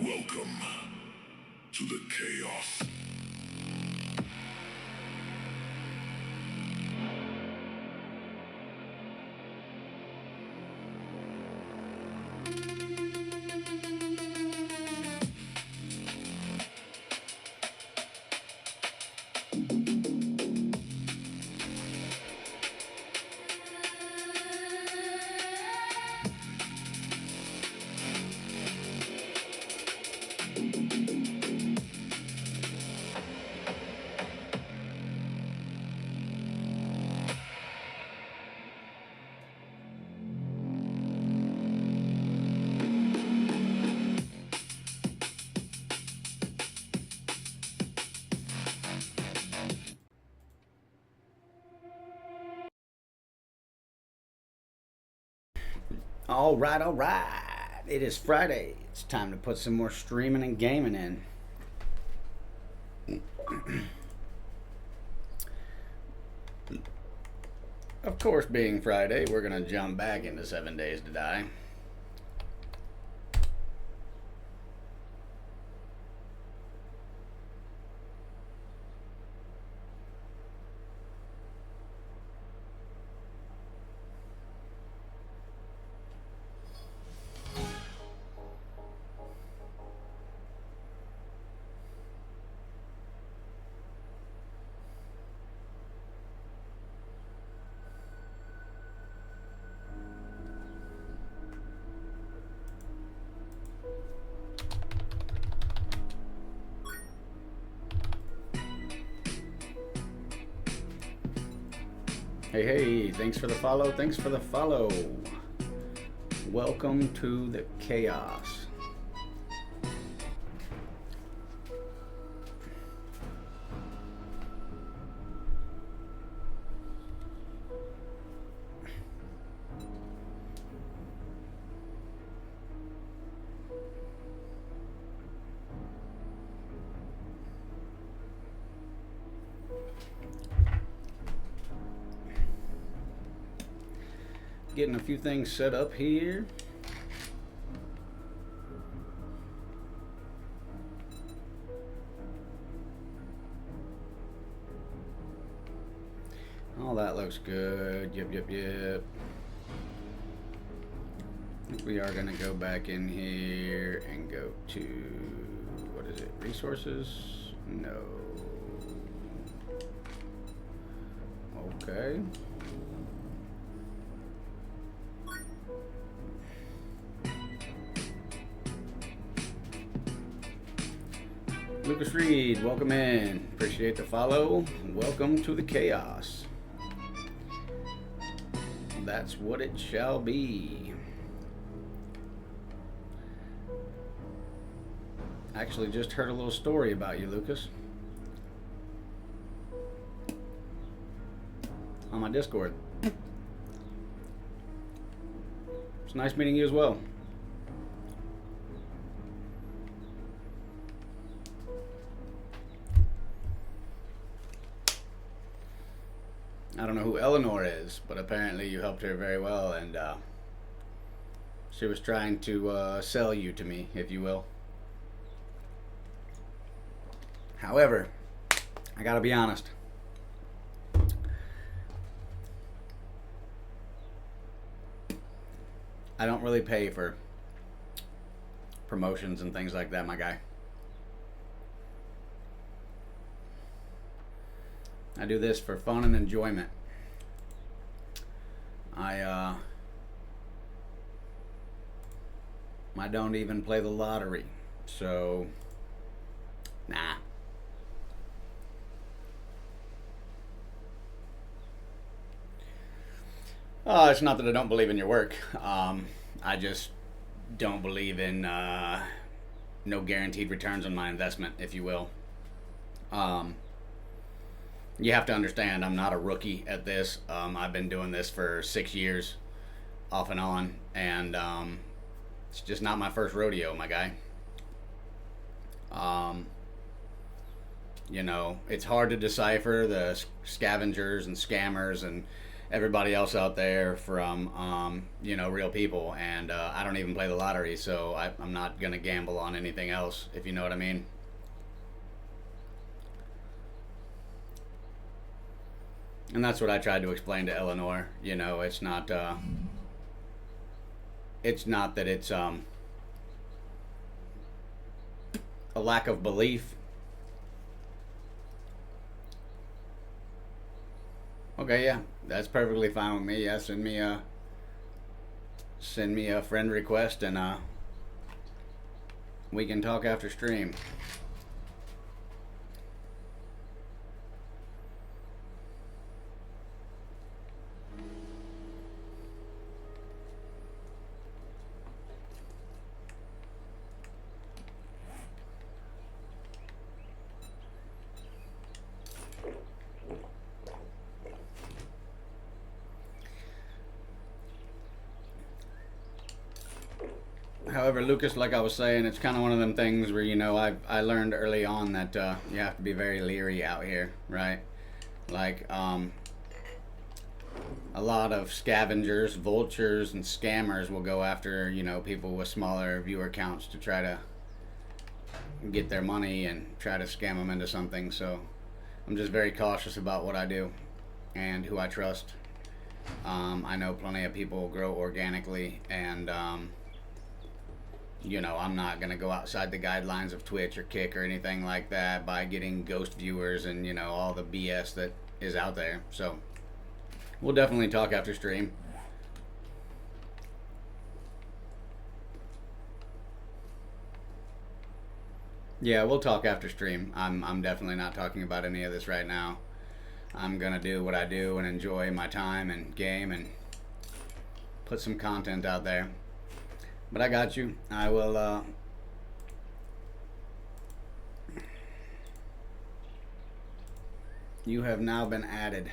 Welcome to the chaos. All right, all right. It is Friday. It's time to put some more streaming and gaming in. Of course, being Friday, we're going to jump back into 7 Days to Die. Hey, hey, thanks for the follow. Thanks for the follow. Welcome to the chaos. Getting a few things set up here. All that looks good. Yep. We are going to go back in here and go to, what is it, resources? No. Okay. Lucas Reed, welcome in. Appreciate the follow. Welcome to the chaos. That's what it shall be. Actually, just heard a little story about you, Lucas, on my Discord. It's nice meeting you as well. I don't know who Eleanor is, but apparently you helped her very well, and she was trying to sell you to me, if you will. However, I gotta be honest. I don't really pay for promotions and things like that, my guy. I do this for fun and enjoyment. I don't even play the lottery, so nah. It's not that I don't believe in your work. I just don't believe in no guaranteed returns on my investment, if you will. You have to understand, I'm not a rookie at this. I've been doing this for 6 years, off and on, and it's just not my first rodeo, my guy. You know, it's hard to decipher the scavengers and scammers and everybody else out there from real people, and I don't even play the lottery, so I'm not gonna gamble on anything else, if you know what I mean. And that's what I tried to explain to Eleanor. It's not that it's a lack of belief. Okay, yeah, that's perfectly fine with me. Yeah, send me a friend request, and we can talk after stream. However, Lucas, like I was saying, it's kind of one of them things where I learned early on that you have to be very leery out here, right? Like a lot of scavengers, vultures, and scammers will go after people with smaller viewer counts to try to get their money and try to scam them into something. So I'm just very cautious about what I do and who I trust. I know plenty of people grow organically, and I'm not going to go outside the guidelines of Twitch or Kick or anything like that by getting ghost viewers and, all the BS that is out there. So we'll definitely talk after stream. Yeah, we'll talk after stream. I'm definitely not talking about any of this right now. I'm going to do what I do and enjoy my time and game and put some content out there. But I got you. I will, you have now been added.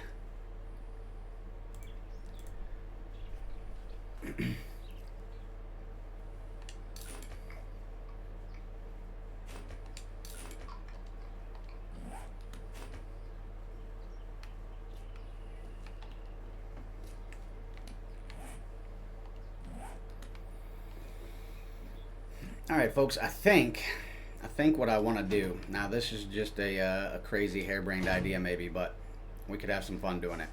All right, folks. I think what I want to do now. This is just a crazy harebrained idea, maybe, but we could have some fun doing it.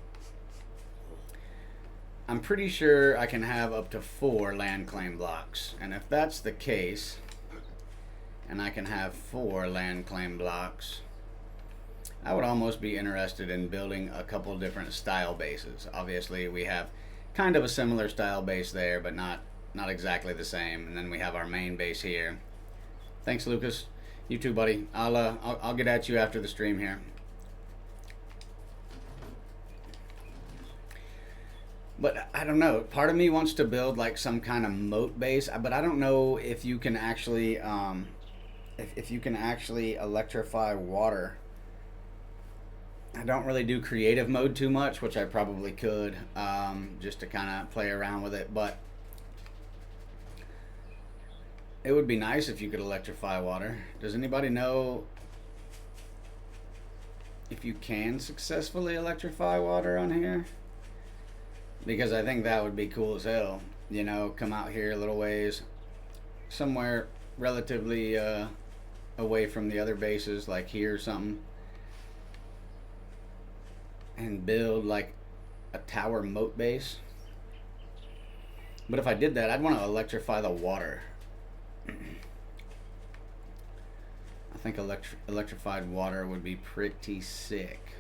I'm pretty sure I can have up to 4 land claim blocks, and if that's the case, and I can have 4 land claim blocks, I would almost be interested in building a couple different style bases. Obviously, we have kind of a similar style base there, but not exactly the same. And then we have our main base here. Thanks, Lucas. You too, buddy. I'll get at you after the stream here. But I don't know. Part of me wants to build like some kind of moat base, but I don't know if you can actually if you can actually electrify water. I don't really do creative mode too much, which I probably could, just to kind of play around with it, but it would be nice if you could electrify water. Does anybody know if you can successfully electrify water on here? Because I think that would be cool as hell. Come out here a little ways, somewhere relatively away from the other bases, like here or something, and build like a tower moat base. But if I did that, I'd want to electrify the water. I think electrified water would be pretty sick.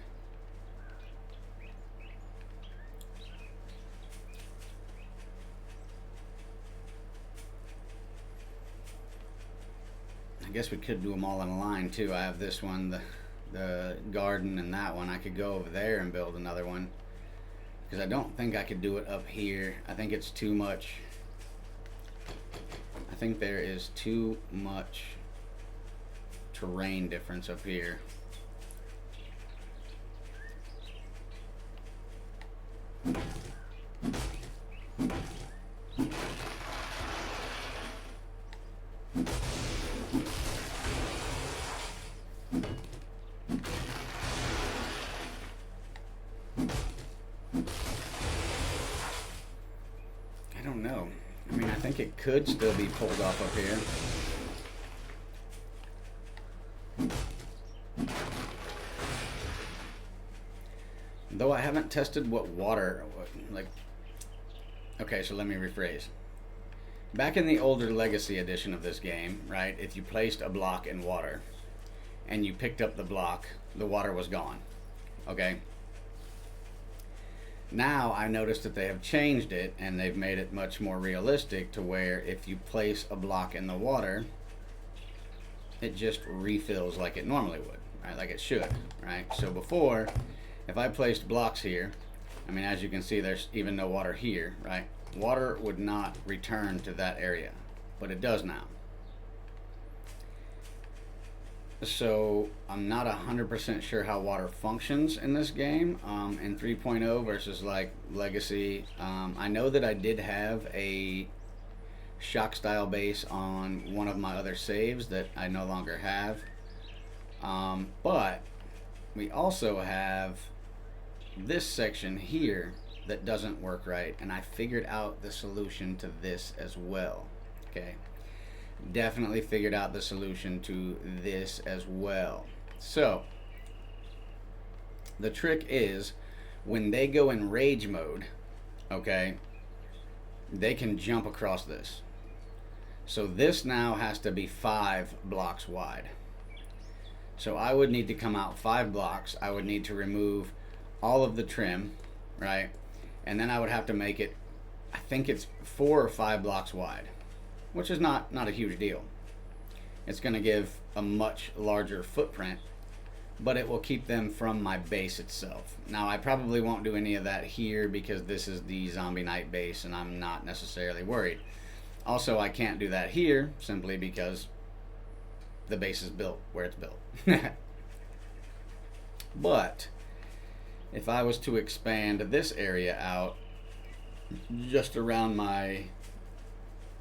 I guess we could do them all in a line too. I have this one, the garden, and that one. I could go over there and build another one, because I don't think I could do it up here. I think it's too much. I think there is too much terrain difference up here. could still be pulled off up here. Though I haven't tested what water, like, okay, so let me rephrase. Back in the older Legacy edition of this game, right, if you placed a block in water and you picked up the block, the water was gone, okay? Now I noticed that they have changed it and they've made it much more realistic to where if you place a block in the water, it just refills like it normally would, right? Like it should, right? So before, if I placed blocks here, I mean, as you can see, there's even no water here, right? Water would not return to that area, but it does now. So I'm not 100% sure how water functions in this game in 3.0 versus like Legacy. I know that I did have a shock style base on one of my other saves that I no longer have, but we also have this section here that doesn't work right, and I figured out the solution to this as well. Okay, definitely figured out the solution to this as well. So the trick is when they go in rage mode, okay, they can jump across this. So this now has to be 5 blocks wide. So I would need to come out 5 blocks. I would need to remove all of the trim, right? And then I would have to make it, I think it's 4 or 5 blocks wide, which is not a huge deal. It's going to give a much larger footprint, but it will keep them from my base itself. Now, I probably won't do any of that here because this is the Zombie Knight base and I'm not necessarily worried. Also, I can't do that here simply because the base is built where it's built. But if I was to expand this area out just around my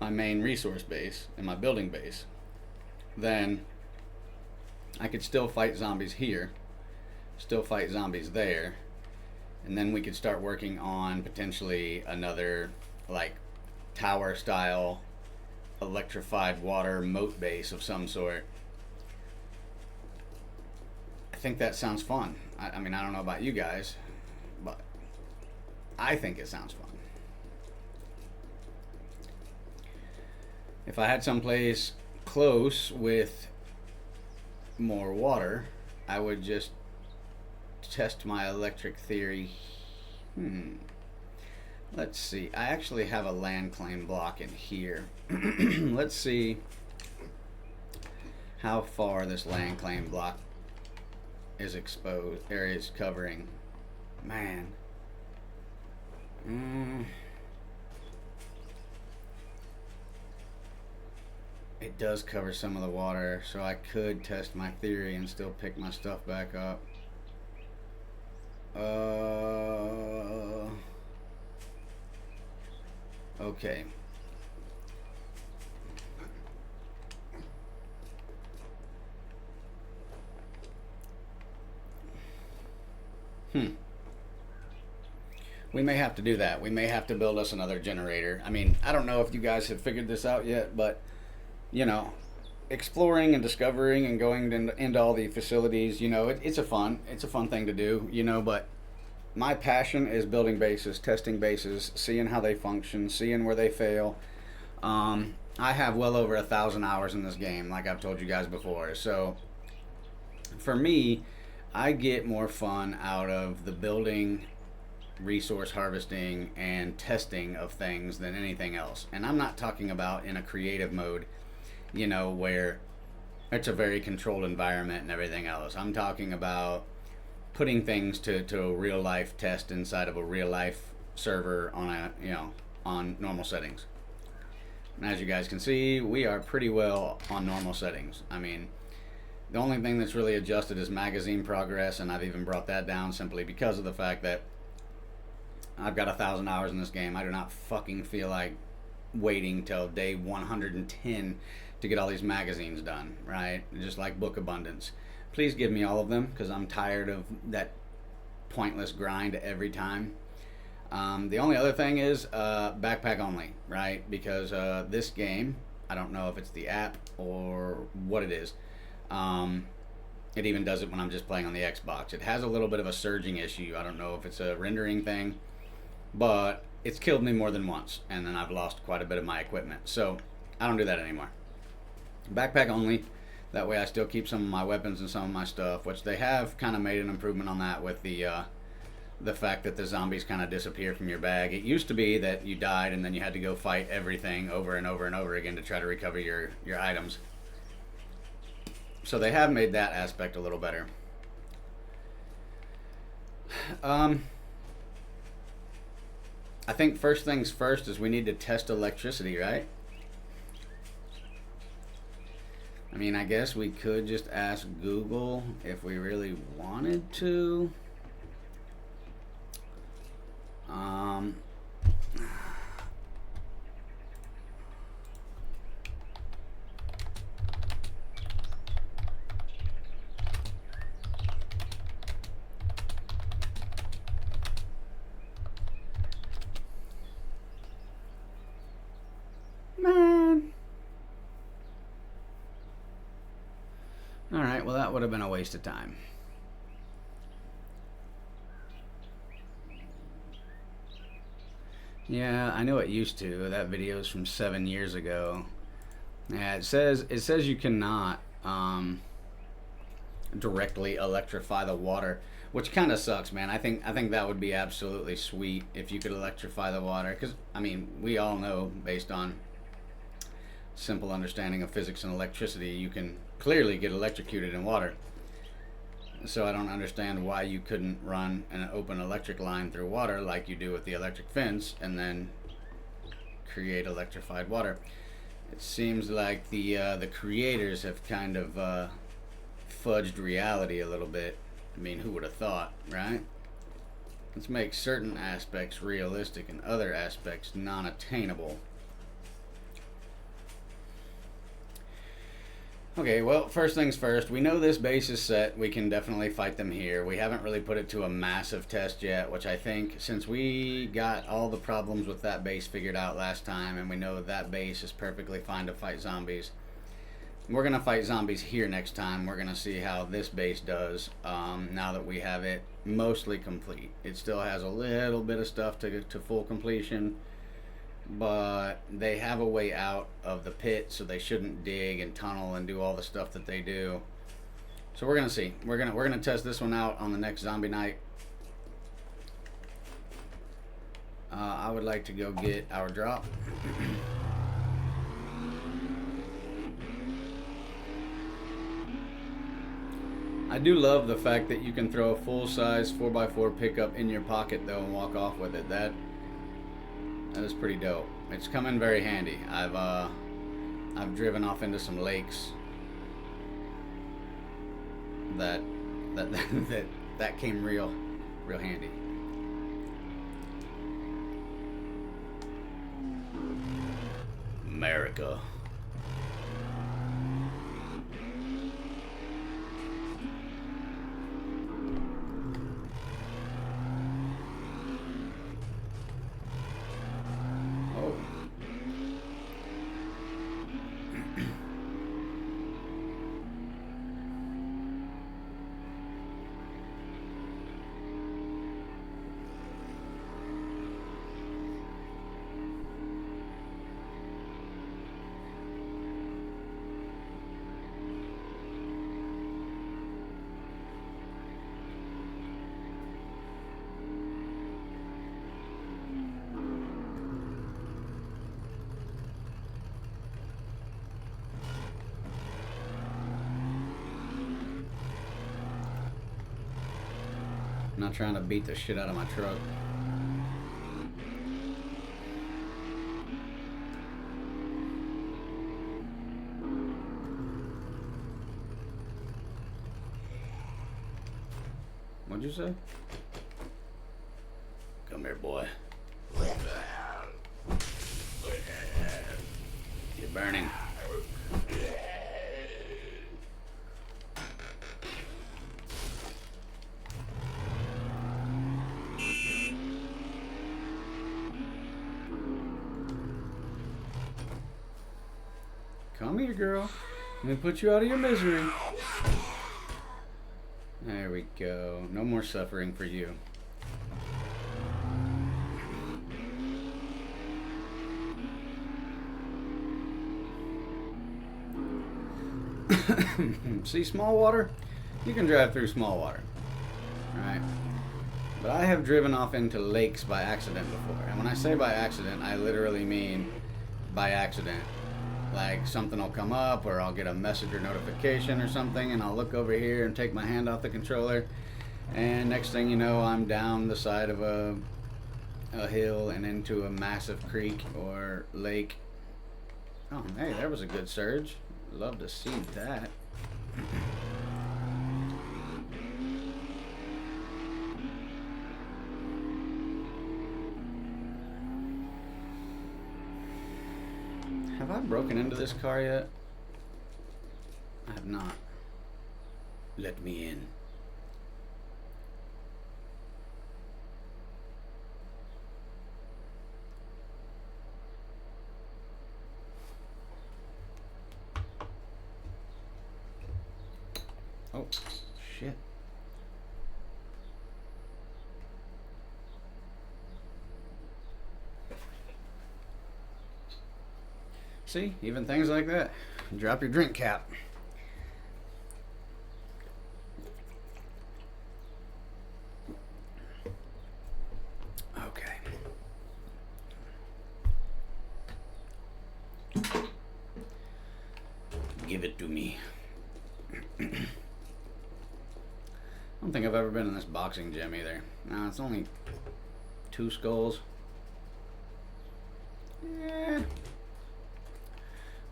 main resource base and my building base, then I could still fight zombies here, still fight zombies there, and then we could start working on potentially another like tower style electrified water moat base of some sort. I think that sounds fun. I mean, I don't know about you guys, but I think it sounds fun. If I had someplace close with more water, I would just test my electric theory. Let's see. I actually have a land claim block in here. Let's see how far this land claim block is exposed, areas covering. Man. It does cover some of the water, so I could test my theory and still pick my stuff back up. Okay. We may have to do that. We may have to build us another generator. I mean, I don't know if you guys have figured this out yet, but, you know, exploring and discovering and going into all the facilities, you know, it's a fun thing to do, you know, but my passion is building bases, testing bases, seeing how they function, seeing where they fail. I have well over 1,000 hours in this game, like I've told you guys before. So for me, I get more fun out of the building, resource harvesting, and testing of things than anything else. And I'm not talking about in a creative mode, you know, where it's a very controlled environment and everything else. I'm talking about putting things to a real life test inside of a real life server on a, you know, on normal settings. And as you guys can see, we are pretty well on normal settings. I mean, the only thing that's really adjusted is magazine progress, and I've even brought that down simply because of the fact that I've got 1,000 hours in this game. I do not fucking feel like waiting till day 110 to get all these magazines done, right? Just like book abundance. Please give me all of them because I'm tired of that pointless grind every time. The only other thing is backpack only, right? Because this game, I don't know if it's the app or what it is. Um, it even does it when I'm just playing on the Xbox. It has a little bit of a surging issue. I don't know if it's a rendering thing, but it's killed me more than once, and then I've lost quite a bit of my equipment. So I don't do that anymore. Backpack only. That way I still keep some of my weapons and some of my stuff, which they have kind of made an improvement on that with the fact that the zombies kind of disappear from your bag. It used to be that you died and then you had to go fight everything over and over and over again to try to recover your items. So they have made that aspect a little better. Um, I think first things first is we need to test electricity, right? I mean, I guess we could just ask Google if we really wanted to. Um, man. Alright, well, that would have been a waste of time. Yeah, I know it used to. That video is from 7 years ago. Yeah, it says you cannot directly electrify the water, which kind of sucks, man. I think that would be absolutely sweet if you could electrify the water, because I mean we all know based on simple understanding of physics and electricity, you can clearly get electrocuted in water. So I don't understand why you couldn't run an open electric line through water like you do with the electric fence and then create electrified water. It seems like the creators have kind of fudged reality a little bit. I mean, who would have thought, right? Let's make certain aspects realistic and other aspects non-attainable. Okay, well, first things first, we know this base is set. We can definitely fight them here. We haven't really put it to a massive test yet, which I think since we got all the problems with that base figured out last time, and we know that base is perfectly fine to fight zombies, we're going to fight zombies here next time. We're going to see how this base does now that we have it mostly complete. It still has a little bit of stuff to full completion, but they have a way out of the pit, so they shouldn't dig and tunnel and do all the stuff that they do. So we're gonna see. We're gonna test this one out on the next zombie night. I would like to go get our drop. I do love the fact that you can throw a full-size 4x4 pickup in your pocket though and walk off with it. That is pretty dope. It's come in very handy. I've driven off into some lakes that that came real handy. America. I'm not trying to beat the shit out of my truck. What'd you say? Come here, boy. You're burning. Come here, girl. Let me put you out of your misery. There we go. No more suffering for you. See small water? You can drive through small water. Alright. But I have driven off into lakes by accident before. And when I say by accident, I literally mean by accident. Like something will come up, or I'll get a message or notification or something, and I'll look over here and take my hand off the controller, and next thing you know, I'm down the side of a hill and into a massive creek or lake. Oh, hey, there was a good surge. Love to see that. Have I broken into this car yet? I have not. Let me in. Oh, shit. See, even things like that. Drop your drink cap. Okay. Give it to me. I don't think I've ever been in this boxing gym either. No, it's only 2 skulls. Yeah.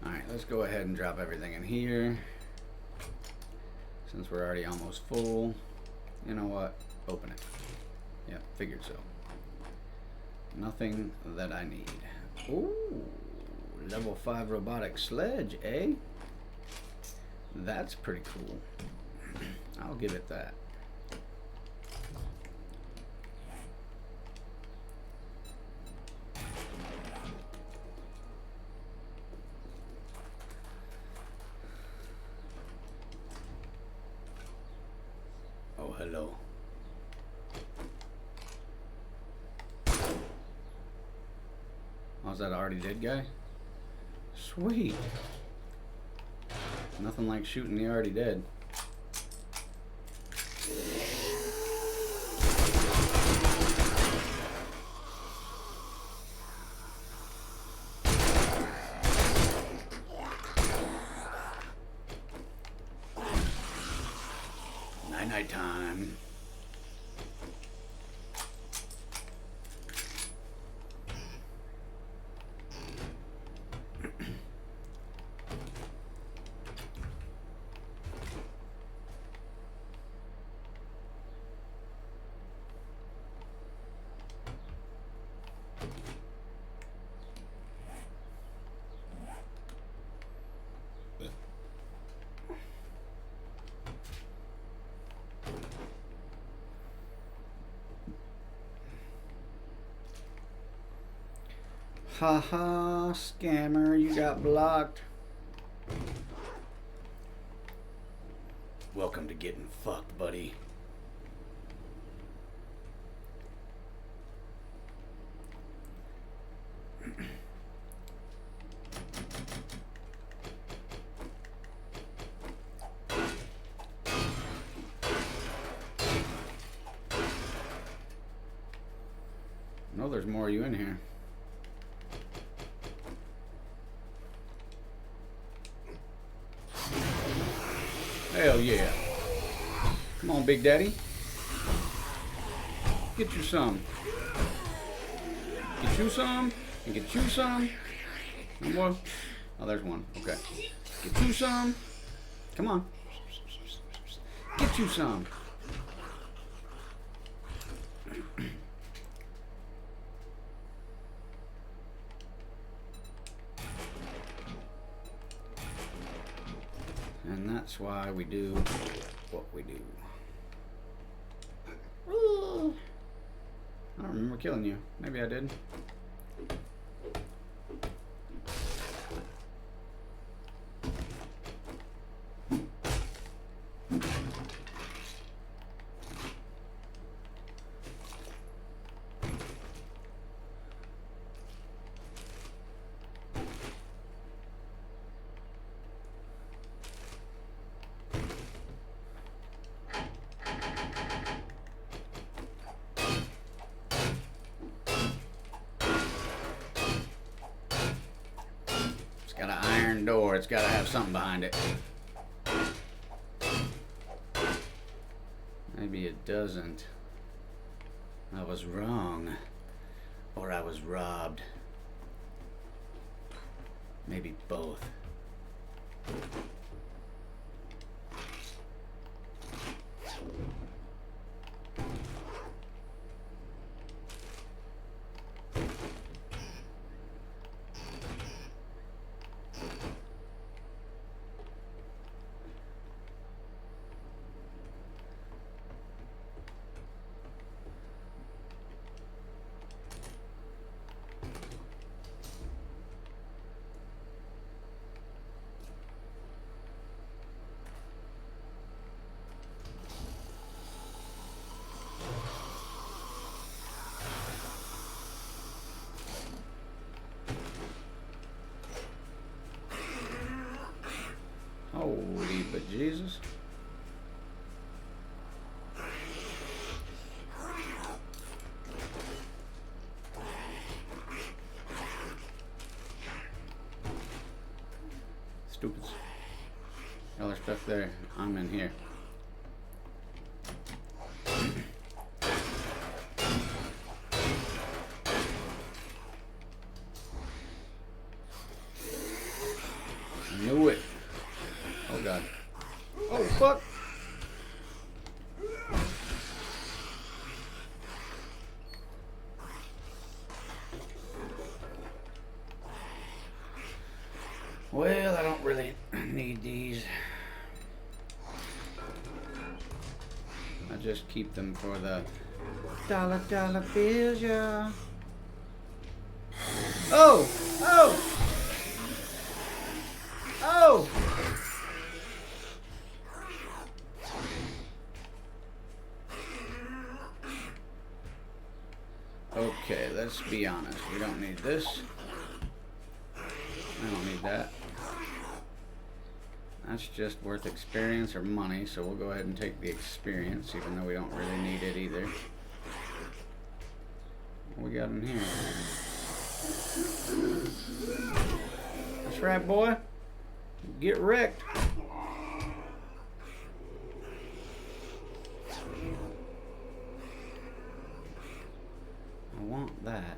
Alright, let's go ahead and drop everything in here. Since we're already almost full. You know what? Open it. Yeah, figured so. Nothing that I need. Ooh, level 5 robotic sledge, eh? That's pretty cool. I'll give it that. Oh, hello. Oh, is that already dead guy? Sweet. Nothing like shooting the already dead. Night time. Haha, scammer, you got blocked. Welcome to getting fucked, buddy. No, there's more of you in here. Hell yeah. Come on, Big Daddy. Get you some. Get you some. And get you some. No more. Oh, there's one. Okay. Get you some. Come on. Get you some. And that's why we do what we do. I don't remember killing you. Maybe I did. Got an iron door. It's got to have something behind it. Maybe it doesn't. I was wrong. Or I was robbed. Maybe both. Holy but Jesus. Stupids. Y'all are stuck there. I'm in here. Knew it. Oh God. Oh fuck. Well, I don't really need these. I just keep them for the dollar bills, yeah. Oh! Oh! Oh! Okay, let's be honest. We don't need this. I don't need that. That's just worth experience or money, so we'll go ahead and take the experience, even though we don't really need it either. What we got in here? That's right, boy. Get wrecked. I want that.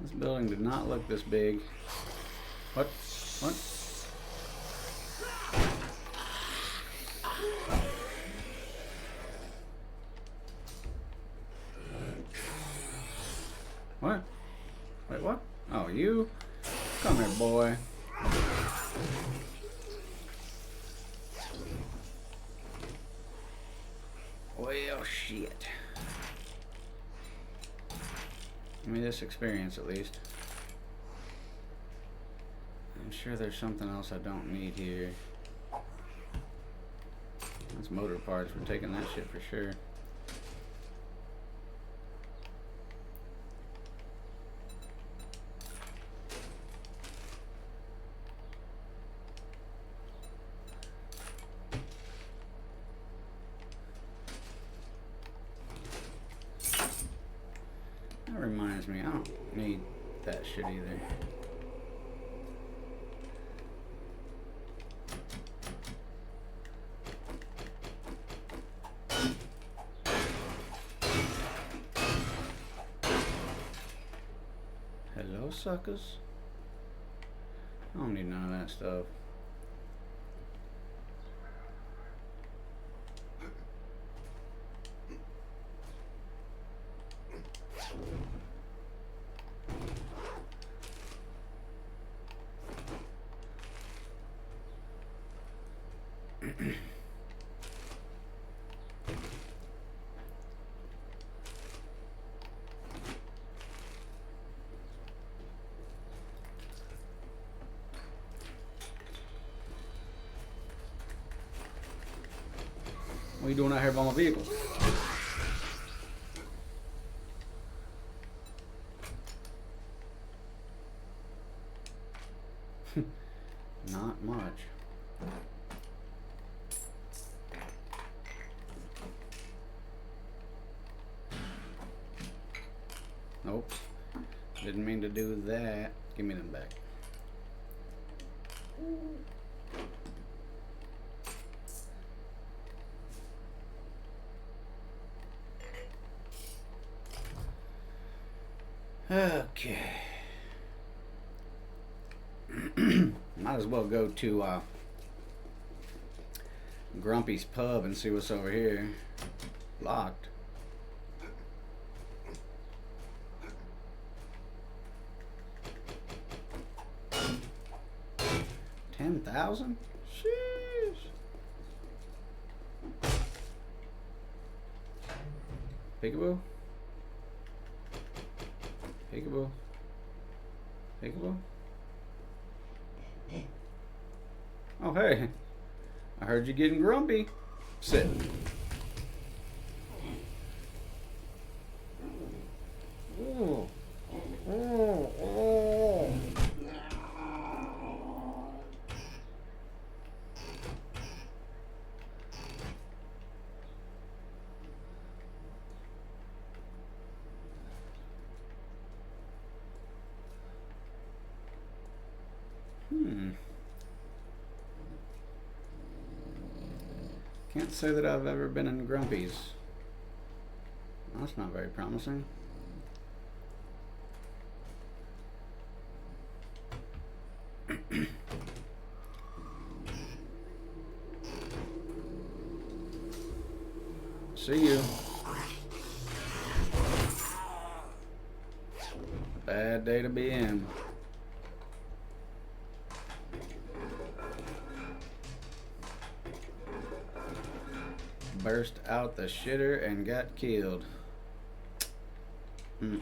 This building did not look this big. What? What? What? Wait, what? Oh, you? Come here, boy. Well, shit. Give me this experience at least. I'm sure there's something else I don't need here. That's motor parts. We're taking that shit for sure. That reminds me, I don't need that shit either. Hello, suckers. I don't need none of that stuff. What are you doing out here by my vehicle? Not much. Nope. Didn't mean to do that. Give me them back. Okay. Might as well go to Grumpy's Pub and see what's over here. Locked. $10,000? Sheesh. Peekaboo. Peekaboo. Peekaboo. Oh, hey. I heard you getting grumpy. Sit. Oh. Oh. Oh. Can't say that I've ever been in Grumpy's. That's not very promising. See you. Bad day to be in. Burst out the shitter and got killed. Knew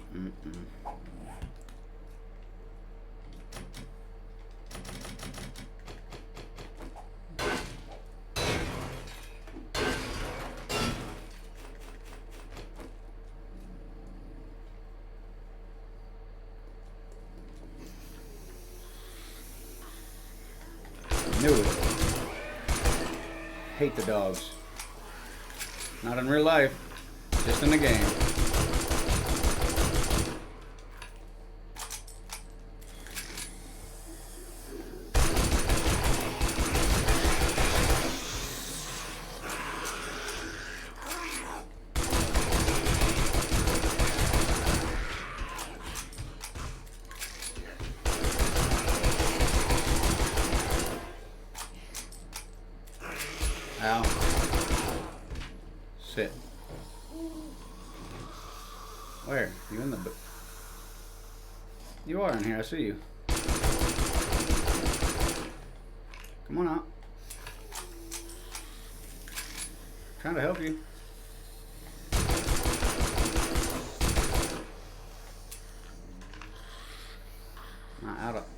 it. Hate the dogs. Not in real life, just in the game. Ow. Sit. Where? You in the... You are in here, I see you. Come on out. Trying to help you.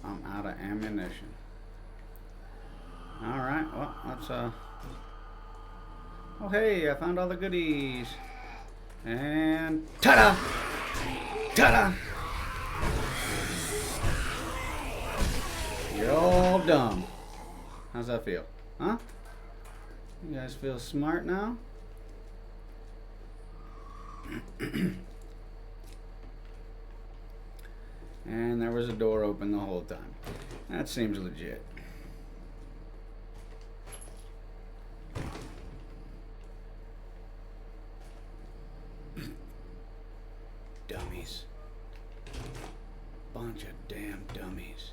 I'm out of ammunition. Alright, well, let's oh hey, I found all the goodies. And ta-da! Ta-da! You're all dumb. How's that feel? Huh? You guys feel smart now? And there was a door open the whole time. That seems legit. Dummies. Bunch of damn dummies.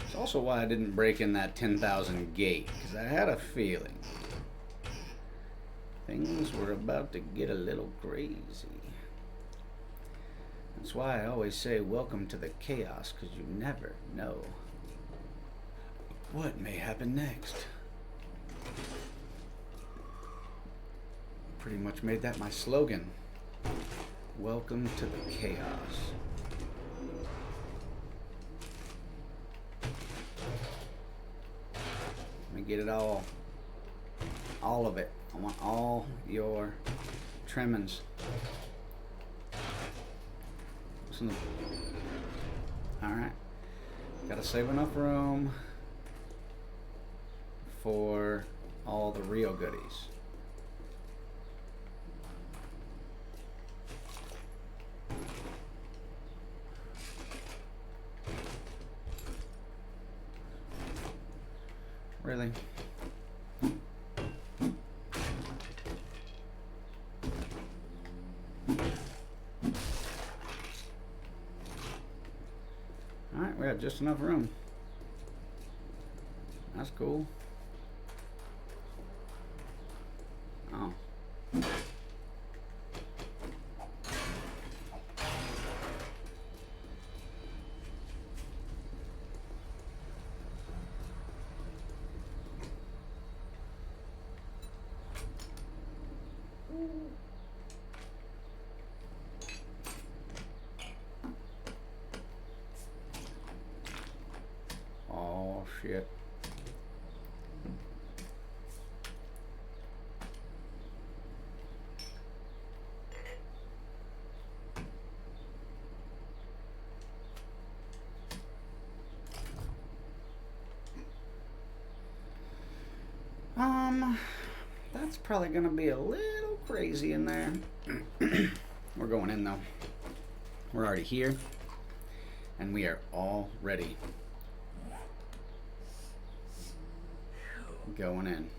It's also why I didn't break in that 10,000 gate, because I had a feeling things were about to get a little crazy. That's why I always say welcome to the chaos, because you never know. What may happen next? Pretty much made that my slogan. Welcome to the chaos. Let me get it all of it. I want all your trimmings. Alright. Gotta save enough room for all the real goodies. Really? Alright, we have just enough room. That's cool. Oh. Oh shit. That's probably gonna be a little crazy in there. We're going in though. We're already here, and we are all ready. Going in.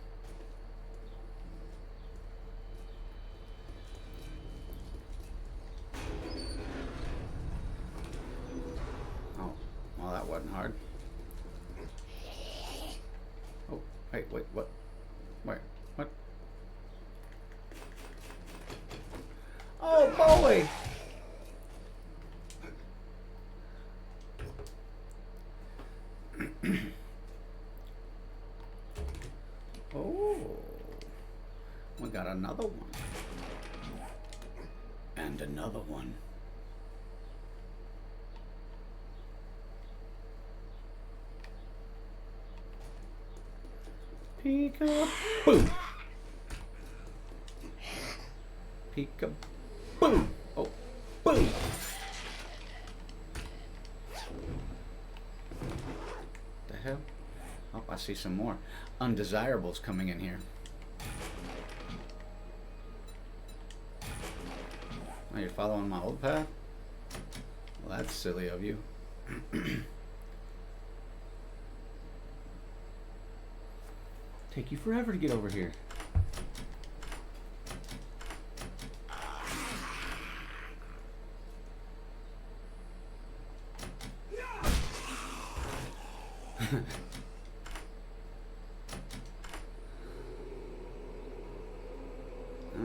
Oh, well, that wasn't hard. Oh, wait, what? Wait, what? Oh boy! Oh, we got another one. And another one. Peek-a-boo! Peek-a-boo! Oh, boom! The hell? Oh, I see some more undesirables coming in here. Oh, you're following my old path? Well, that's silly of you. Take you forever to get over here.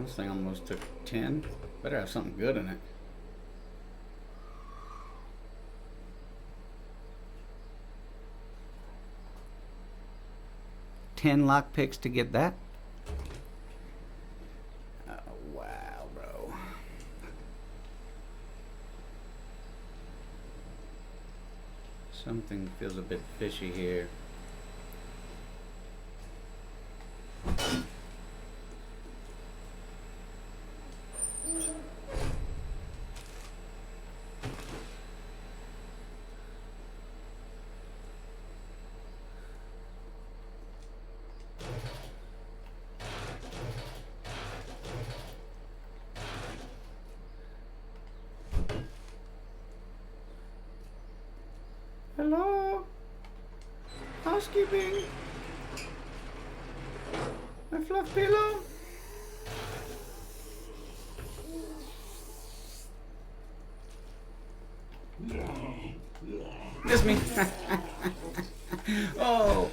This thing almost took 10. Better have something good in it. $10 lockpicks to get that? Oh, wow, bro. Something feels a bit fishy here. Hello? Housekeeping? My fluff pillow? Miss me. Oh.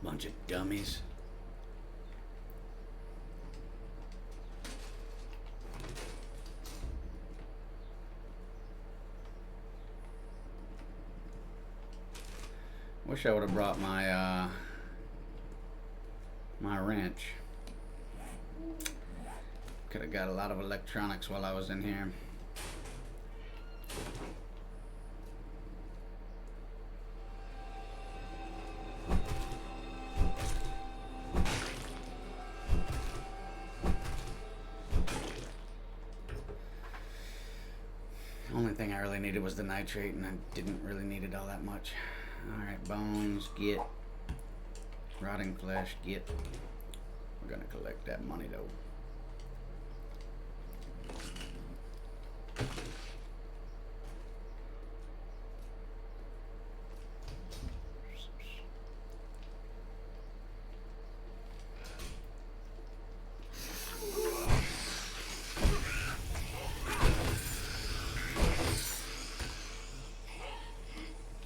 Bunch of dummies. Wish I would have brought my my wrench. Could have got a lot of electronics while I was in here. Only thing I really needed was the nitrate, and I didn't really need it all that much. Alright, bones, get. Rotting flesh, get. We're gonna collect that money though.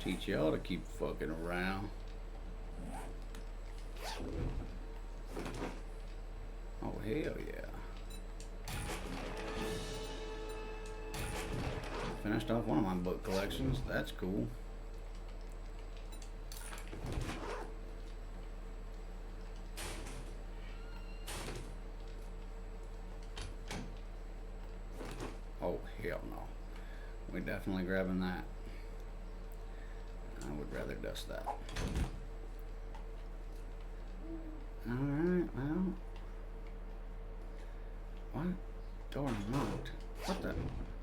Teach y'all to keep fucking around. Oh, hell yeah. Finished off one of my book collections. That's cool. Oh, hell no. We're definitely grabbing that. I would rather dust that. Alright, well. What? Door unlocked. What the?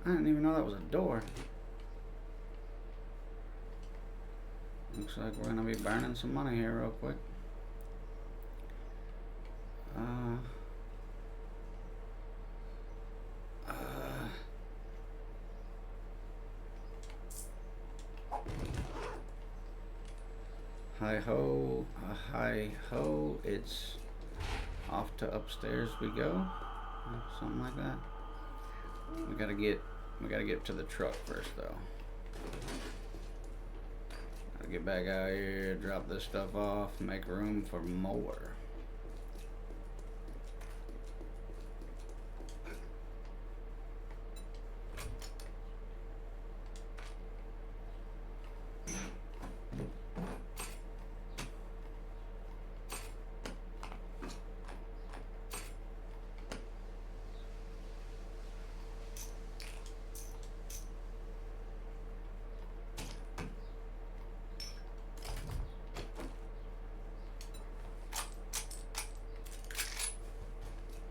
I didn't even know that was a door. Looks like we're gonna be burning some money here real quick. Hi ho, it's off to upstairs we go. Something like that. We gotta get to the truck first though. Gotta get back out here, drop this stuff off, make room for more.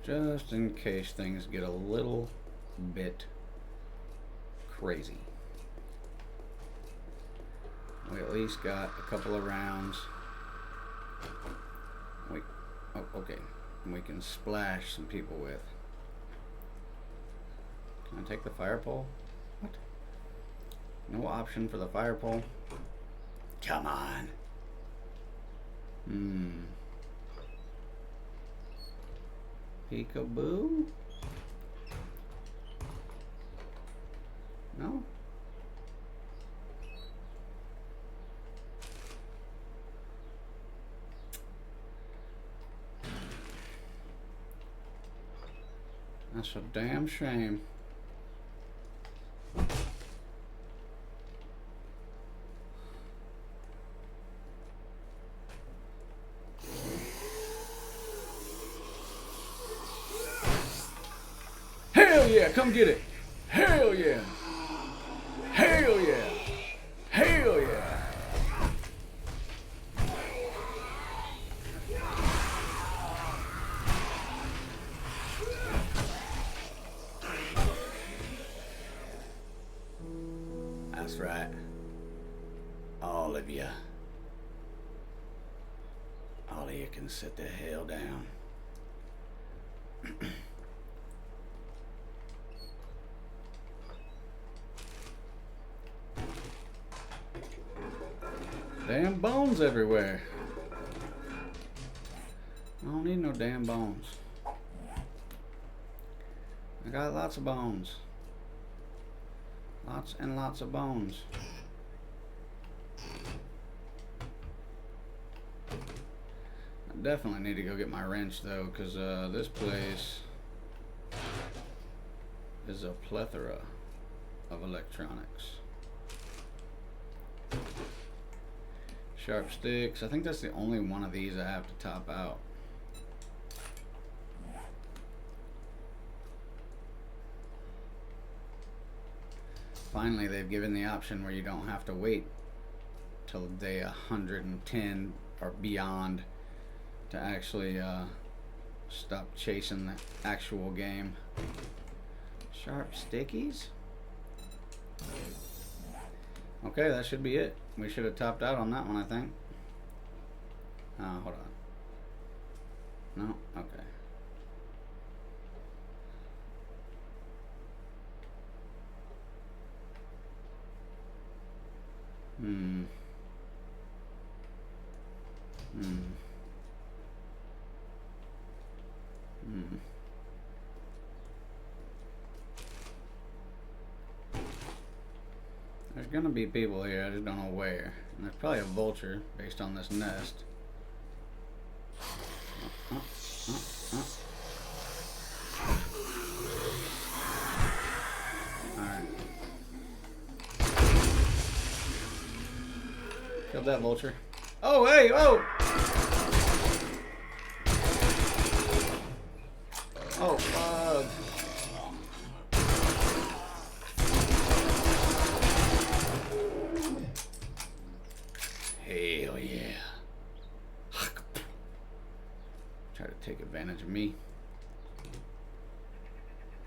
Just in case things get a little bit crazy. We at least got a couple of rounds. Oh, okay. We can splash some people with. Can I take the fire pole? What? No option for the fire pole? Come on. Peekaboo? No? That's a damn shame. Hell yeah, come get it. Hell yeah. Hell yeah. Hell yeah. That's right. All of you. All of you can sit the hell down. Damn bones everywhere. I don't need no damn bones. I got lots of bones. Lots and lots of bones. I definitely need to go get my wrench though, because this place is a plethora of electronics. Sharp sticks. I think that's the only one of these I have to top out. Finally, they've given the option where you don't have to wait till day 110 or beyond to actually stop chasing the actual game. Sharp stickies? Okay, that should be it. We should have topped out on that one, I think. Hold on. No? Okay. Hmm. There's gonna be people here, I just don't know where. And there's probably a vulture based on this nest. Alright. Killed that vulture. Oh, hey, oh! Oh, fuck. Hell yeah. Try to take advantage of me.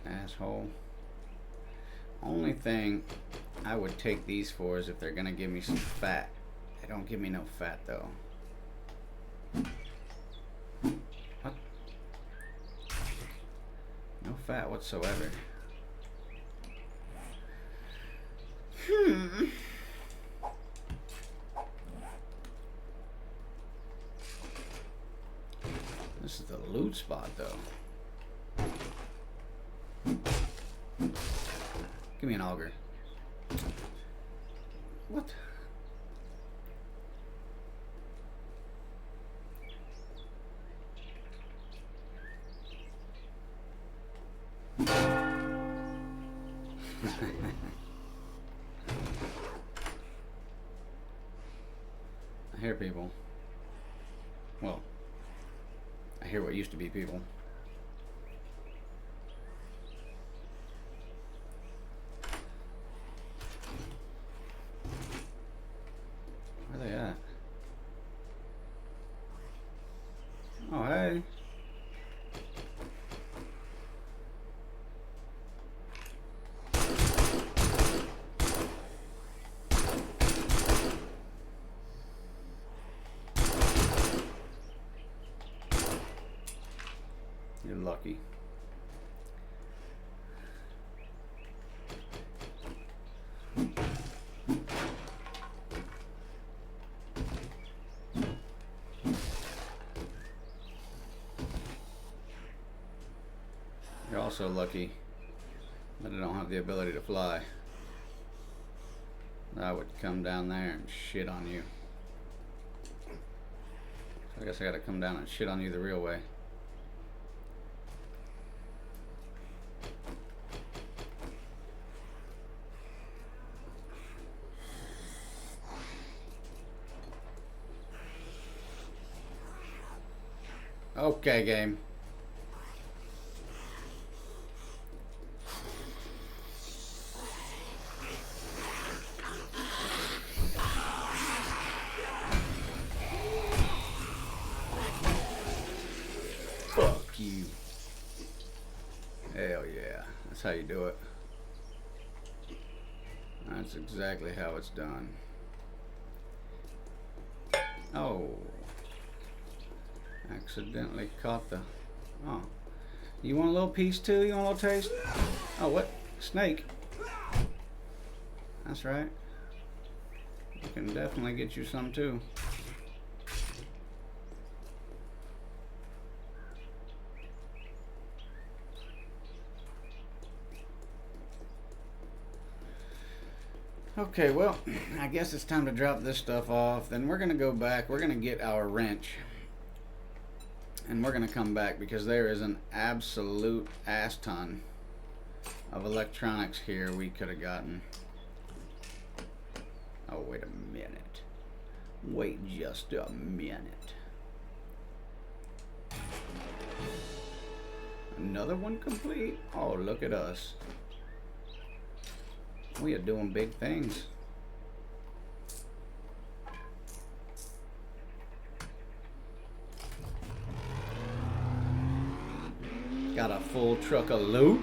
Asshole. Only thing I would take these for is if they're gonna give me some fat. They don't give me no fat though. What? No fat whatsoever. This is the loot spot though. Give me an auger. What? I hear people. Well, I hear what used to be people. Where are they at? Oh, hey. You're lucky. You're also lucky that I don't have the ability to fly. I would come down there and shit on you. So I guess I gotta come down and shit on you the real way. Okay, game. Fuck you. Hell yeah. That's how you do it. That's exactly how it's done. Oh. Accidentally caught the... Oh. You want a little piece too? You want a little taste? Oh, what? Snake. That's right. I can definitely get you some too. Okay, well, I guess it's time to drop this stuff off. Then we're going to go back. We're going to get our wrench. And we're going to come back because there is an absolute ass ton of electronics here we could have gotten. Oh, wait a minute. Wait just a minute. Another one complete. Oh, look at us. We are doing big things. Got a full truck of loot.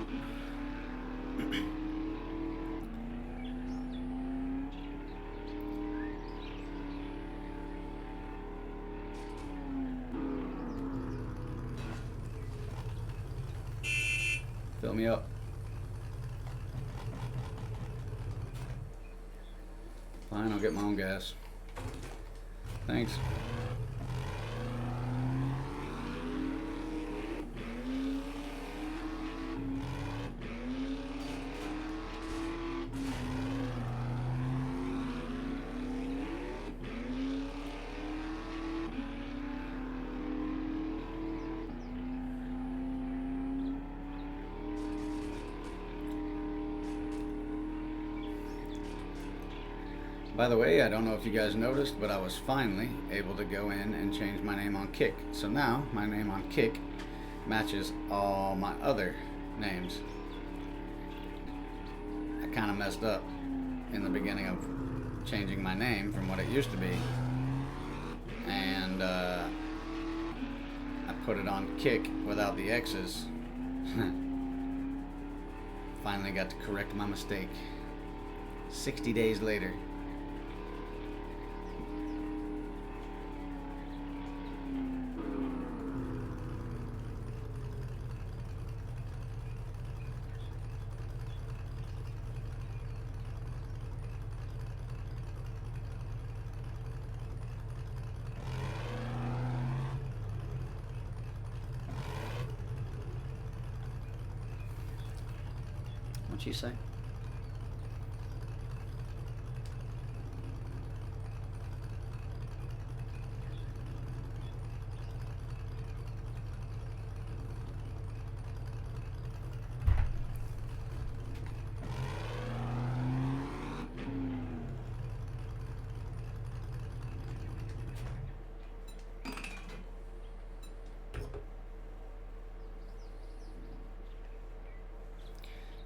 Fill me up. Fine, I'll get my own gas. Thanks. By the way, I don't know if you guys noticed, but I was finally able to go in and change my name on Kick. So now, my name on Kick matches all my other names. I kind of messed up in the beginning of changing my name from what it used to be. And I put it on Kick without the X's. Finally got to correct my mistake. 60 days later. What'd you say?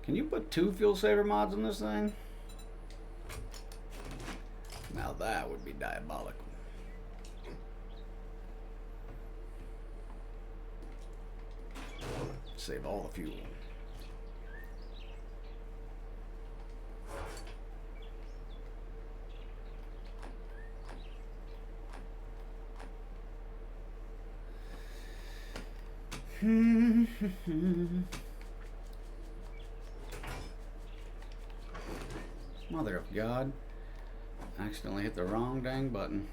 Can you put 2 fuel saver mods on this thing? Now that would be diabolical. Save all the fuel. Mother of God. Accidentally hit the wrong dang button.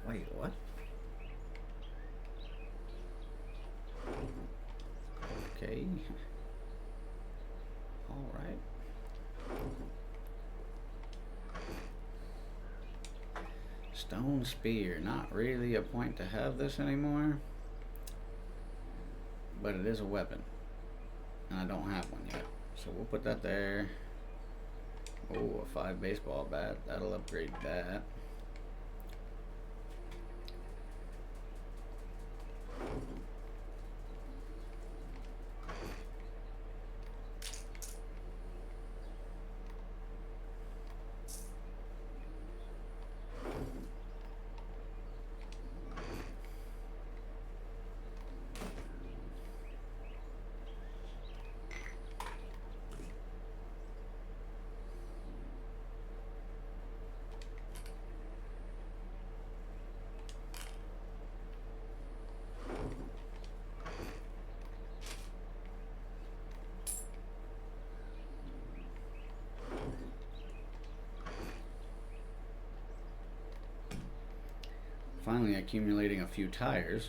Wait, what? Okay. All right. Stone spear, not really a point to have this anymore, but it is a weapon, and I don't have one yet, so we'll put that there. Oh, a 5 baseball bat, that'll upgrade that. Finally accumulating a few tires.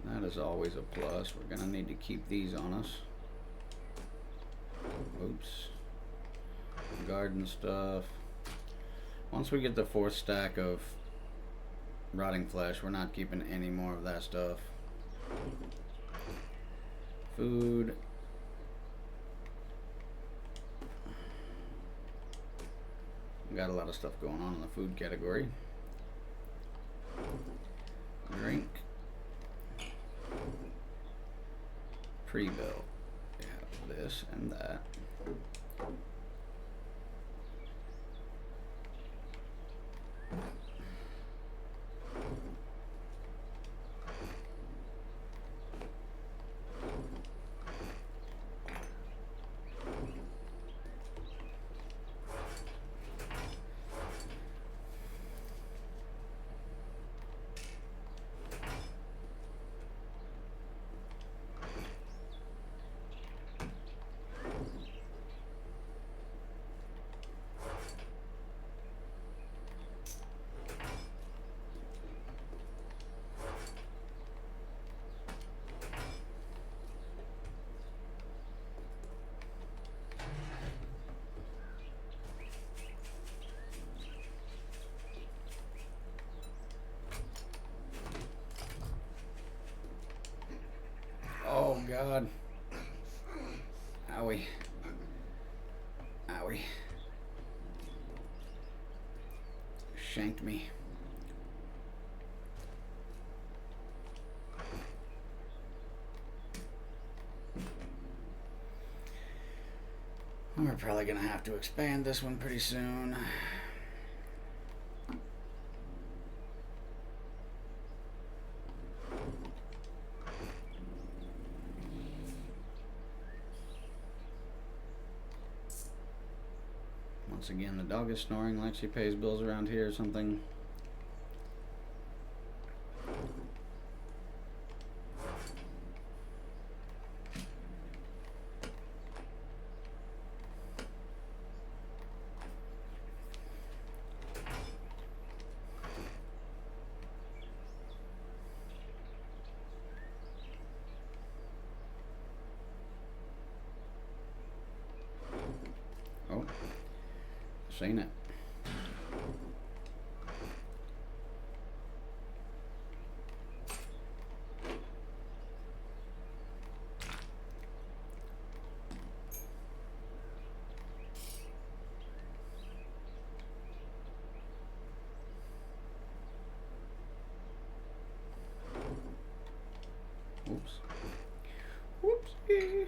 That is always a plus. We're gonna need to keep these on us. Oops. Garden stuff. Once we get the 4th stack of rotting flesh. We're not keeping any more of that stuff. Food. We got a lot of stuff going on in the food category. Drink. Pre-built. We have this and that. Oh God. Owie. Owie. Shanked me. We're probably gonna have to expand this one pretty soon. Once again, the dog is snoring like she pays bills around here or something. Oh, seen it. Oops. Whoopsie.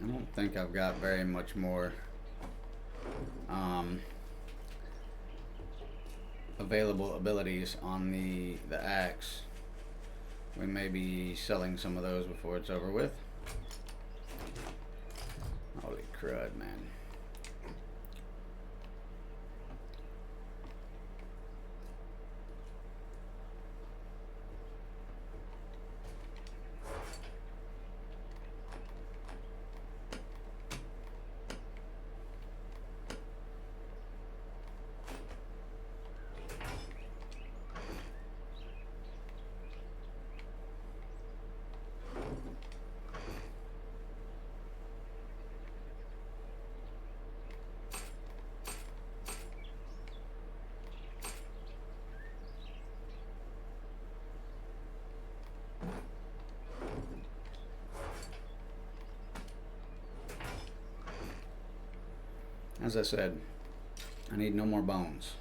I don't think I've got very much more available abilities on the axe. We may be selling some of those before it's over with. Holy crud, man. As I said, I need no more bones.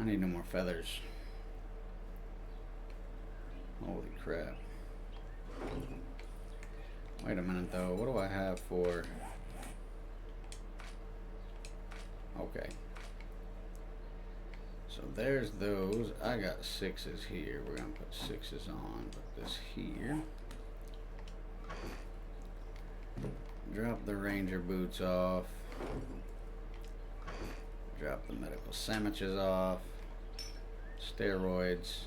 I need no more feathers. Holy crap. Wait a minute though, what do I have for... Okay. So there's those. I got 6s here. We're going to put 6s on. Put this here. Drop the ranger boots off. Drop the medical sandwiches off. Steroids.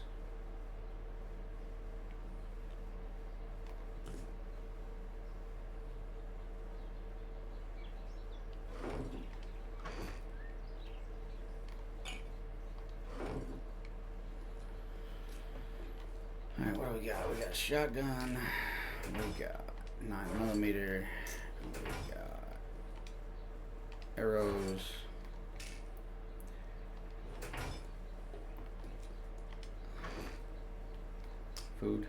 Alright, what do we got? We got a shotgun. We got 9mm. We got arrows. Food.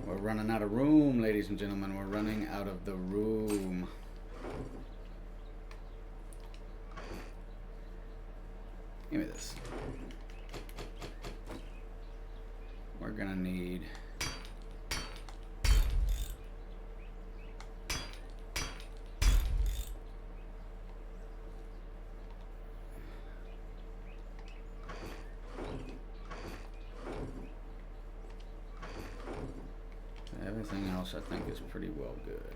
We're running out of room, ladies and gentlemen. We're running out of the room. Give me this. We're gonna need everything else. I think is pretty well good.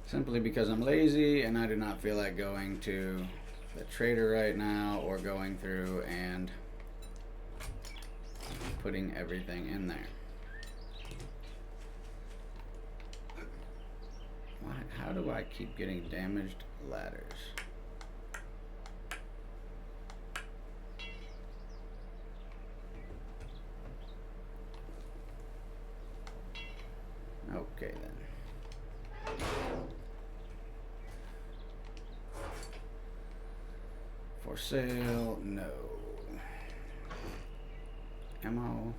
Simply because I'm lazy and I do not feel like going to the trader right now or going through and putting everything in there. Why, how do I keep getting damaged ladders? Okay then. For sale, no. Ammo,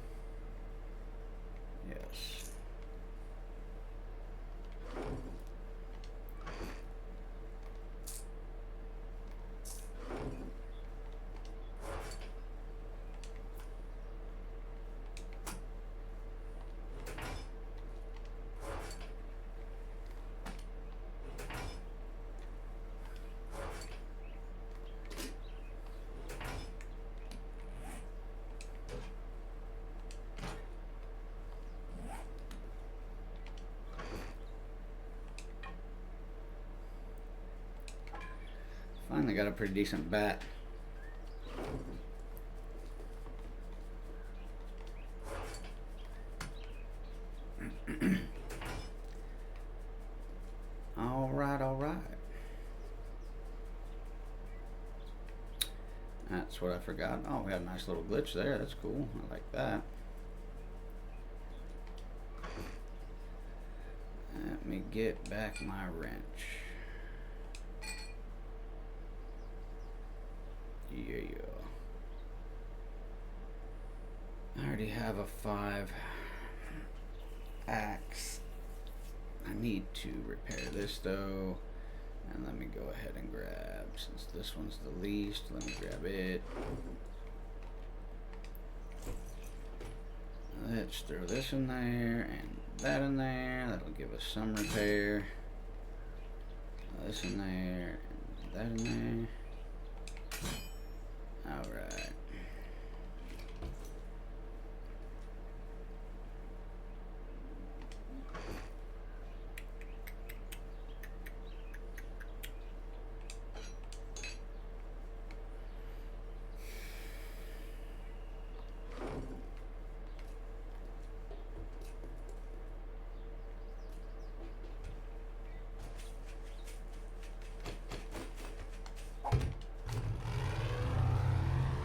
yes. Finally got a pretty decent bat. All right, all right. That's what I forgot. Oh, we had a nice little glitch there. That's cool. I like that. Let me get back my wrench. Yeah. I already have a 5 axe. I need to repair this though. And let me go ahead and grab, since this one's the least, let me grab it. Let's throw this in there and that in there. That'll give us some repair. This in there and that in there. Alright.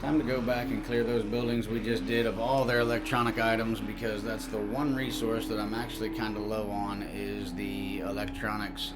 Time to go back and clear those buildings we just did of all their electronic items, because that's the one resource that I'm actually kind of low on, is the electronics.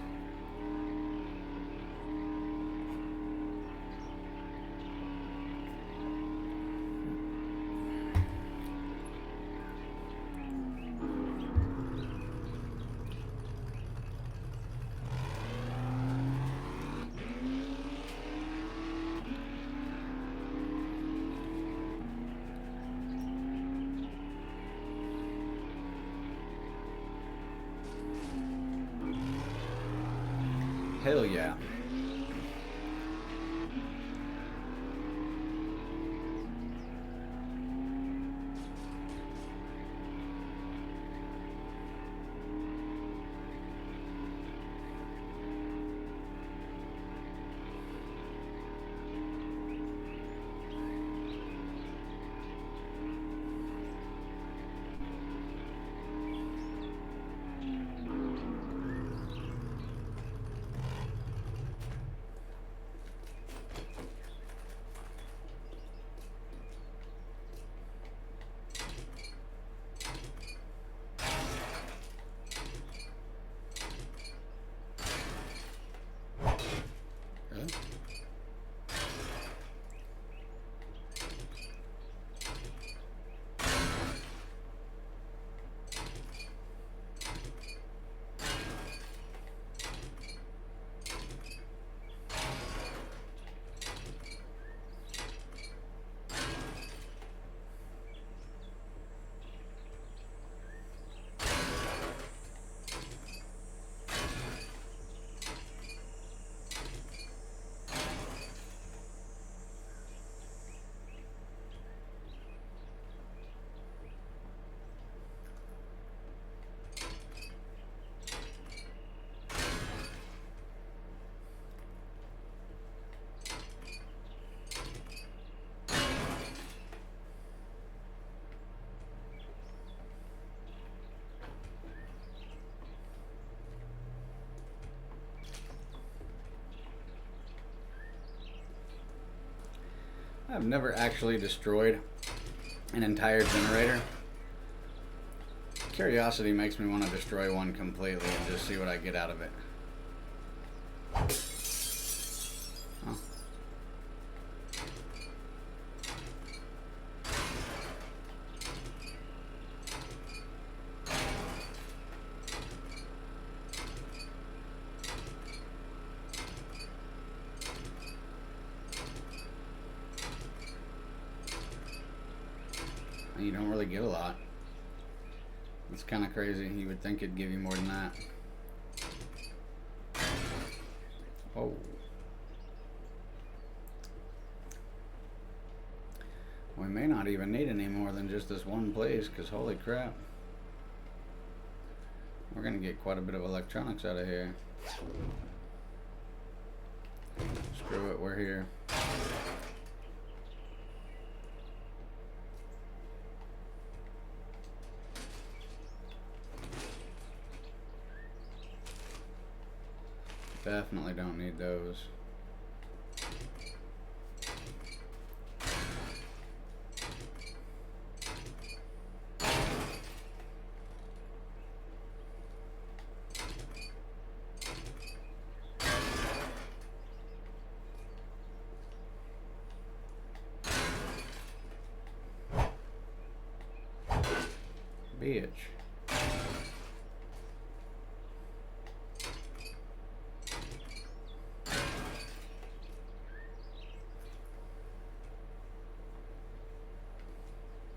Hell yeah. Really? I've never actually destroyed an entire generator. Curiosity makes me want to destroy one completely and just see what I get out of it. Oh. You don't really get a lot. It's kind of crazy. You would think it'd give you more than that. Oh. We may not even need any more than just this one place, because holy crap. We're going to get quite a bit of electronics out of here. Screw it, we're here. Definitely don't need those. Bitch.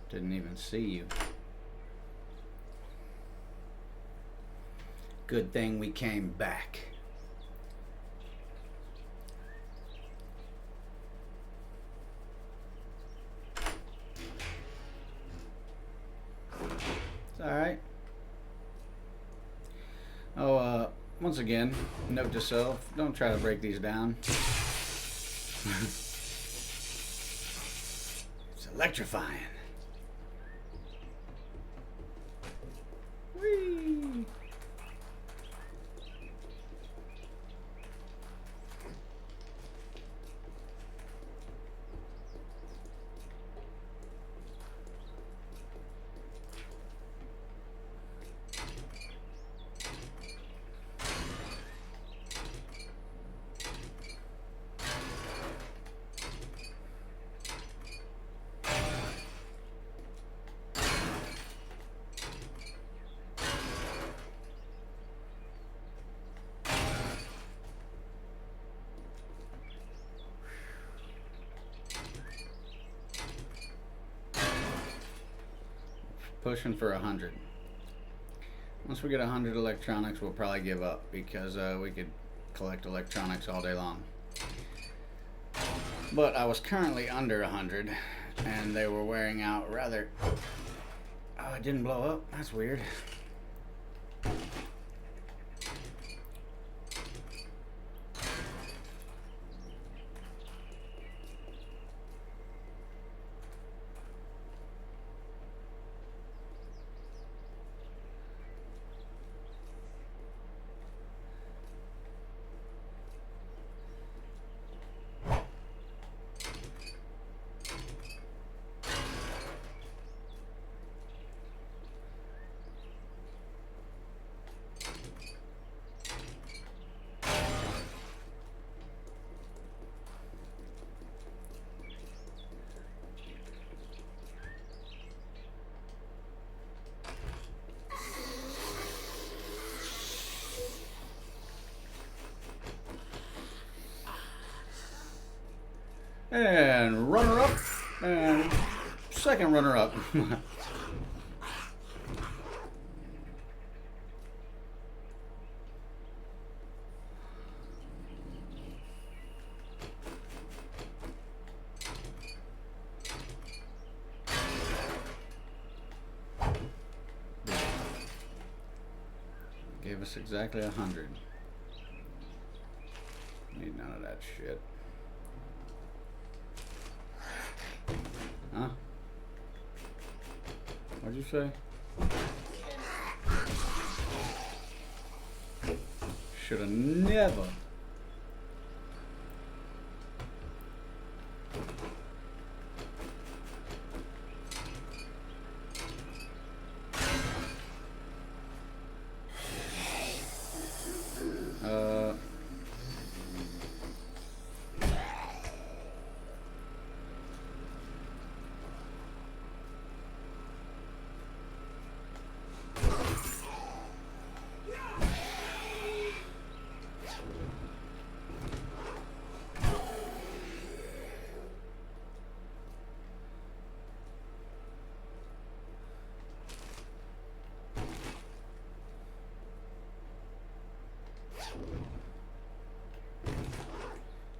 Didn't even see you. Good thing we came back. It's alright. Oh, once again, note to self, don't try to break these down. It's electrifying. Whee! Pushing for 100. Once we get 100 electronics, we'll probably give up because we could collect electronics all day long. But I was currently under 100, and they were wearing out rather... Oh, it didn't blow up? That's weird. And runner-up, and second runner-up. Gave us exactly 100. Need none of that shit. Huh? What'd you say? Shoulda never.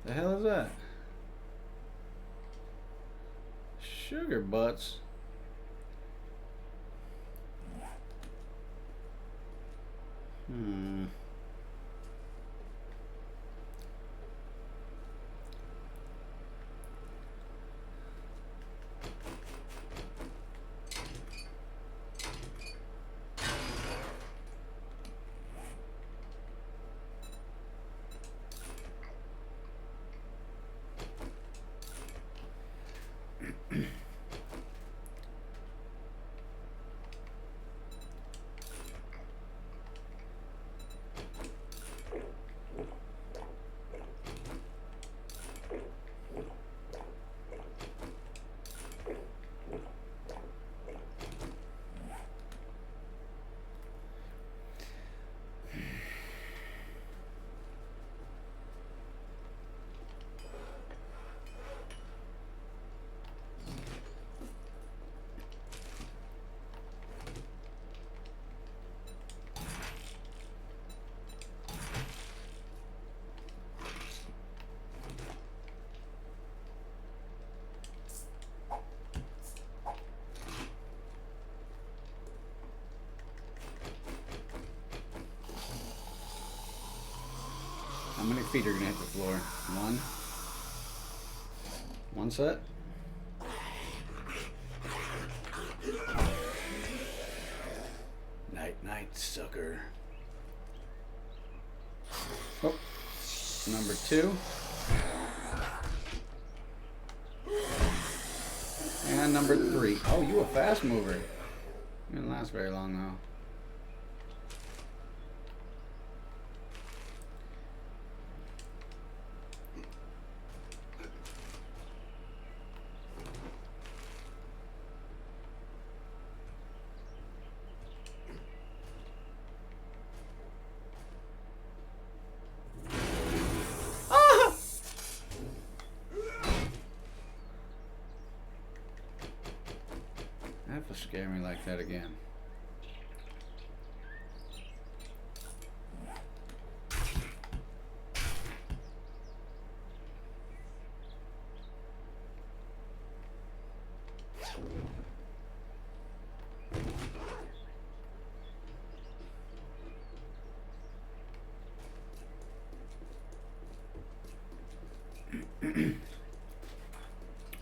The hell is that? Sugar butts. How many feet are gonna hit the floor? One? One set? Night, night, sucker. Oh, number 2. And number 3. Oh, you a fast mover. You didn't last very long though. That will scare me like that again.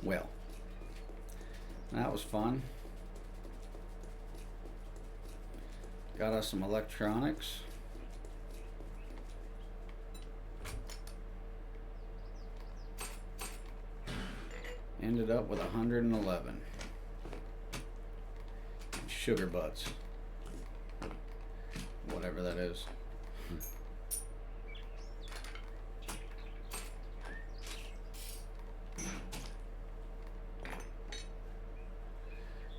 Well, that was fun. Got us some electronics. Ended up with 111. Sugar butts. Whatever that is.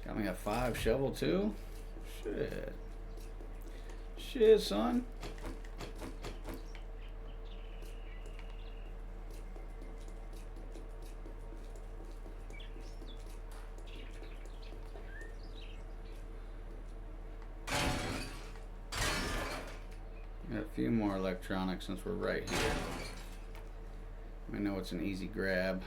Got me a 5 shovel too? Shit. Shit, son. Got a few more electronics since we're right here. I know it's an easy grab.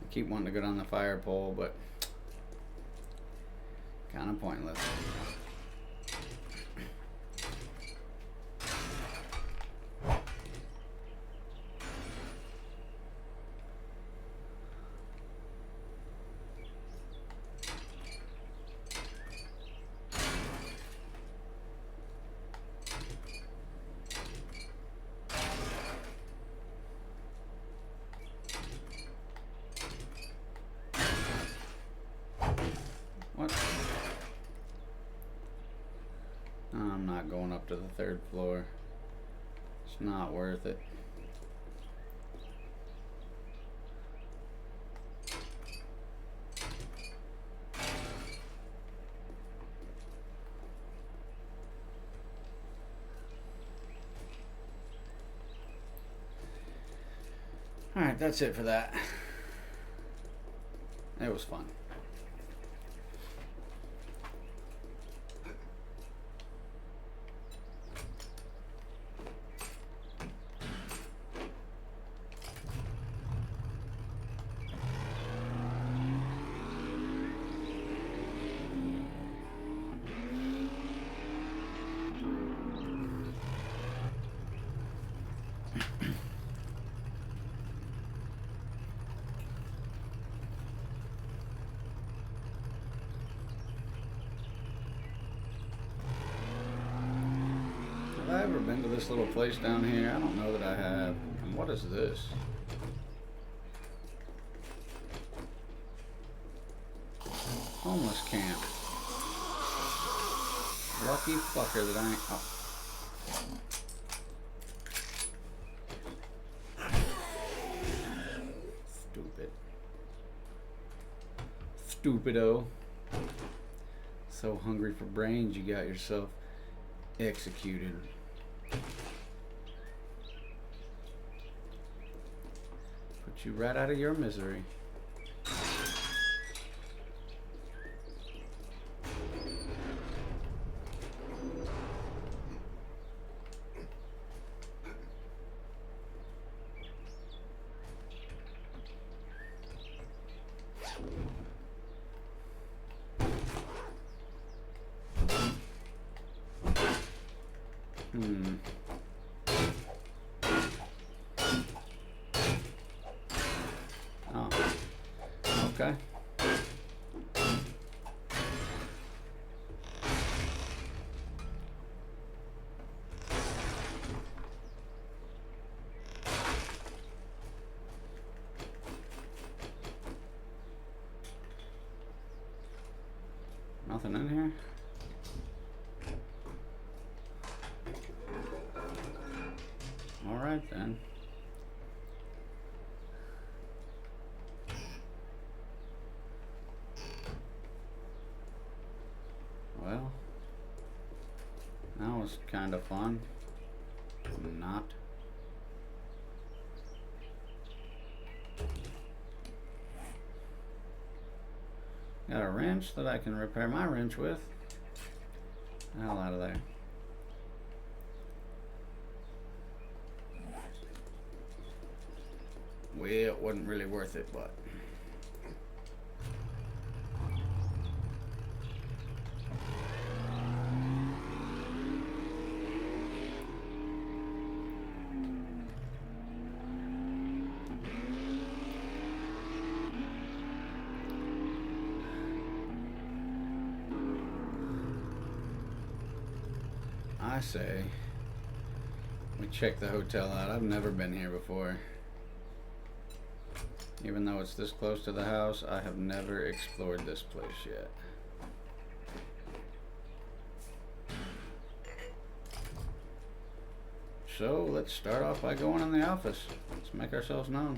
Keep wanting to go down the fire pole, but kind of pointless. What? I'm not going up to the 3rd floor. It's not worth it. Alright, that's it for that. It was fun. Have I ever been to this little place down here? I don't know that I have. And what is this? Homeless camp. Lucky fucker that I ain't. Oh. Stupid. Stupido. So hungry for brains, you got yourself executed. Put you right out of your misery. Oh, okay. Nothing in here? All right then. was kind of fun. Not. Got a wrench that I can repair my wrench with. The hell out of there. Well, it wasn't really worth it, but. I say we check the hotel out. I've never been here before. Even though it's this close to the house, I have never explored this place yet. So let's start off by going in the office. Let's make ourselves known.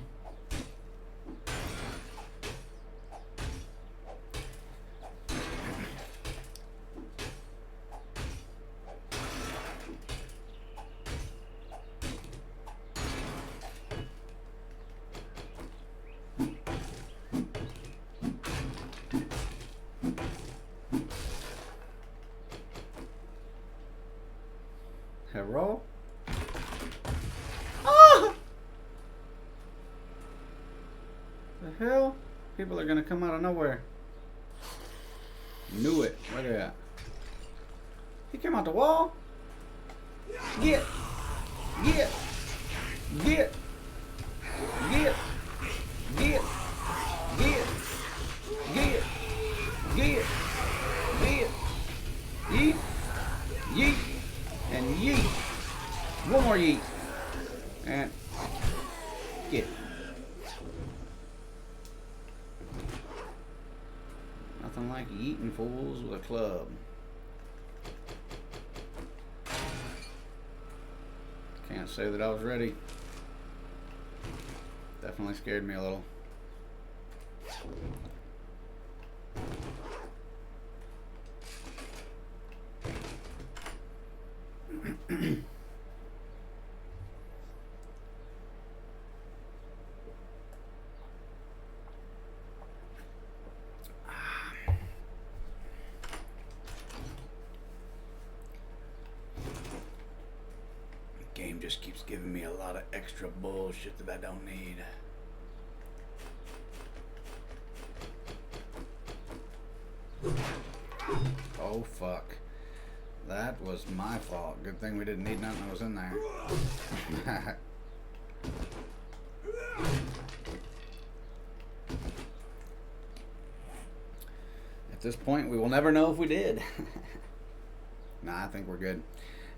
Hello? Ah! The hell? People are gonna come out of nowhere. Knew it. Look at that. He came out the wall. Get! Get! Get! Get! Get! Get! Get! Get! Get! Yeet! Yeet! And yeet. One more yeet. And get. Nothing like yeeting fools with a club. Can't say that I was ready. Definitely scared me a little. Game just keeps giving me a lot of extra bullshit that I don't need. Oh fuck. That was my fault. Good thing we didn't need nothing that was in there. At this point, we will never know if we did. Nah, I think we're good.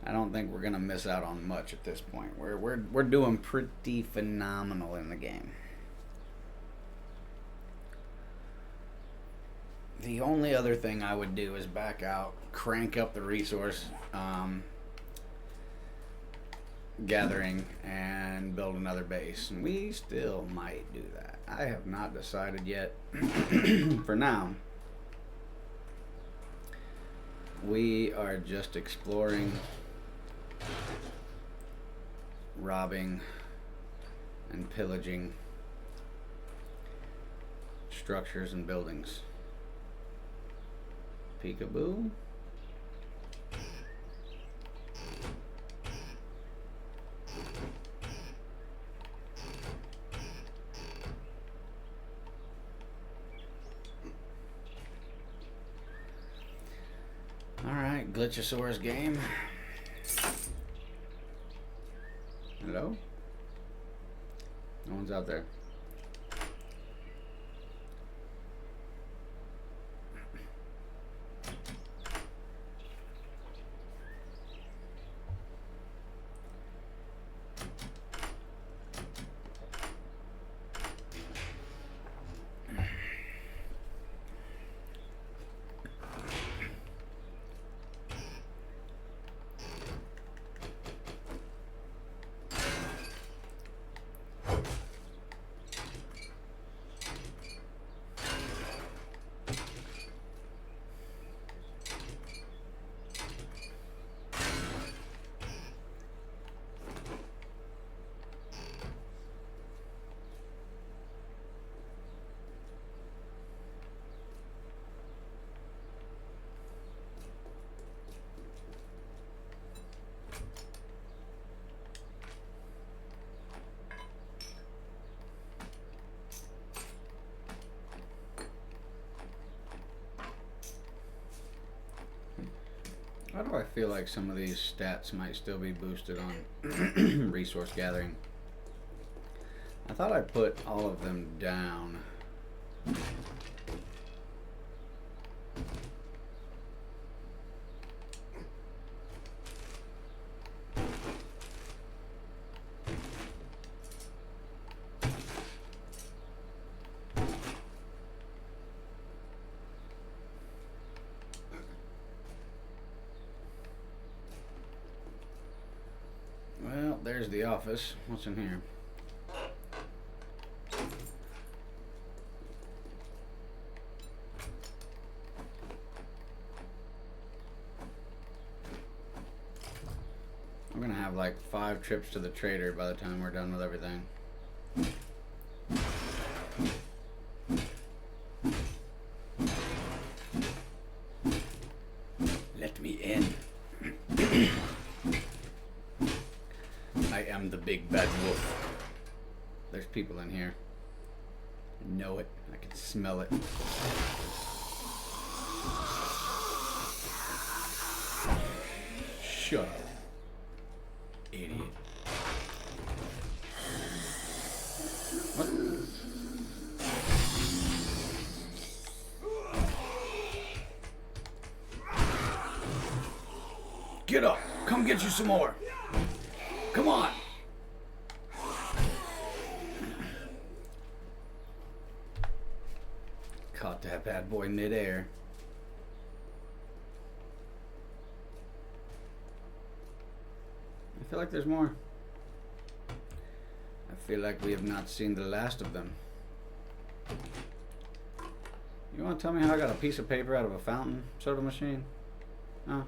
I don't think we're gonna miss out on much at this point. We're doing pretty phenomenal in the game. The only other thing I would do is back out, crank up the resource gathering, and build another base. And we still might do that. I have not decided yet. For now, we are just exploring, robbing, and pillaging structures and buildings. Peekaboo. Alright, Glitchosaurus game. Hello? No one's out there. How do I feel like some of these stats might still be boosted on resource gathering? I thought I put all of them down. Well, there's the office. What's in here? I'm gonna have like 5 trips to the trader by the time we're done with everything. Let me in. I am the big bad wolf. There's people in here. I know it. I can smell it. Shut up. Idiot. What? Get up. Come get you some more. Come on. Caught that bad boy midair. I feel like there's more. I feel like we have not seen the last of them. You want to tell me how I got a piece of paper out of a fountain soda machine? Huh?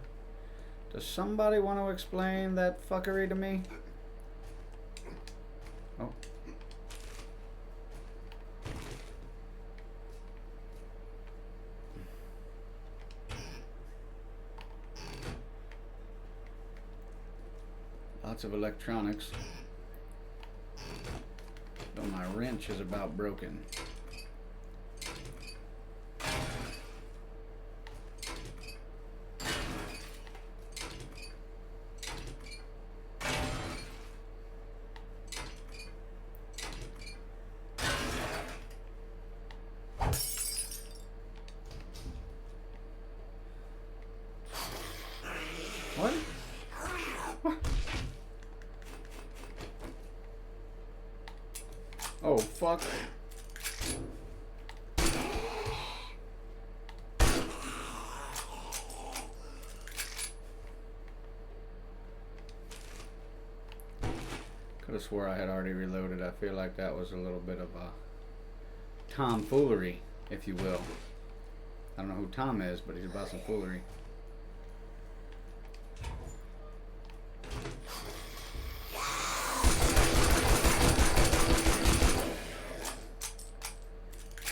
Does somebody want to explain that fuckery to me? Oh. Lots of electronics. Though my wrench is about broken. What? What? Oh, fuck. Could have swore I had already reloaded. I feel like that was a little bit of a tomfoolery, if you will. I don't know who Tom is, but he's about some foolery.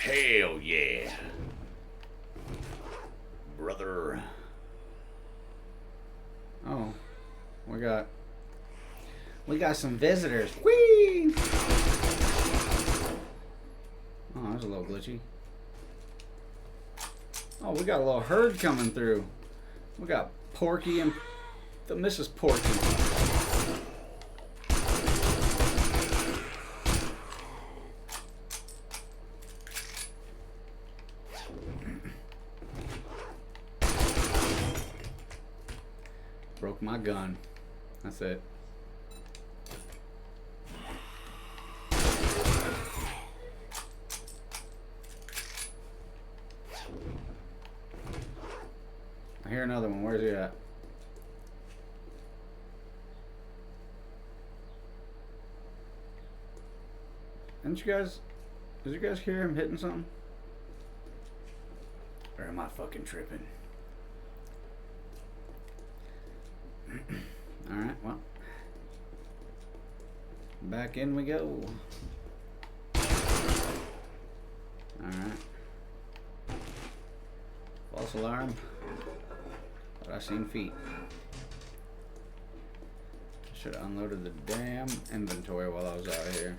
Hell yeah, brother. Oh, we got some visitors. Whee! Oh, that was a little glitchy. Oh, we got a little herd coming through. We got Porky and the Mrs. Porky. Broke my gun. That's it. I hear another one. Where's he at? Did you guys hear him hitting something? Or am I fucking tripping? Alright, well. Back in we go. Alright. False alarm. But I seen feet. Should have unloaded the damn inventory while I was out here.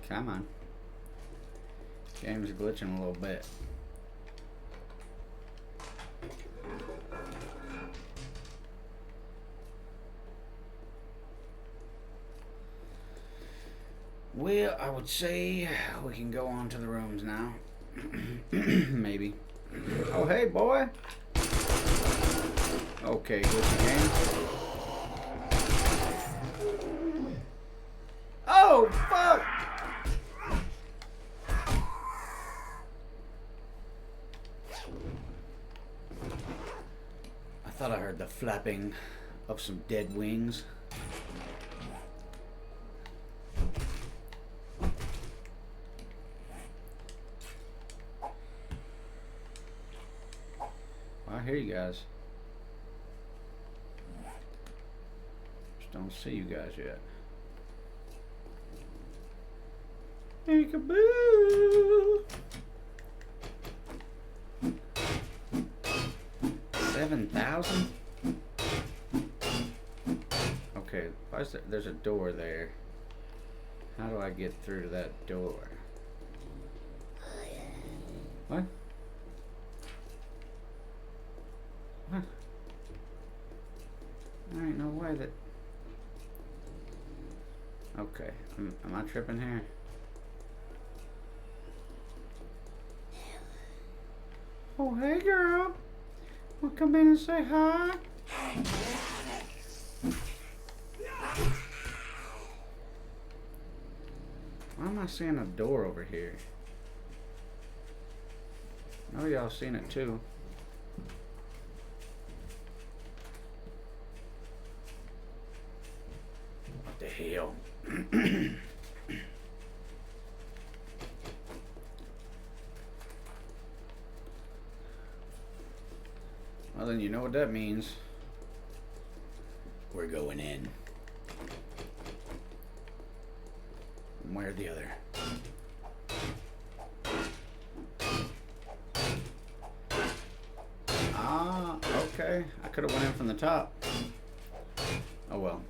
Come on. Game's glitching a little bit. Well, I would say we can go on to the rooms now. Maybe. Oh, hey, boy. Okay, glitchy game. Oh, fuck! I thought I heard the flapping of some dead wings. I hear you guys. Just don't see you guys yet. Peekaboo! 7,000? Okay, why is there's a door there. How do I get through to that door? What? What? There ain't no way that... Okay, am I tripping here? Oh, hey girl. Wanna come in and say hi? Why am I seeing a door over here? I know y'all seen it too. What the hell? Well, then you know what that means. We're going in. One way or the other. Ah, okay. I could have went in from the top. Oh well.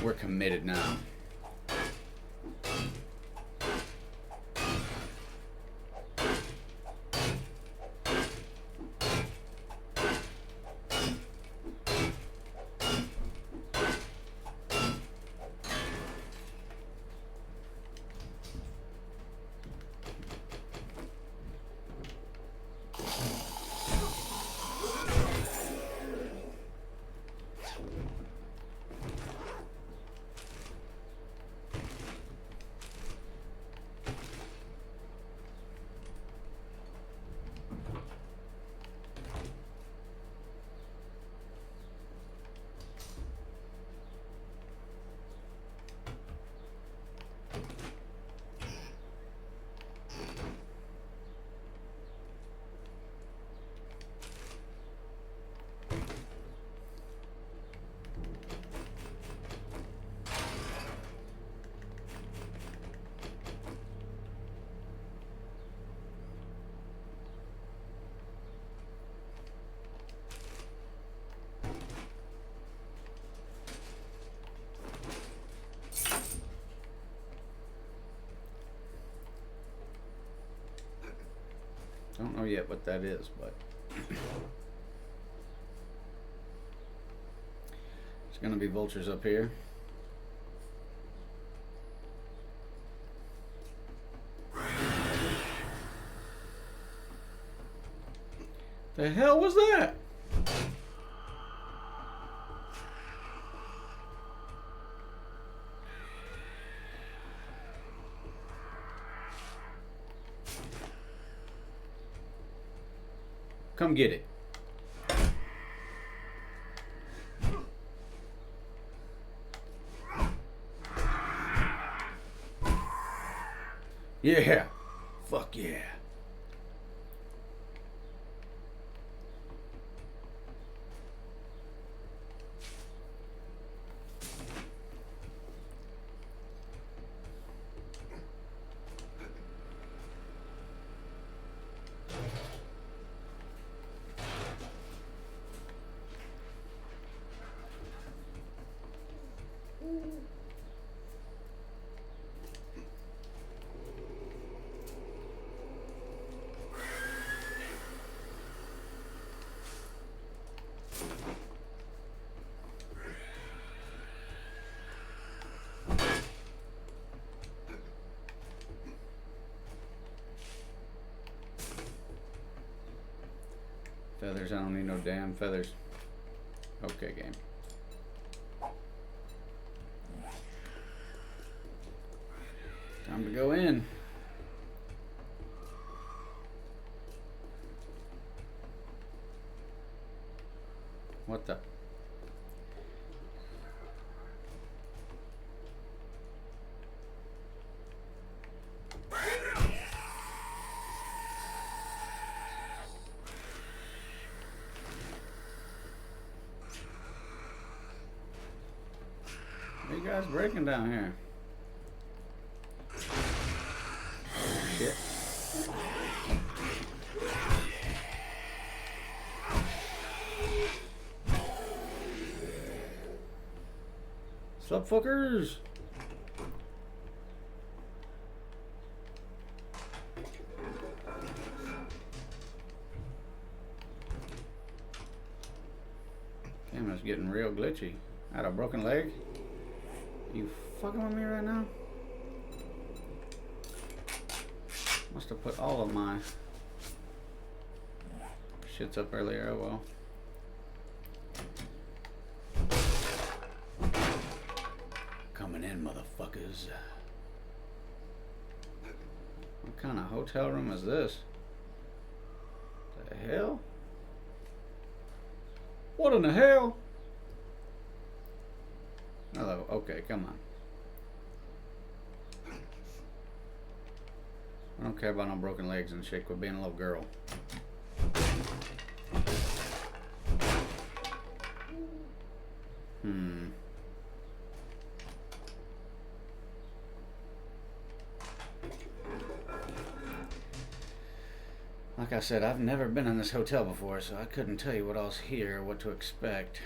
We're committed now. Don't know yet what that is, but it's gonna be vultures up here. The hell was that? Come get it. Yeah. Fuck yeah. Feathers, I don't need no damn feathers. Okay, game. Time to go in. What the? What are you guys breaking down here? Shit. Sup, fuckers? Camera's getting real glitchy. I had a broken leg. You fucking with me right now? Must have put all of my shits up earlier. Oh well. Coming in, motherfuckers. What kind of hotel room is this? The hell? What in the hell? Hello, okay, come on. I don't care about no broken legs and shit. Quit being a little girl. Like I said, I've never been in this hotel before, so I couldn't tell you what else here or what to expect.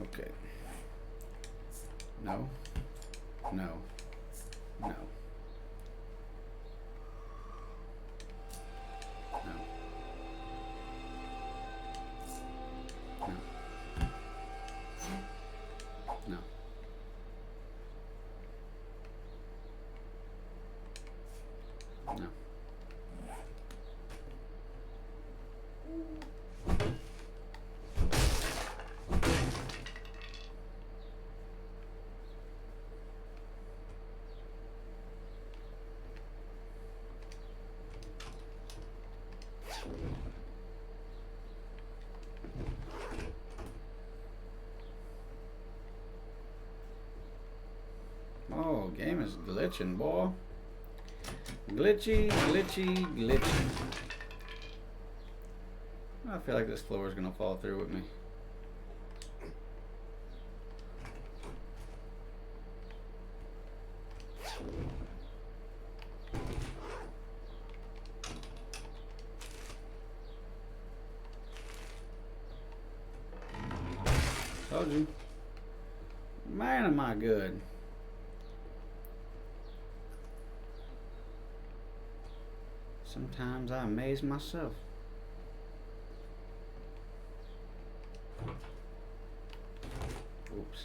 Okay. No. No. No. No. No. No. No. Oh, game is glitching, boy. Glitchy, glitchy, glitchy. I feel like this floor is gonna fall through with me. Told you. Man, am I good. Sometimes I amaze myself. Oops.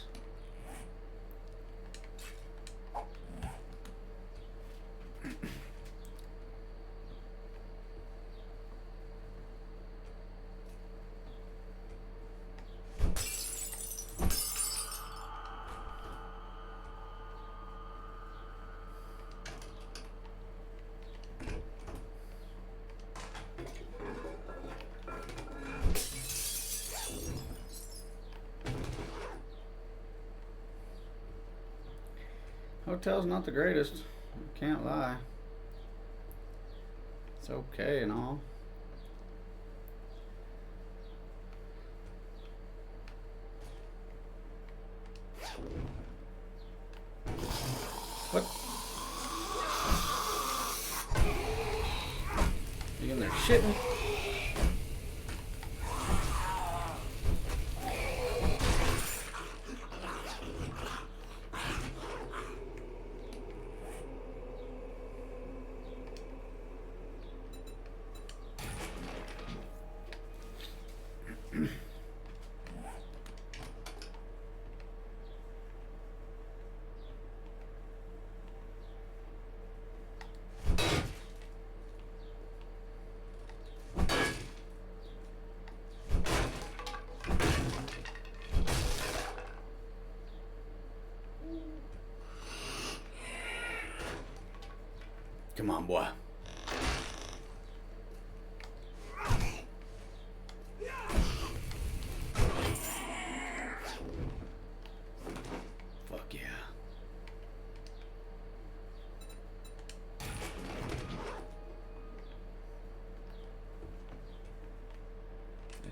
Hotel's not the greatest, I can't lie. It's okay and all. What? You in there shitting? Come on, boy. Fuck yeah.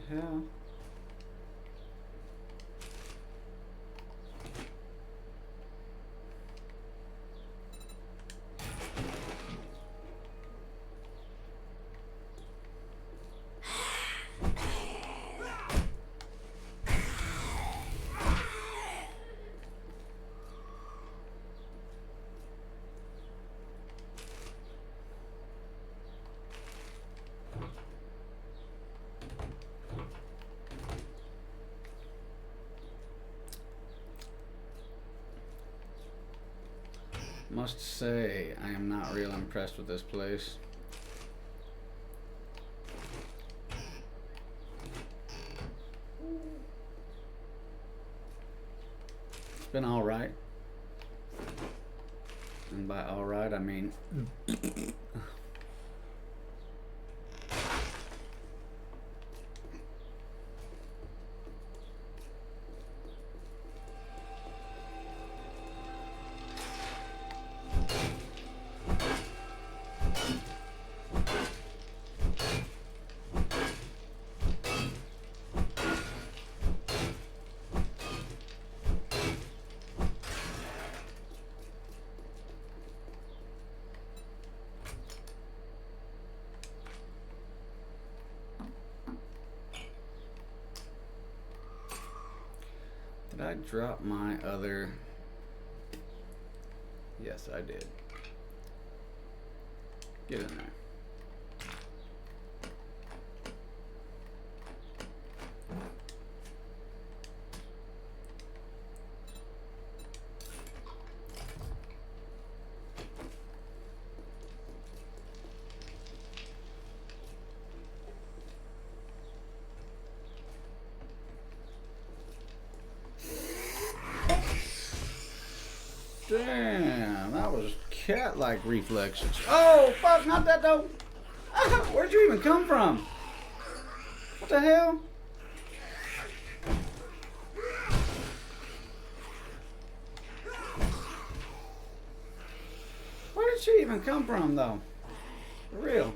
The hell? Must say, I am not real impressed with this place. It's been alright. And by alright, I mean... Did I drop my other... Yes, I did. Get in there. Damn, that was cat-like reflexes. Oh, fuck, not that though. Where'd you even come from? What the hell? Where did she even come from though? For real.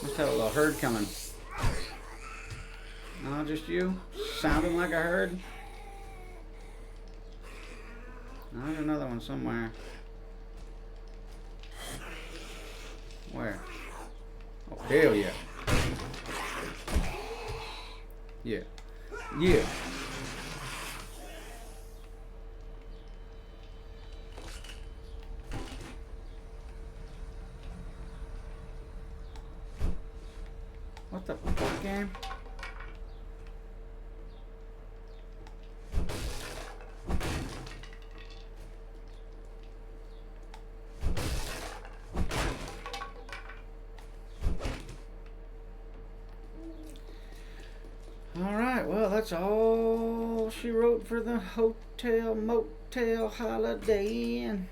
Must have a little herd coming. No, just you? Sounding like a herd? No, there's another one somewhere. Where? Oh, hell yeah. Yeah. Yeah. What the fuck, game? Alright, well, that's all she wrote for the hotel motel Holiday Inn.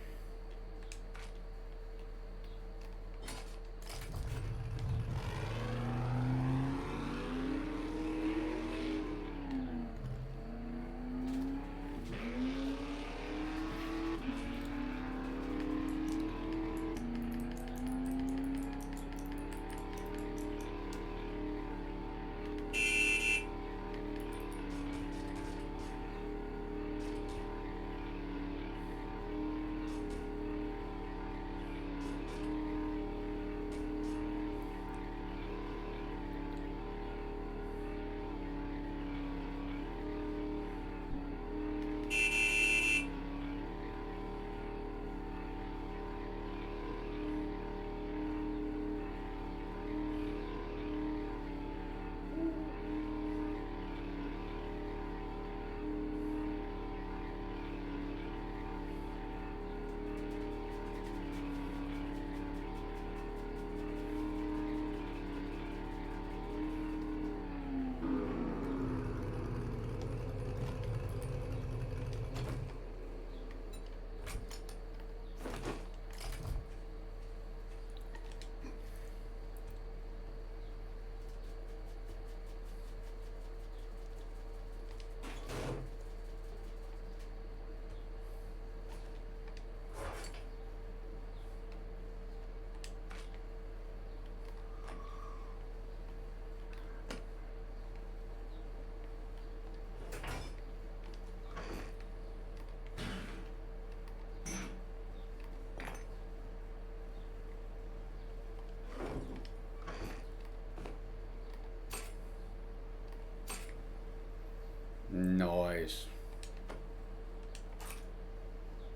case.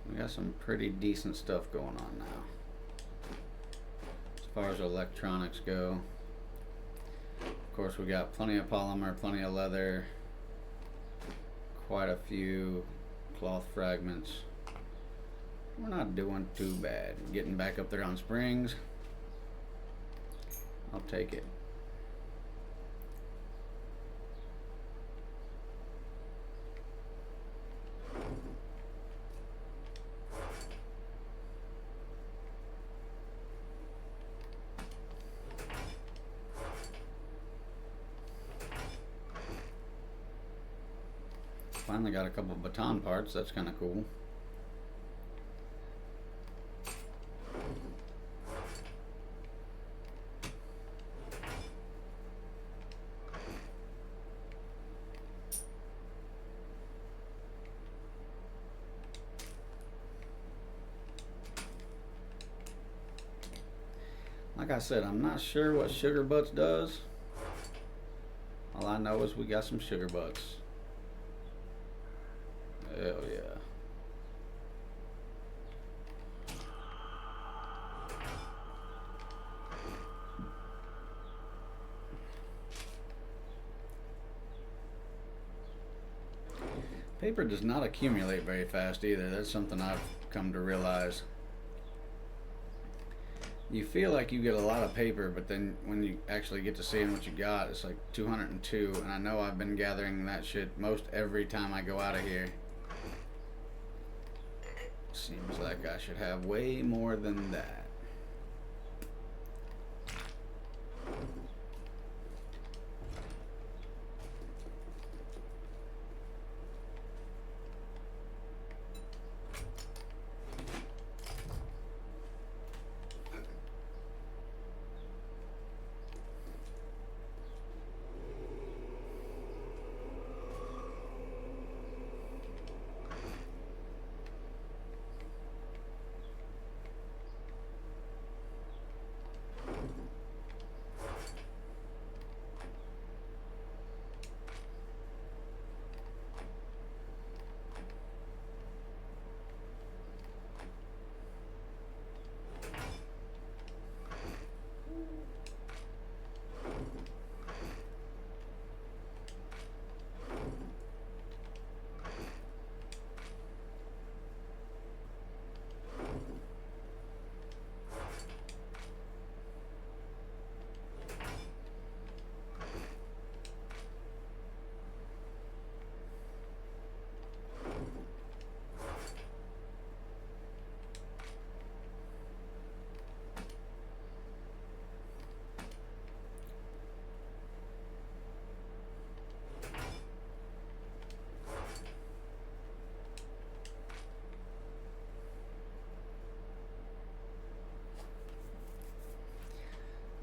We got some pretty decent stuff going on now. As far as electronics go. Of course, we got plenty of polymer, plenty of leather, quite a few cloth fragments. We're not doing too bad. Getting back up there on springs. I'll take it. Finally got a couple of baton parts. That's kind of cool. Like I said, I'm not sure what sugar butts does. All I know is we got some sugar butts. Hell yeah. Paper does not accumulate very fast either. That's something I've come to realize. You feel like you get a lot of paper, but then when you actually get to seeing what you got, it's like 202. And I know I've been gathering that shit most every time I go out of here. Seems like I should have way more than that.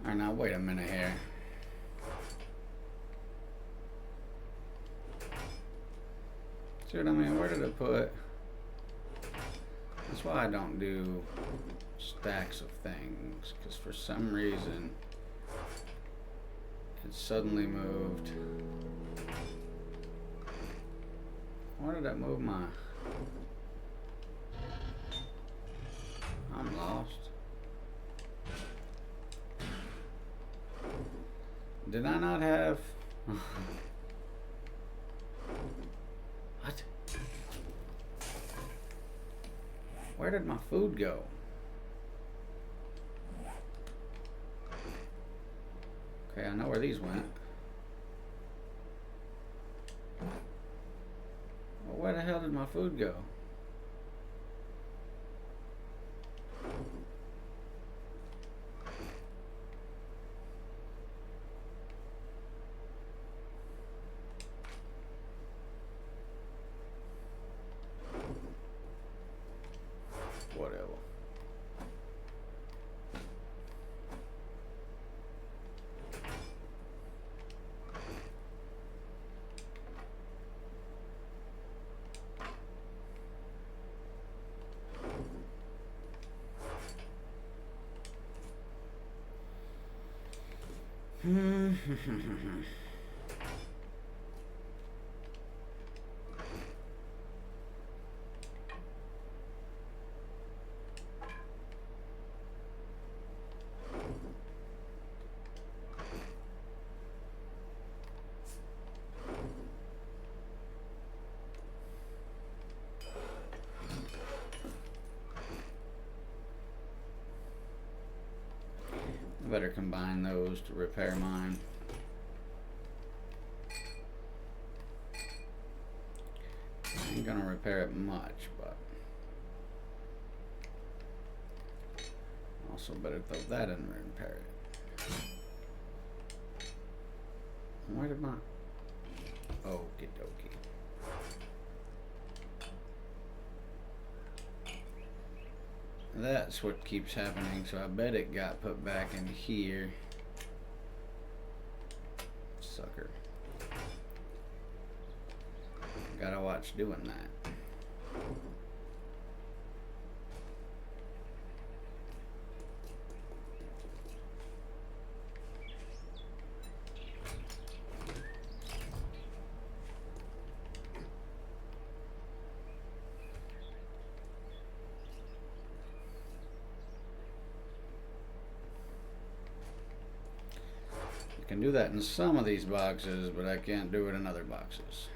Alright, now wait a minute here. See what I mean? Where did it put? That's why I don't do stacks of things, because for some reason it suddenly moved. Where did that move my... I'm lost. Did I not have... What? Where did my food go? Okay, I know where these went. Well, where the hell did my food go? Whatever. I better combine those to repair mine. I ain't gonna repair it much, but also better throw that in and repair it. Where did my... Okie dokie. That's what keeps happening, so I bet it got put back in here. Sucker. Gotta watch doing that. I can do that in some of these boxes, but I can't do it in other boxes.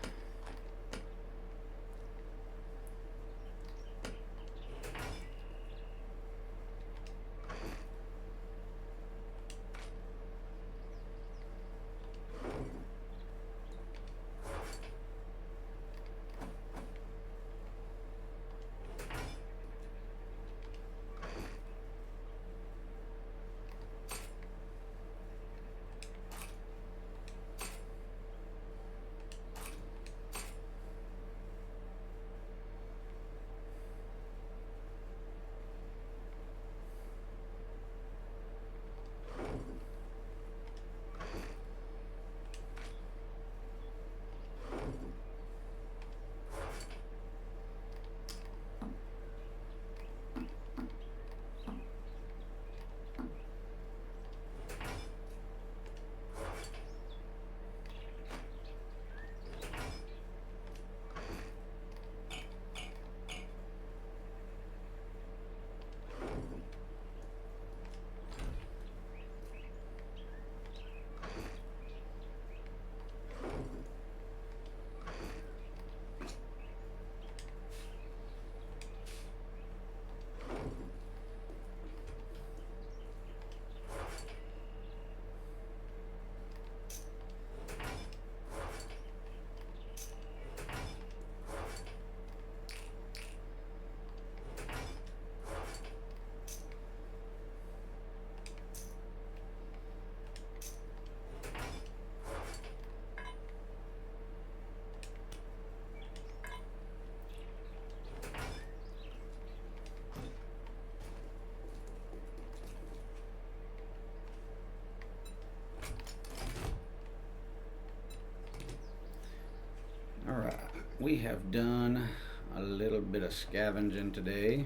Alright, we have done a little bit of scavenging today.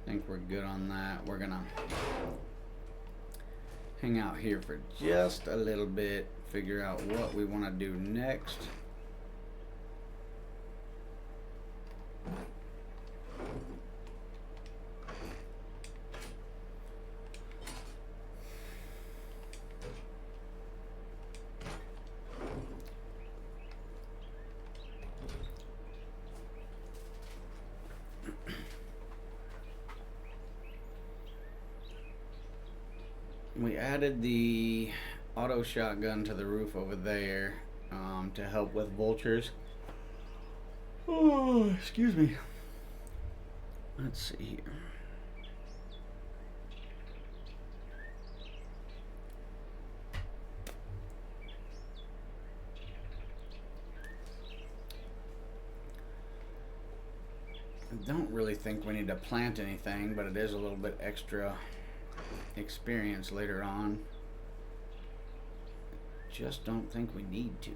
I think we're good on that. We're gonna hang out here for just a little bit, figure out what we want to do next. We added the auto shotgun to the roof over there to help with vultures. Oh, excuse me. Let's see here. I don't really think we need to plant anything, but it is a little bit extra experience later on. Just don't think we need to.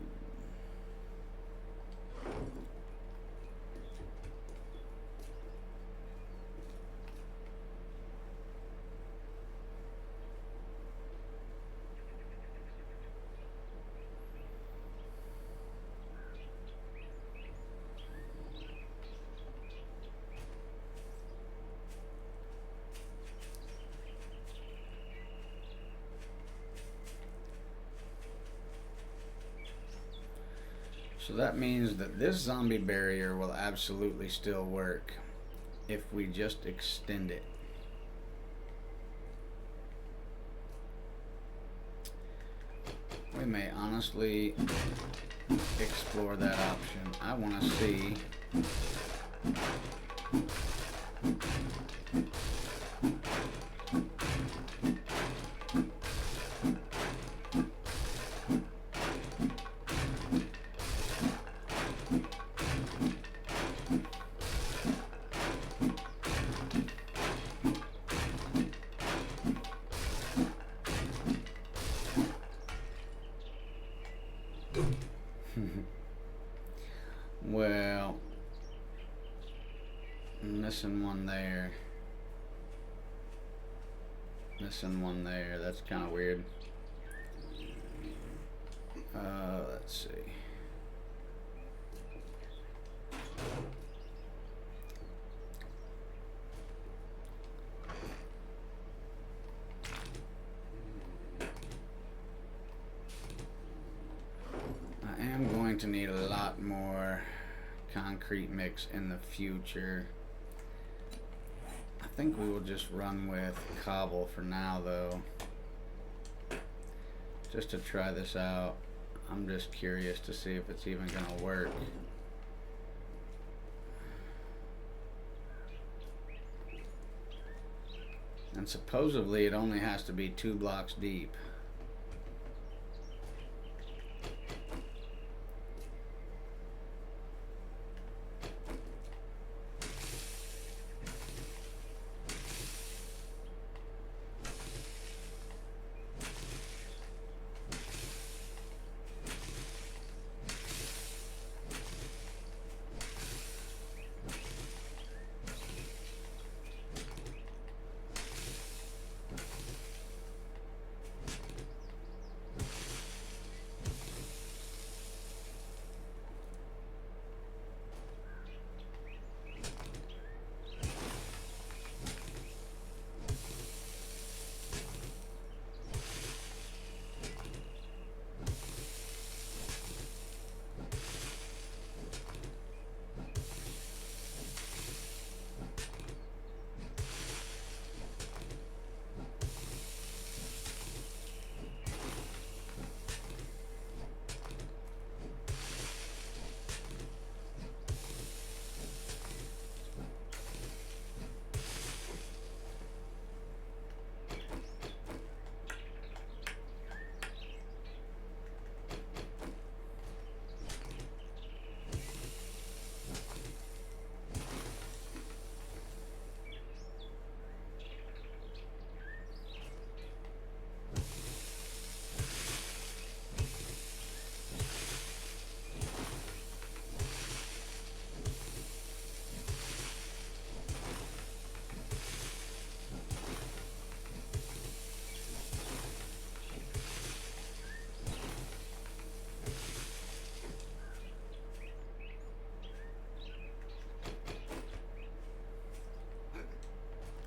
So that means that this zombie barrier will absolutely still work if we just extend it. We may honestly explore that option. I want to see well, missing one there. Missing one there. That's kind of weird. Let's see. I am going to need a lot more concrete mix in the future. I think we will just run with cobble for now, though, just to try this out. I'm just curious to see if it's even gonna work. And supposedly it only has to be 2 blocks deep.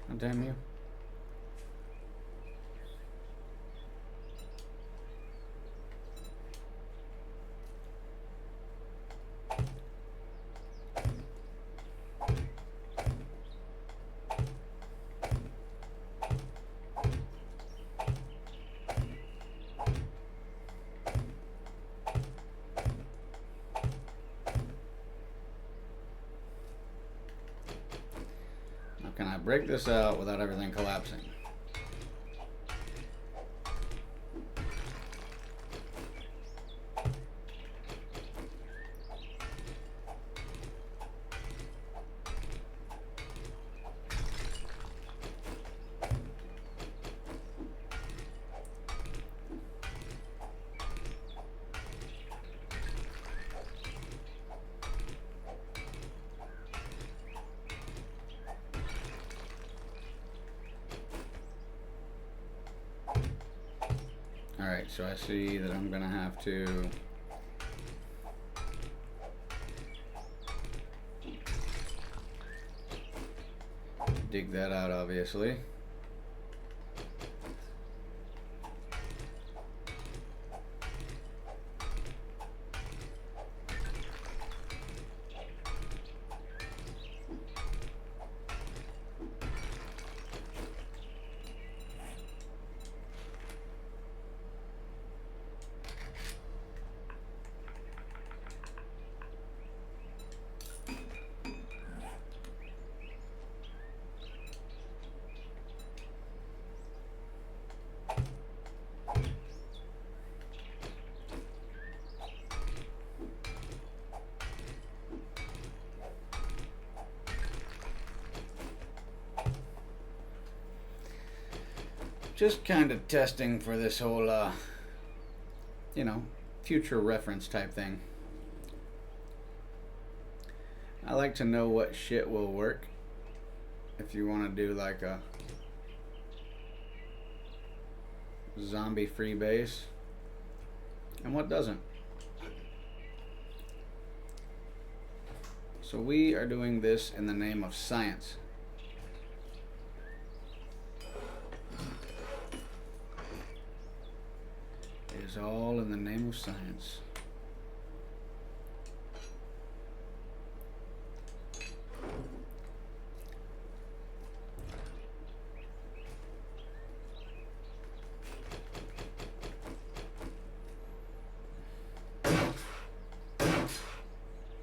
Oh, damn you. Now, can I break this out without everything collapsing? Alright, so I see that I'm gonna have to dig that out, obviously. Just kind of testing for this whole, you know, future reference type thing. I like to know what shit will work if you want to do like a zombie free base and what doesn't. So we are doing this in the name of science. It is all in the name of science.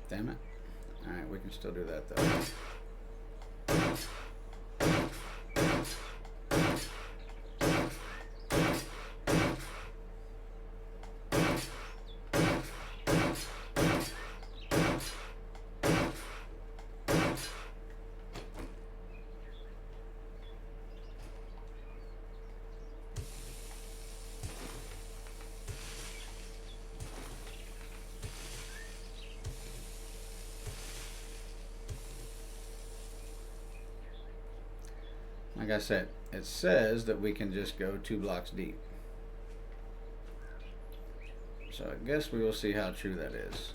Damn it. Alright, we can still do that though. Like I said, it says that we can just go 2 blocks deep. So I guess we will see how true that is.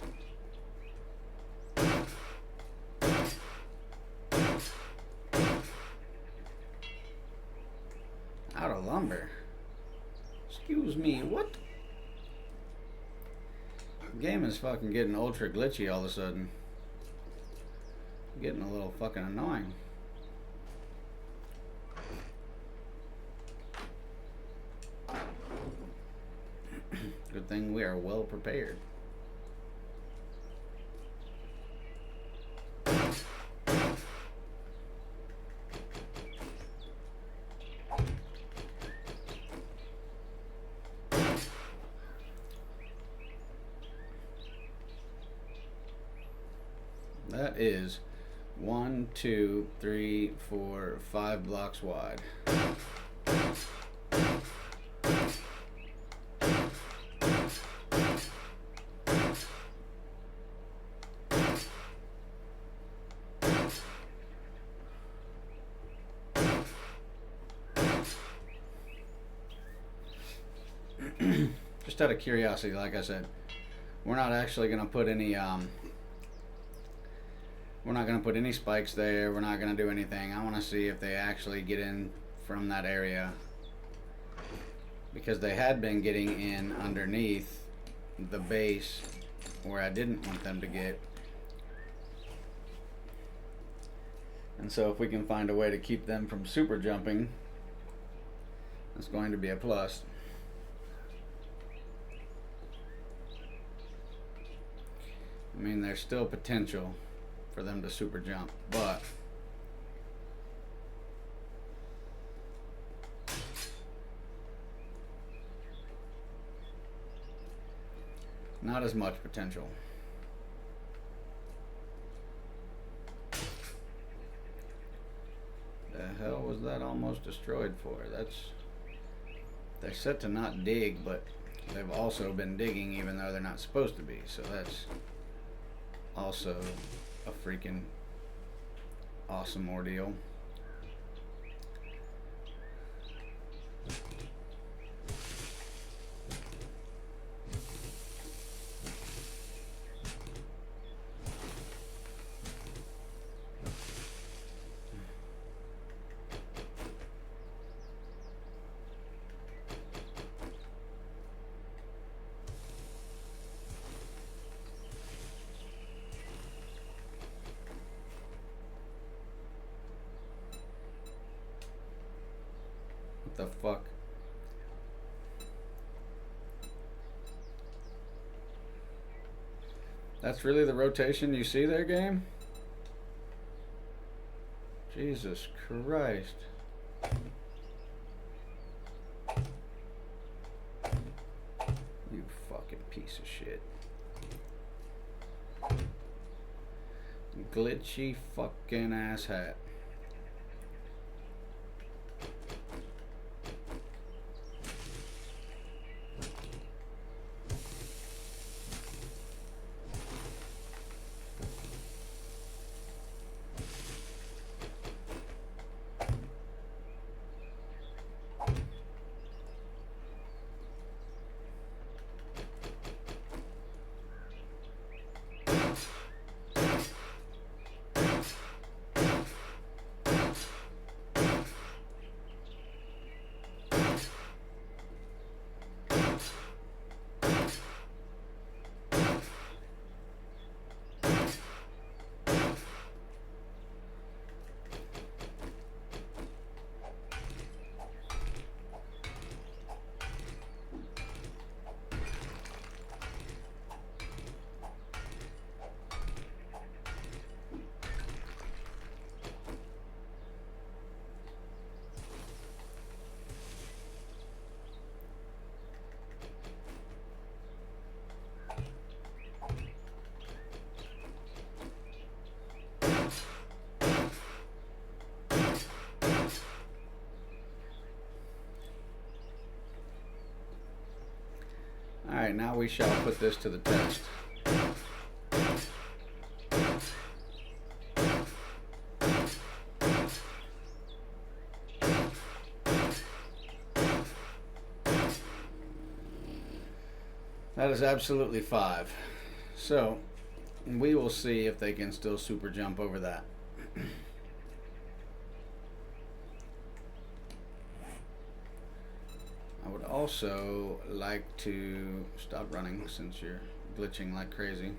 Out of lumber. Excuse me, what? The game is fucking getting ultra glitchy all of a sudden. Getting a little fucking annoying. Good thing we are well prepared. That is 1, 2, 3, 4, 5 blocks wide. Just out of curiosity, like I said, we're not actually going to put any we're not going to put any spikes there. We're not going to do anything. I want to see if they actually get in from that area, because they had been getting in underneath the base where I didn't want them to get. And so if we can find a way to keep them from super jumping, it's going to be a plus. I mean, there's still potential for them to super jump, but not as much potential. The hell was that almost destroyed for? They're set to not dig, but they've also been digging even though they're not supposed to be, so that's also a freaking awesome ordeal. The fuck? That's really the rotation you see there, game? Jesus Christ. You fucking piece of shit. Glitchy fucking ass hat. Alright, now we shall put this to the test. That is absolutely 5. So, we will see if they can still super jump over that. I would also like to stop running since you're glitching like crazy.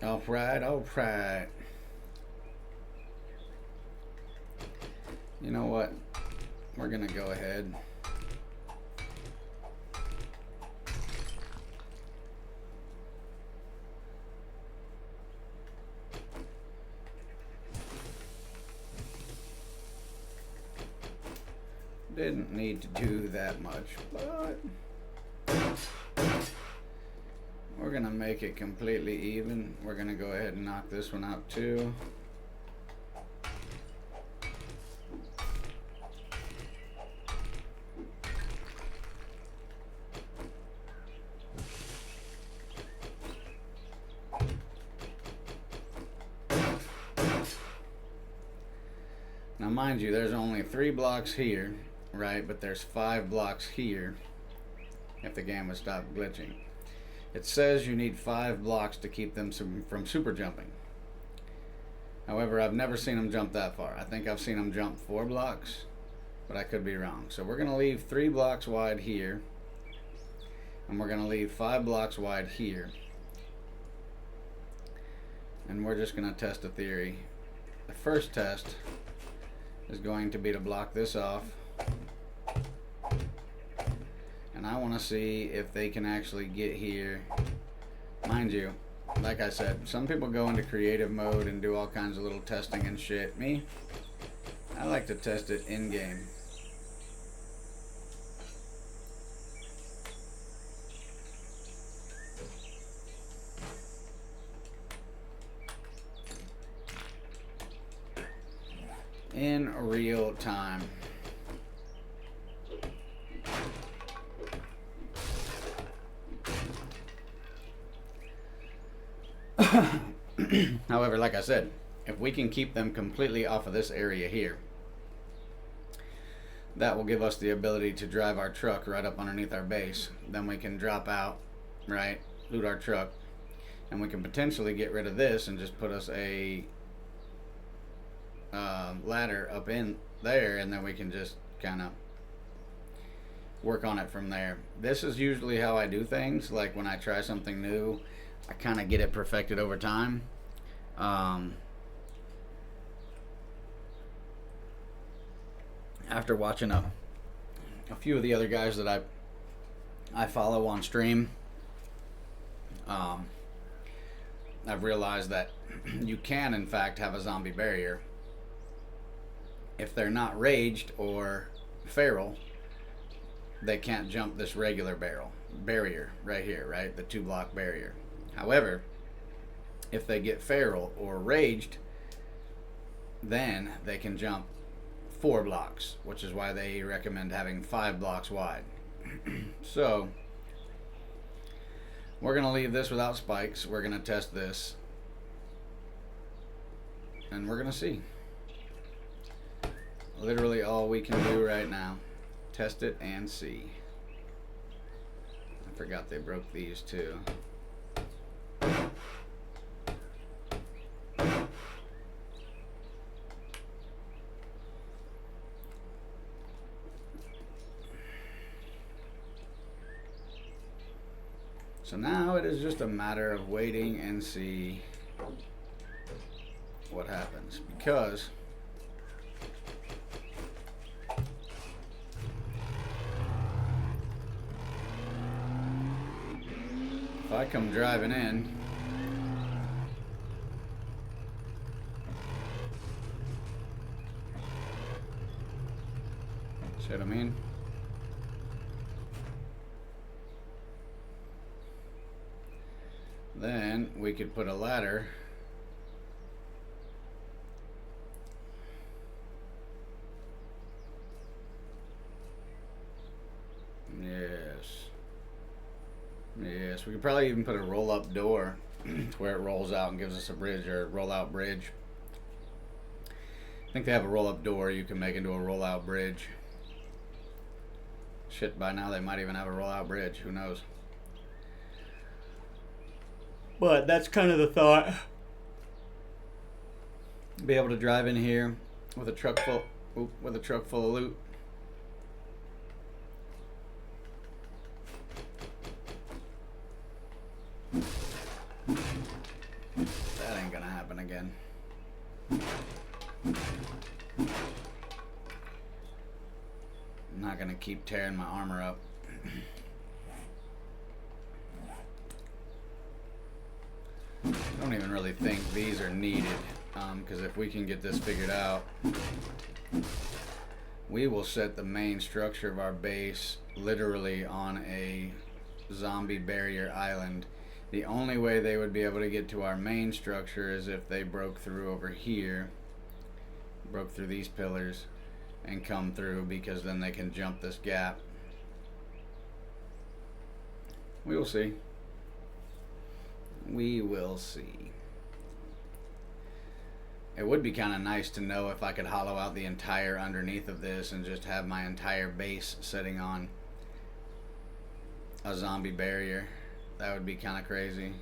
Alright, alright. You know what? We're gonna go ahead. Didn't need to do that much, but we're gonna make it completely even. We're gonna go ahead and knock this one out too. Now mind you, there's only 3 blocks here, right? But there's 5 blocks here if the game would stop glitching. It says you need 5 blocks to keep them from super jumping. However, I've never seen them jump that far. I think I've seen them jump 4 blocks, but I could be wrong. So we're going to leave 3 blocks wide here, and we're going to leave 5 blocks wide here. And we're just going to test a theory. The first test is going to be to block this off. And I want to see if they can actually get here. Mind you, like I said, some people go into creative mode and do all kinds of little testing and shit. Me, I like to test it in game. In real time. However, like I said, if we can keep them completely off of this area here, that will give us the ability to drive our truck right up underneath our base. Then we can drop out, right, loot our truck, and we can potentially get rid of this and just put us a ladder up in there, and then we can just kind of work on it from there. This is usually how I do things. Like when I try something new, I kind of get it perfected over time. Um, After watching a few of the other guys that I follow on stream, um, I've realized that you can in fact have a zombie barrier if they're not raged or feral. They can't jump this regular barrier right here, right? The 2-block barrier. However, if they get feral or raged, then they can jump 4 blocks, which is why they recommend having 5 blocks wide. So we're gonna leave this without spikes. We're gonna test this, and we're gonna see. Literally all we can do right now. Test it and see. I forgot they broke these too. So now it is just a matter of waiting and see what happens, because if I come driving in, see what I mean? Then we could put a ladder Yes, we could probably even put a roll-up door to where it rolls out and gives us a bridge, or a roll-out bridge. I think they have a roll-up door you can make into a roll-out bridge. Shit, by now they might even have a roll-out bridge. Who knows? But that's kind of the thought. Be able to drive in here with a truck full, of loot. That ain't gonna happen again. I'm not gonna keep tearing my armor up. I don't even really think these are needed, because if we can get this figured out, we will set the main structure of our base literally on a zombie barrier island. The only way they would be able to get to our main structure is if they broke through over here, broke through these pillars, and come through, because then they can jump this gap. We will see. We will see. It would be kind of nice to know if I could hollow out the entire underneath of this and just have my entire base sitting on a zombie barrier. That would be kind of crazy.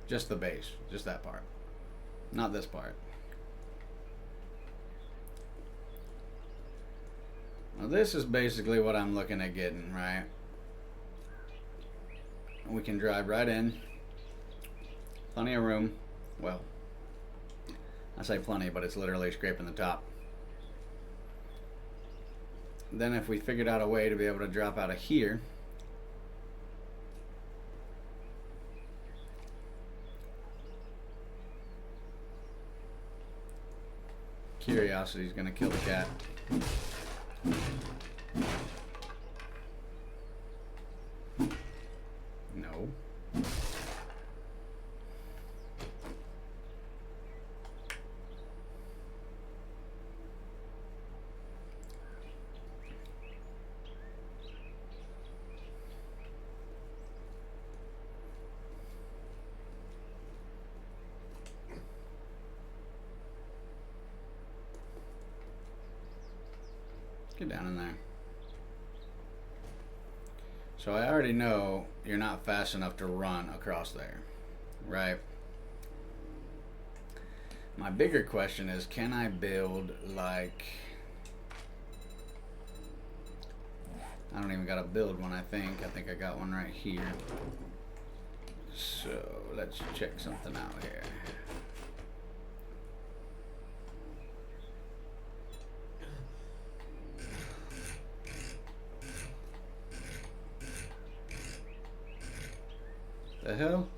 Just the base, just that part, not this part. Now this is basically what I'm looking at getting, right? We can drive right in. Plenty of room. Well, I say plenty, but it's literally scraping the top. Then if we figured out a way to be able to drop out of here, curiosity is going to kill the cat. No. Get down in there. So I already know you're not fast enough to run across there, right? My bigger question is, can I build like I don't even got to build one, I think. I think I got one right here. So let's check something out here. The hell?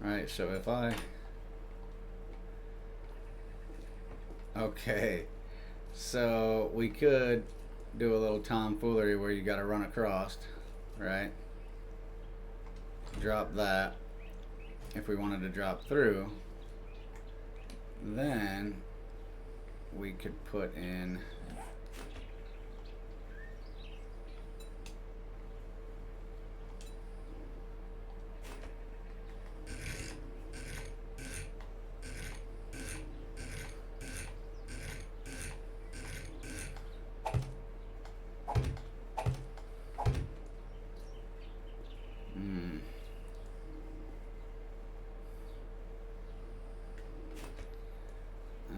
Right, so if I... Okay, so we could do a little tomfoolery where you gotta run across, right? Drop that. If we wanted to drop through, then we could put in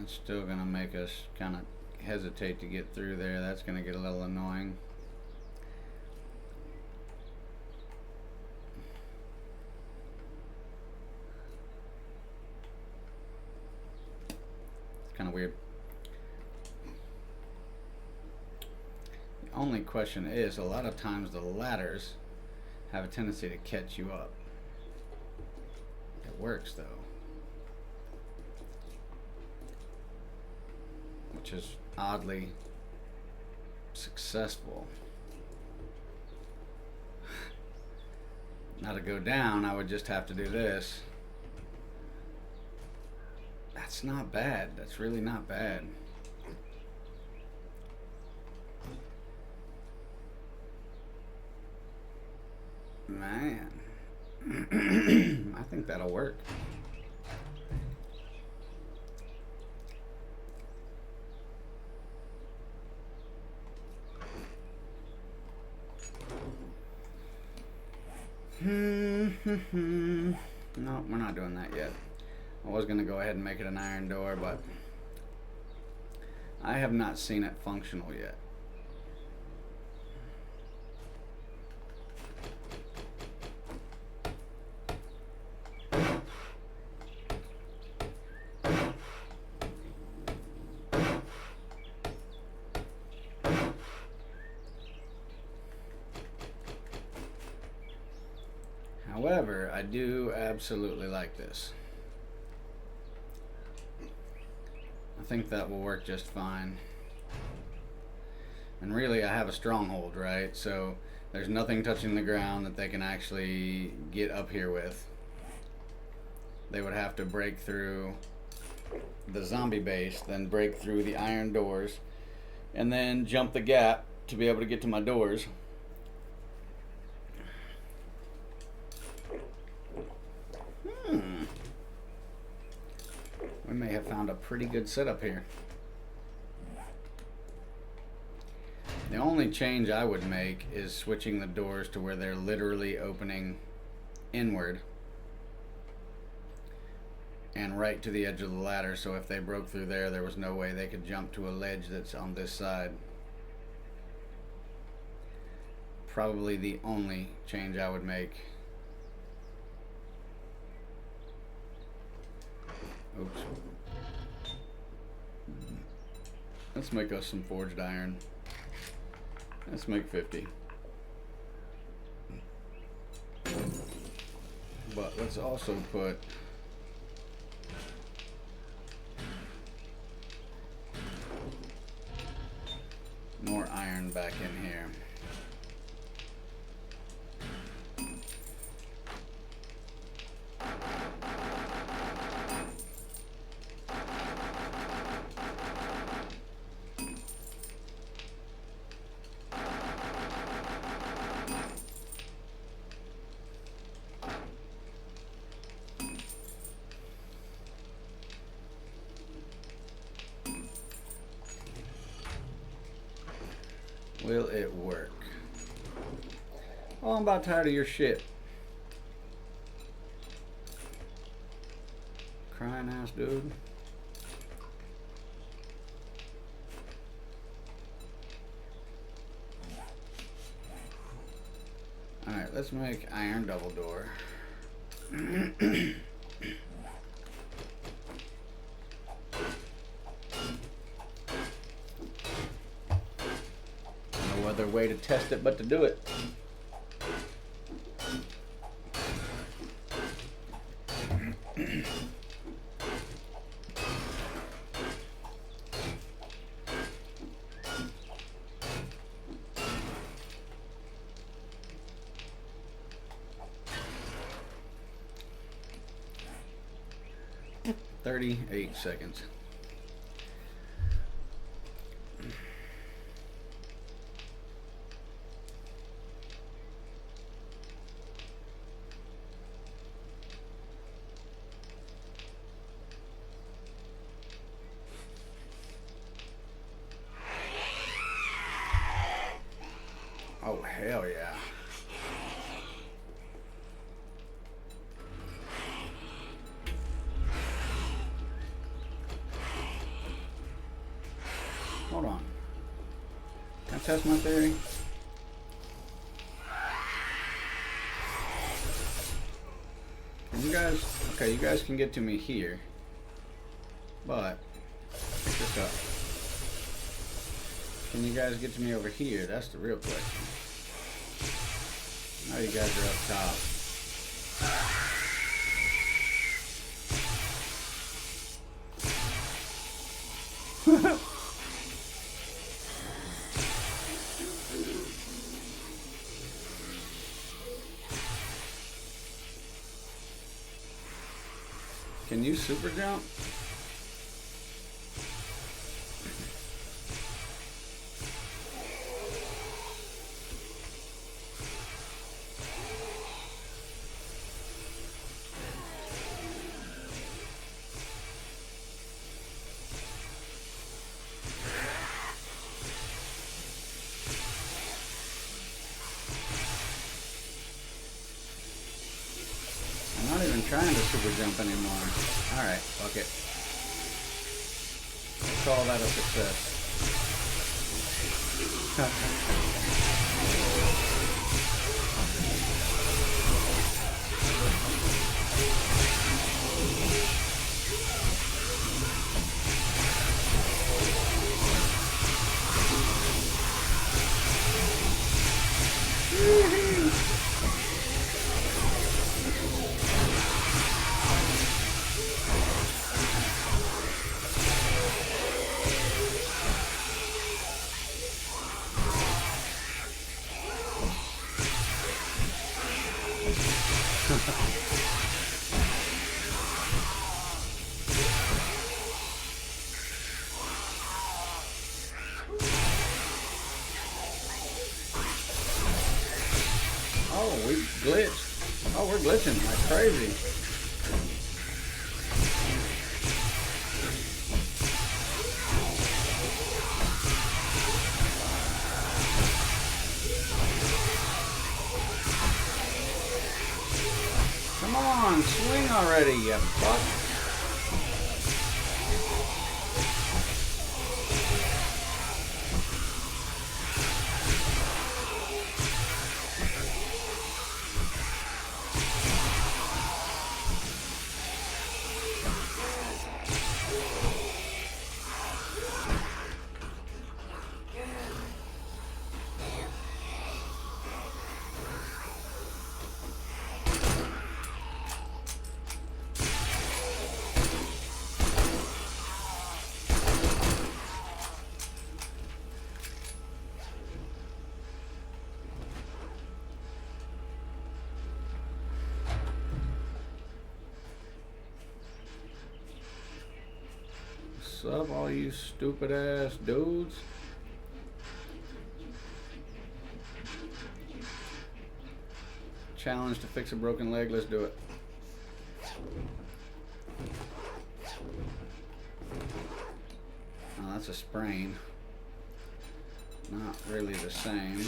that's still gonna make us kind of hesitate to get through there. That's gonna get a little annoying. It's kind of weird. The only question is, a lot of times the ladders have a tendency to catch you up. It works though, which is oddly successful. Now to go down, I would just have to do this. That's not bad. That's really not bad. Man, I think that'll work. No, we're not doing that yet. I was gonna go ahead and make it an iron door, but I have not seen it functional yet. However, I do absolutely like this. I think that will work just fine. And really, I have a stronghold, right? So there's nothing touching the ground that they can actually get up here with. They would have to break through the zombie base, then break through the iron doors, and then jump the gap to be able to get to my doors. We may have found a pretty good setup here. The only change I would make is switching the doors to where they're literally opening inward and right to the edge of the ladder, so if they broke through there, there was no way they could jump to a ledge that's on this side. Probably the only change I would make. Oops. Let's make us some forged iron. Let's make 50. But let's also put more iron back in here. Will it work? Oh, I'm about tired of your shit. Crying ass dude. Alright, let's make iron double door. No other way to test it but to do it. $38 seconds. Oh, hell yeah. Hold on. Can I test my theory? Can you guys... Okay, you guys can get to me here. But... Pick this up. Can you guys get to me over here? That's the real question. Now you guys are up top. Can you super jump? I'm not even trying to super jump anymore. Alright, fuck it. Let's call that a success. Oh, we glitched. Oh, we're glitching like crazy. Come on, swing already, you fuck. What's up, all you stupid ass dudes? Challenge to fix a broken leg, let's do it. Oh, that's a sprain. not really the same.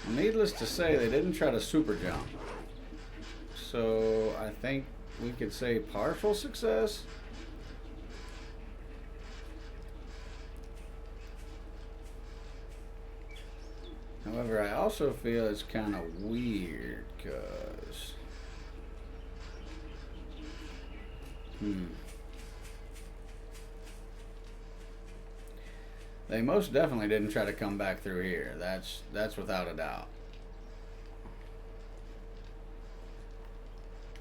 Needless to say, they didn't try to super jump. So I think we could say partial success. However, I also feel it's kind of weird because they most definitely didn't try to come back through here. That's without a doubt.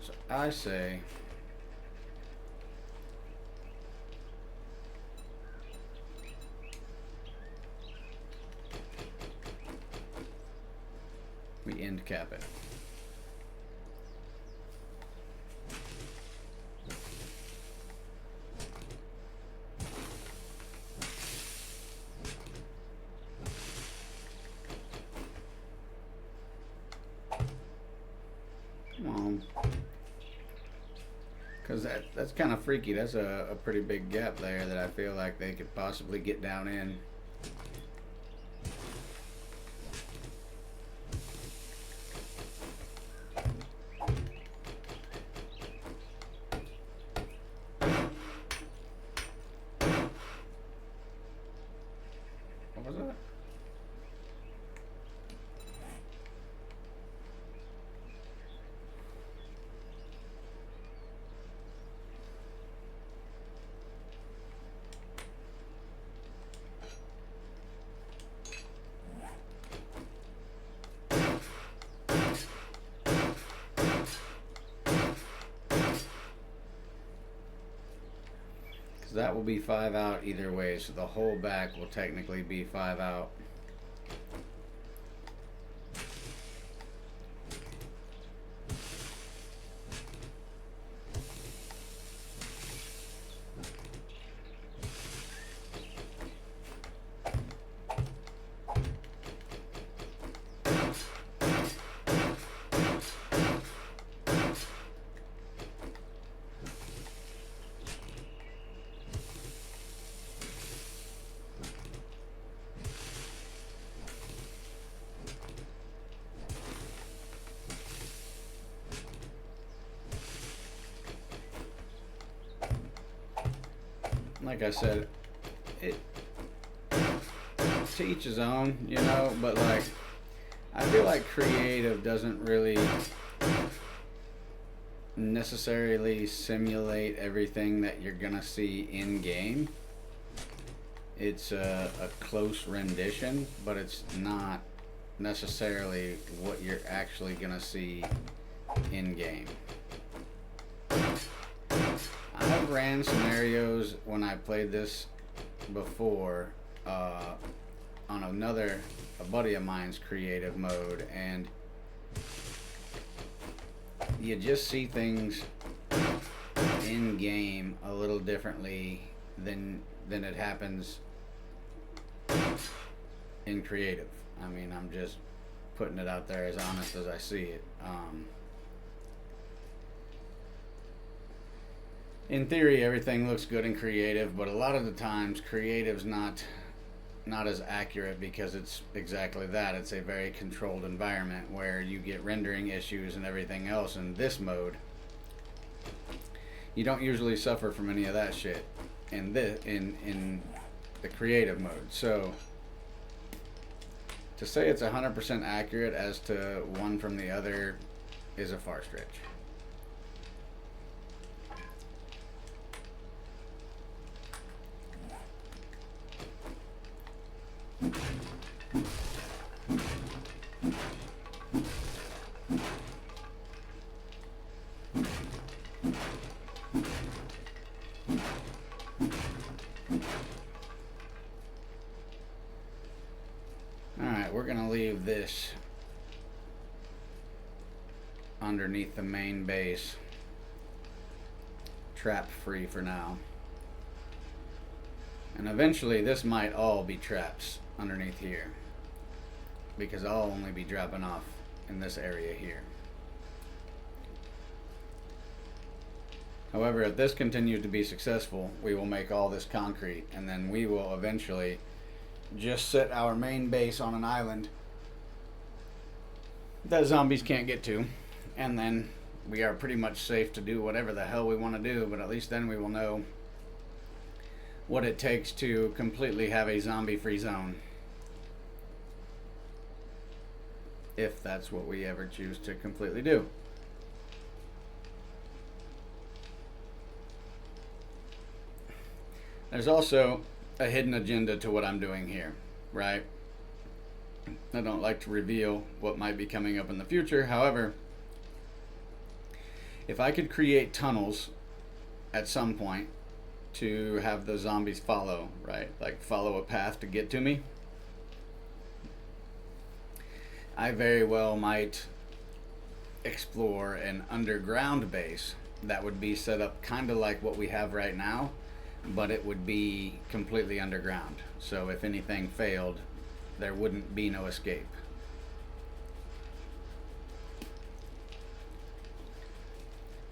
So I say we end cap it. Because that's kind of freaky. That's a pretty big gap there that I feel like they could possibly get down in. What was that? That will be 5 out either way, so the whole back will technically be 5 out. Like I said, to each his own, you know, but like, I feel like creative doesn't really necessarily simulate everything that you're gonna see in game. It's a close rendition, but it's not necessarily what you're actually gonna see in game. I've ran scenarios when I played this before on a buddy of mine's creative mode, and you just see things in game a little differently than it happens in creative. I mean, I'm just putting it out there as honest as I see it. In theory, everything looks good in creative, but a lot of the times creative's not as accurate because it's exactly that. It's a very controlled environment where you get rendering issues and everything else. In this mode, you don't usually suffer from any of that shit in the creative mode. So to say it's 100% accurate as to one from the other is a far stretch. Alright, we're going to leave this underneath the main base trap free for now. And eventually this might all be traps underneath here, because I'll only be dropping off in this area here. However, if this continues to be successful, we will make all this concrete, and then we will eventually just set our main base on an island that zombies can't get to, and then we are pretty much safe to do whatever the hell we want to do, but at least then we will know what it takes to completely have a zombie-free zone. If that's what we ever choose to completely do. There's also a hidden agenda to what I'm doing here, right? I don't like to reveal what might be coming up in the future. However, if I could create tunnels at some point to have the zombies follow, right? Like follow a path to get to me, I very well might explore an underground base that would be set up kind of like what we have right now, but it would be completely underground. So if anything failed, there wouldn't be no escape.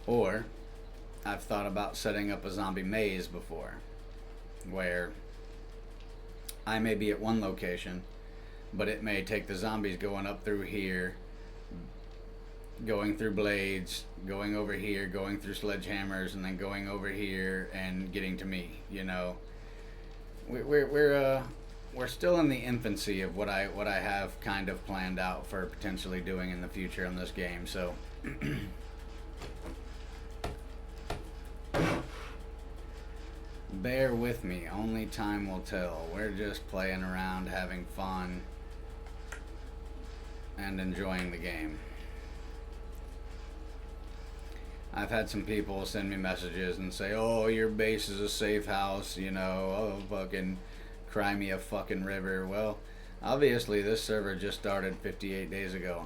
Or I've thought about setting up a zombie maze before, where I may be at one location, but it may take the zombies going up through here, going through blades, going over here, going through sledgehammers, and then going over here and getting to me. You know, we're still in the infancy of what I have kind of planned out for potentially doing in the future on this game. So bear with me. Only time will tell. We're just playing around, having fun, and enjoying the game. I've had some people send me messages and say, oh, your base is a safe house, you know, oh, fucking cry me a fucking river. Well, obviously this server just started 58 days ago,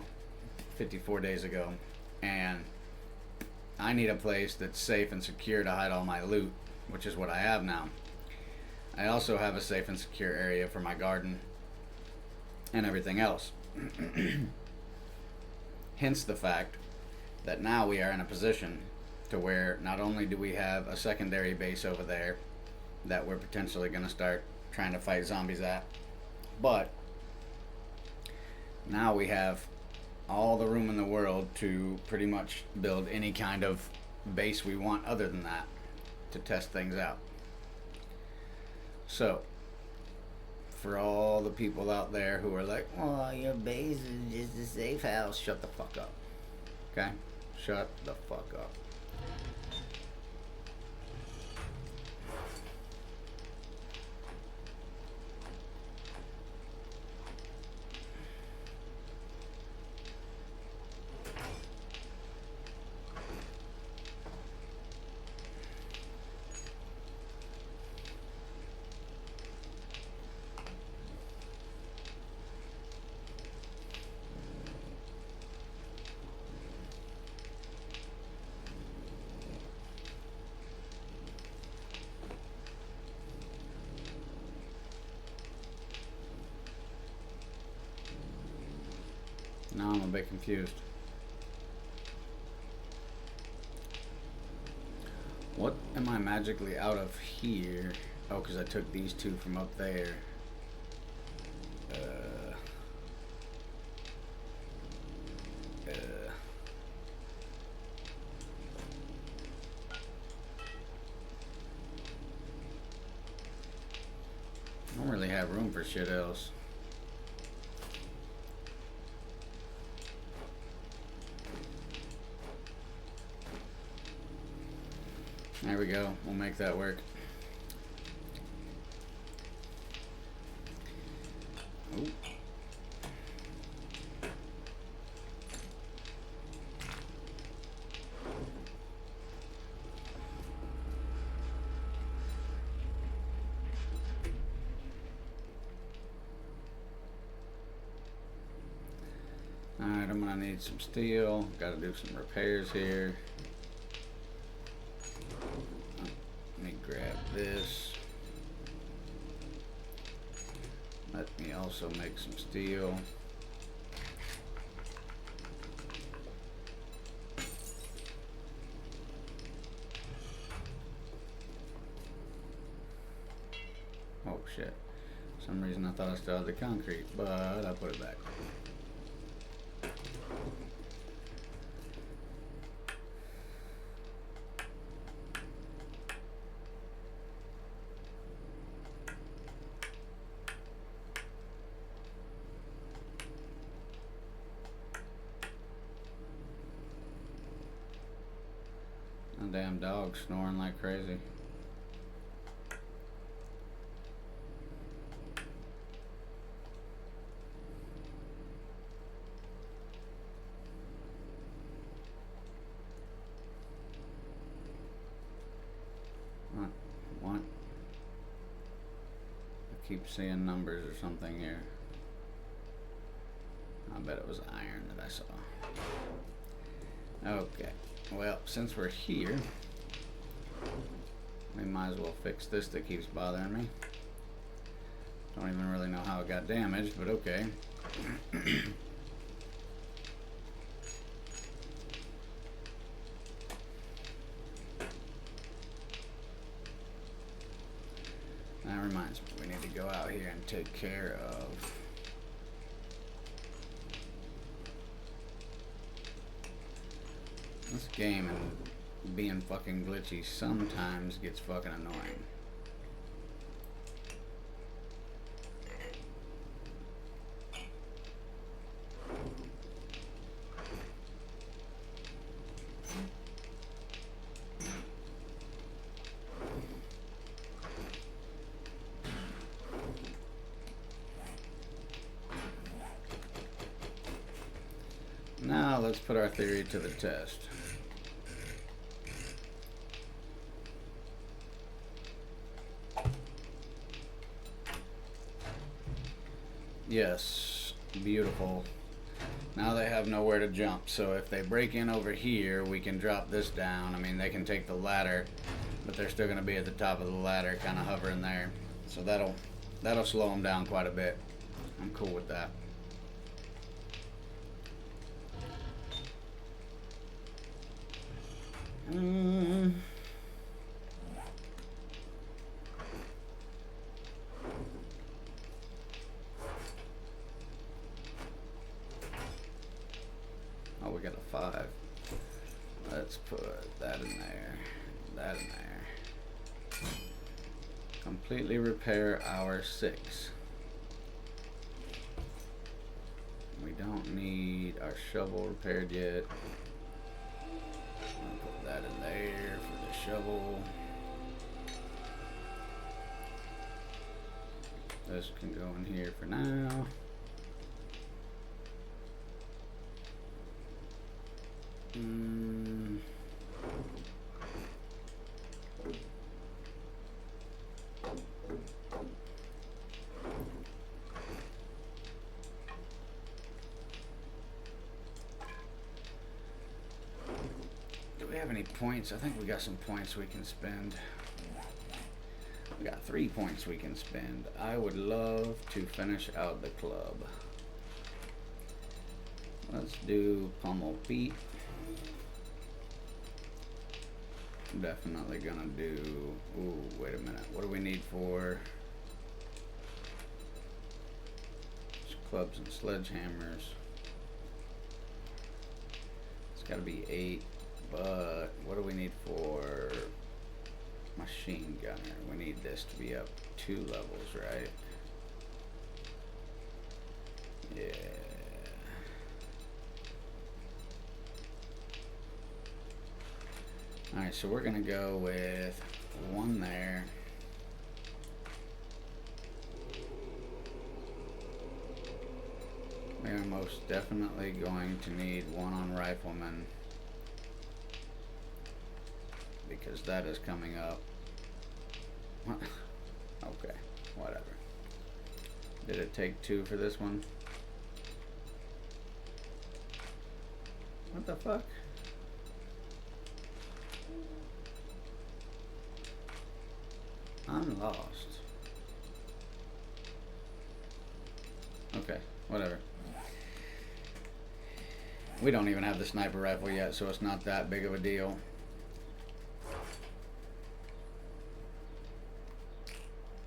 54 days ago, and I need a place that's safe and secure to hide all my loot, which is what I have now. I also have a safe and secure area for my garden and everything else. Hence the fact that now we are in a position to where not only do we have a secondary base over there that we're potentially going to start trying to fight zombies at, but now we have all the room in the world to pretty much build any kind of base we want other than that to test things out. So for all the people out there who are like, oh, your base is just a safe house, shut the fuck up. Okay? Shut the fuck up. Now I'm a bit confused. What am I magically out of here? Oh, because I took these two from up there. I don't really have room for shit else. There we go. We'll make that work. Ooh. Alright, I'm gonna need some steel. Gotta do some repairs here. Let me grab this. Let me also make some steel. Oh shit. For some reason I thought I still had the concrete, but I put it back. A damn dog snoring like crazy. What? I keep seeing numbers or something here. I bet it was iron that I saw. Okay. Well, since we're here, we might as well fix this that keeps bothering me. Don't even really know how it got damaged, but okay. That reminds me, we need to go out here and take care of this game, and being fucking glitchy sometimes gets fucking annoying. Now let's put our theory to the test. Yes, beautiful. Now they have nowhere to jump, so if they break in over here, we can drop this down. I mean, they can take the ladder, but they're still going to be at the top of the ladder, kind of hovering there. So that'll slow them down quite a bit. I'm cool with that. Oh, we got a 5. Let's put that in there. That in there. Completely repair our 6. We don't need our shovel repaired yet. I'll put that in there for the shovel. This can go in here for now. Do we have any points? I think we got some points we can spend. We got 3 points we can spend. I would love to finish out the club. Let's do pummel beat. I'm definitely gonna do. Ooh, wait a minute. What do we need for clubs and sledgehammers? It's gotta be 8. But what do we need for machine gunner? We need this to be up 2 levels, right? Yeah. Alright, so we're gonna go with 1 there. We are most definitely going to need 1 on rifleman, because that is coming up. Okay, whatever. Did it take 2 for this one? What the fuck? I'm lost. Okay, whatever. We don't even have the sniper rifle yet, so it's not that big of a deal.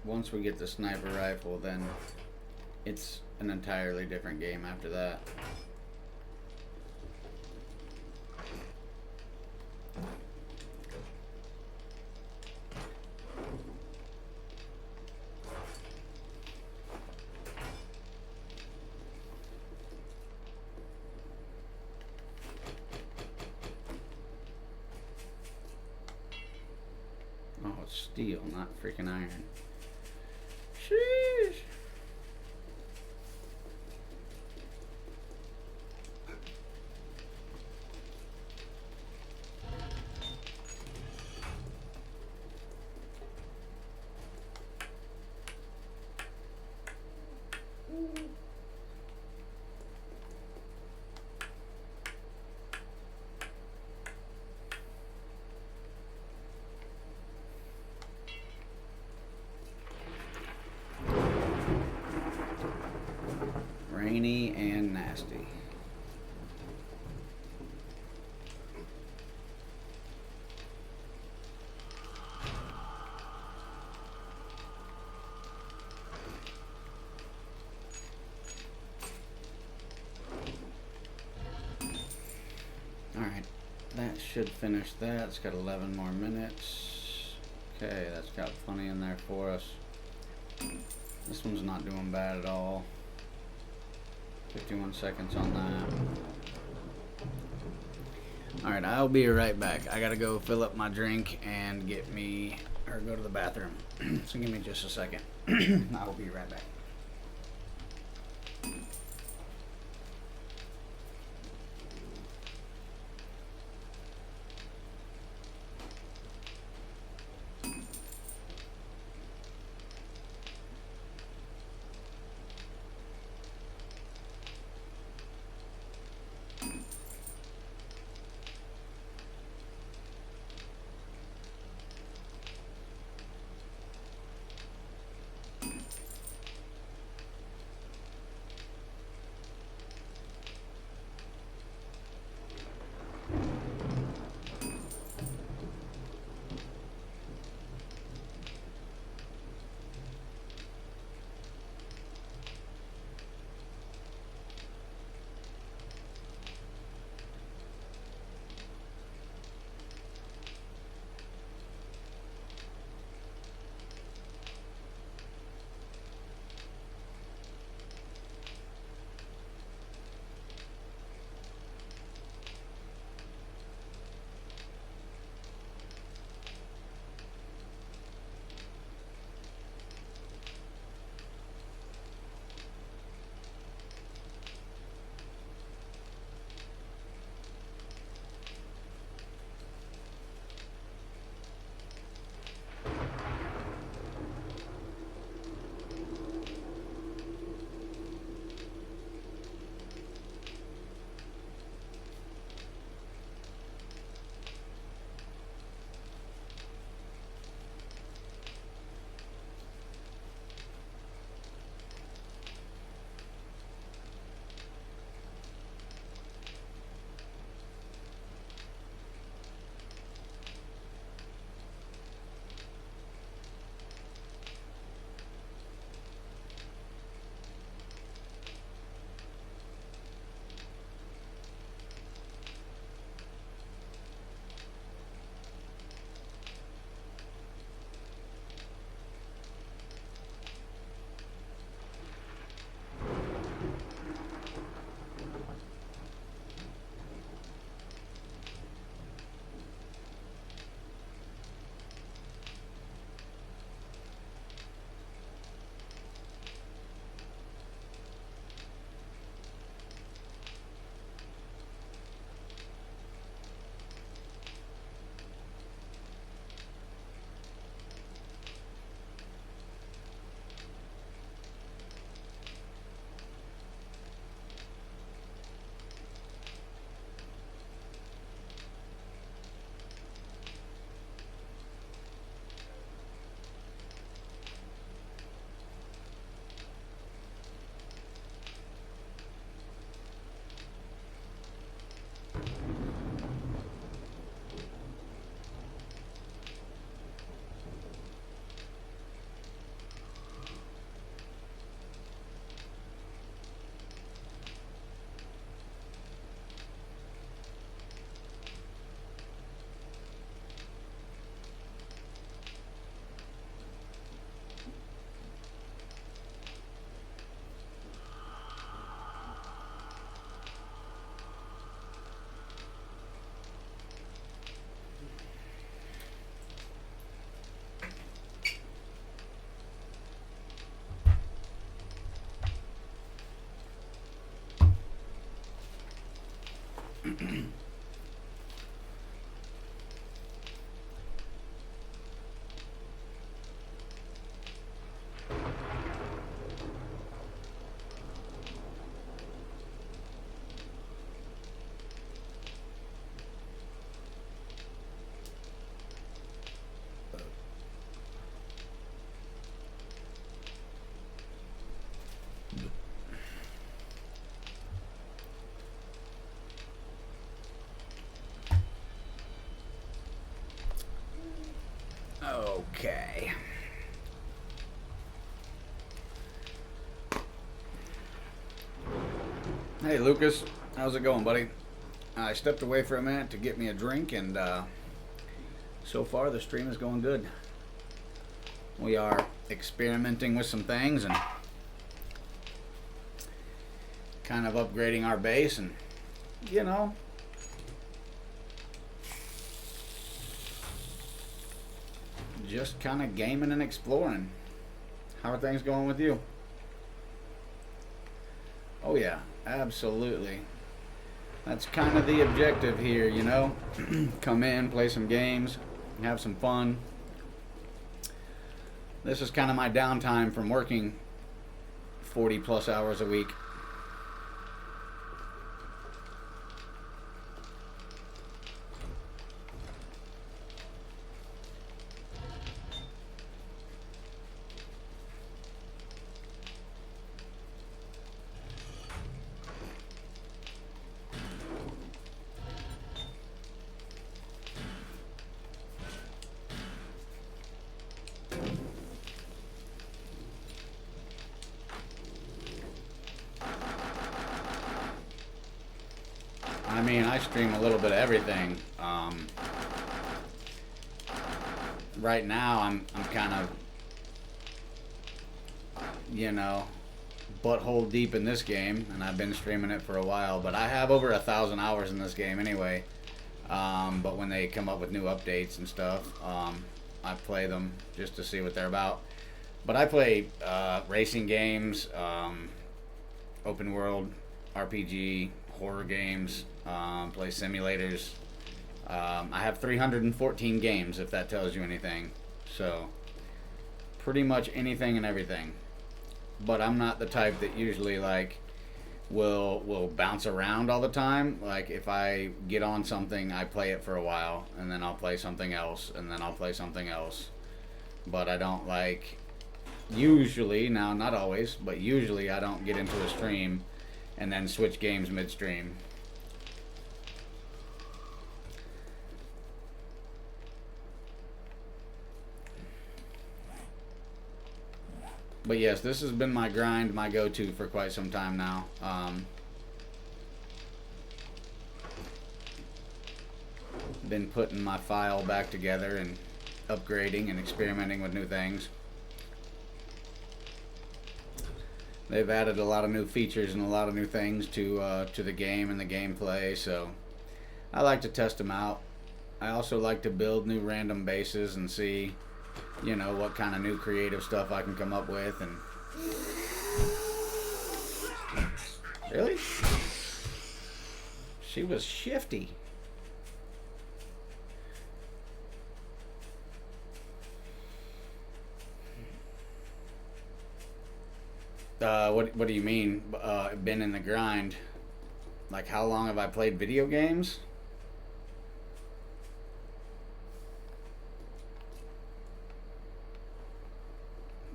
Once we get the sniper rifle, then it's an entirely different game after that. Oh, it's steel, not freaking iron. Sheesh. Rainy and nasty. Alright, that should finish that. It's got 11 more minutes. Okay, that's got plenty in there for us. This one's not doing bad at all. 51 seconds on that. Alright, I'll be right back. I gotta go fill up my drink and get me, or go to the bathroom. So give me just a second. I will be right back. Okay. Hey Lucas, how's it going, buddy? I stepped away for a minute to get me a drink, and so far the stream is going good. We are experimenting with some things and kind of upgrading our base, and you know, just kind of gaming and exploring. How are things going with you? Oh yeah, absolutely. That's kind of the objective here, you know. Come in, play some games, have some fun. This is kind of my downtime from working 40 plus hours a week. I mean, I stream a little bit of everything. Right now, I'm kind of, you know, butthole deep in this game, and I've been streaming it for a while. But I have over 1,000 hours in this game anyway. But when they come up with new updates and stuff, I play them just to see what they're about. But I play racing games, open world RPG, horror games, play simulators. I have 314 games, if that tells you anything. So, pretty much anything and everything. But I'm not the type that usually like will bounce around all the time. Like if I get on something, I play it for a while, and then I'll play something else, and then I'll play something else. But I don't like, usually, now not always, but usually I don't get into a stream and then switch games midstream. But yes, this has been my grind, my go-to for quite some time now. Been putting my file back together and upgrading and experimenting with new things. They've added a lot of new features and a lot of new things to the game and the gameplay, so I like to test them out. I also like to build new random bases and see, you know, what kind of new creative stuff I can come up with. And really, she was shifty. What do you mean? Been in the grind? Like, how long have I played video games?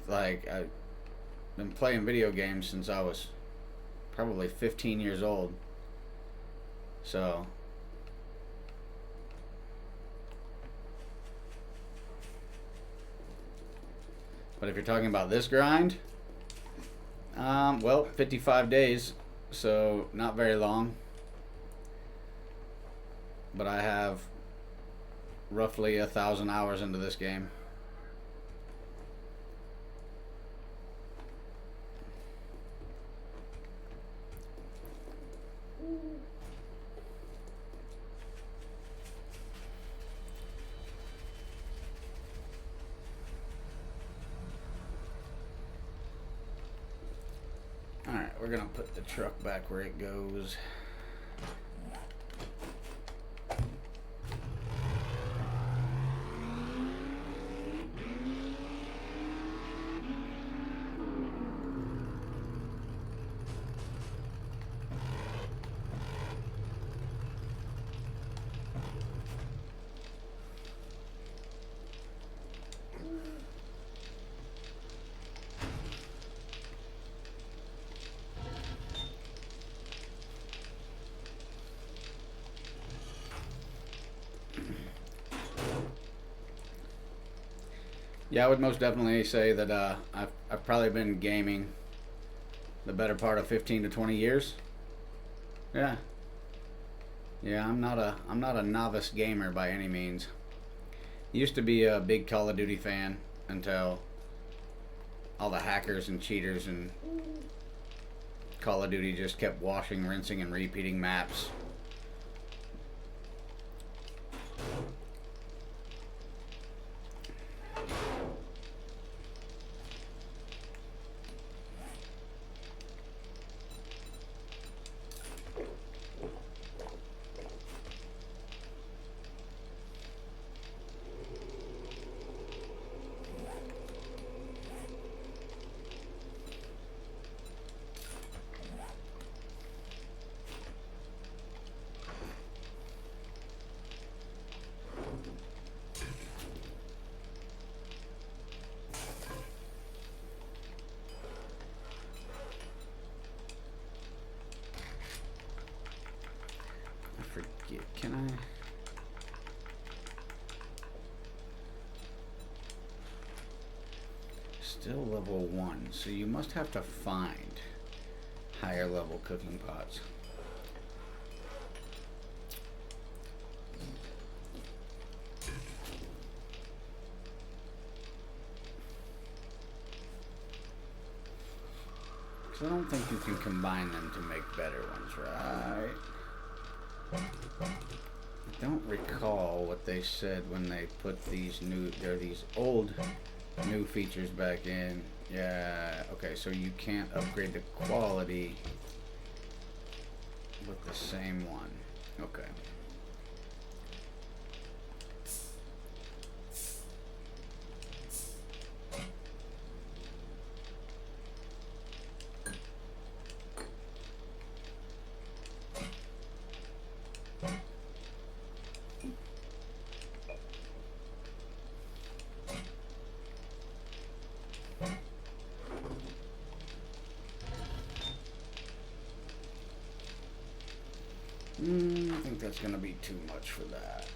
Like, I've been playing video games since I was probably 15 years old. So, but if you're talking about this grind, well, 55 days, so not very long. But I have roughly 1,000 hours into this game. Alright, we're gonna put the truck back where it goes. Yeah, I would most definitely say that I've probably been gaming the better part of 15 to 20 years. Yeah. Yeah, I'm not a novice gamer by any means. Used to be a big Call of Duty fan until all the hackers and cheaters and Call of Duty just kept washing, rinsing, and repeating maps. I forget. Can I? Still level 1, so you must have to find higher level cooking pots. Because I don't think you can combine them to make better ones, right? I don't recall what they said when they put these old new features back in. Yeah, okay, so you can't upgrade the quality with the same one. Okay. I think that's going to be too much for that.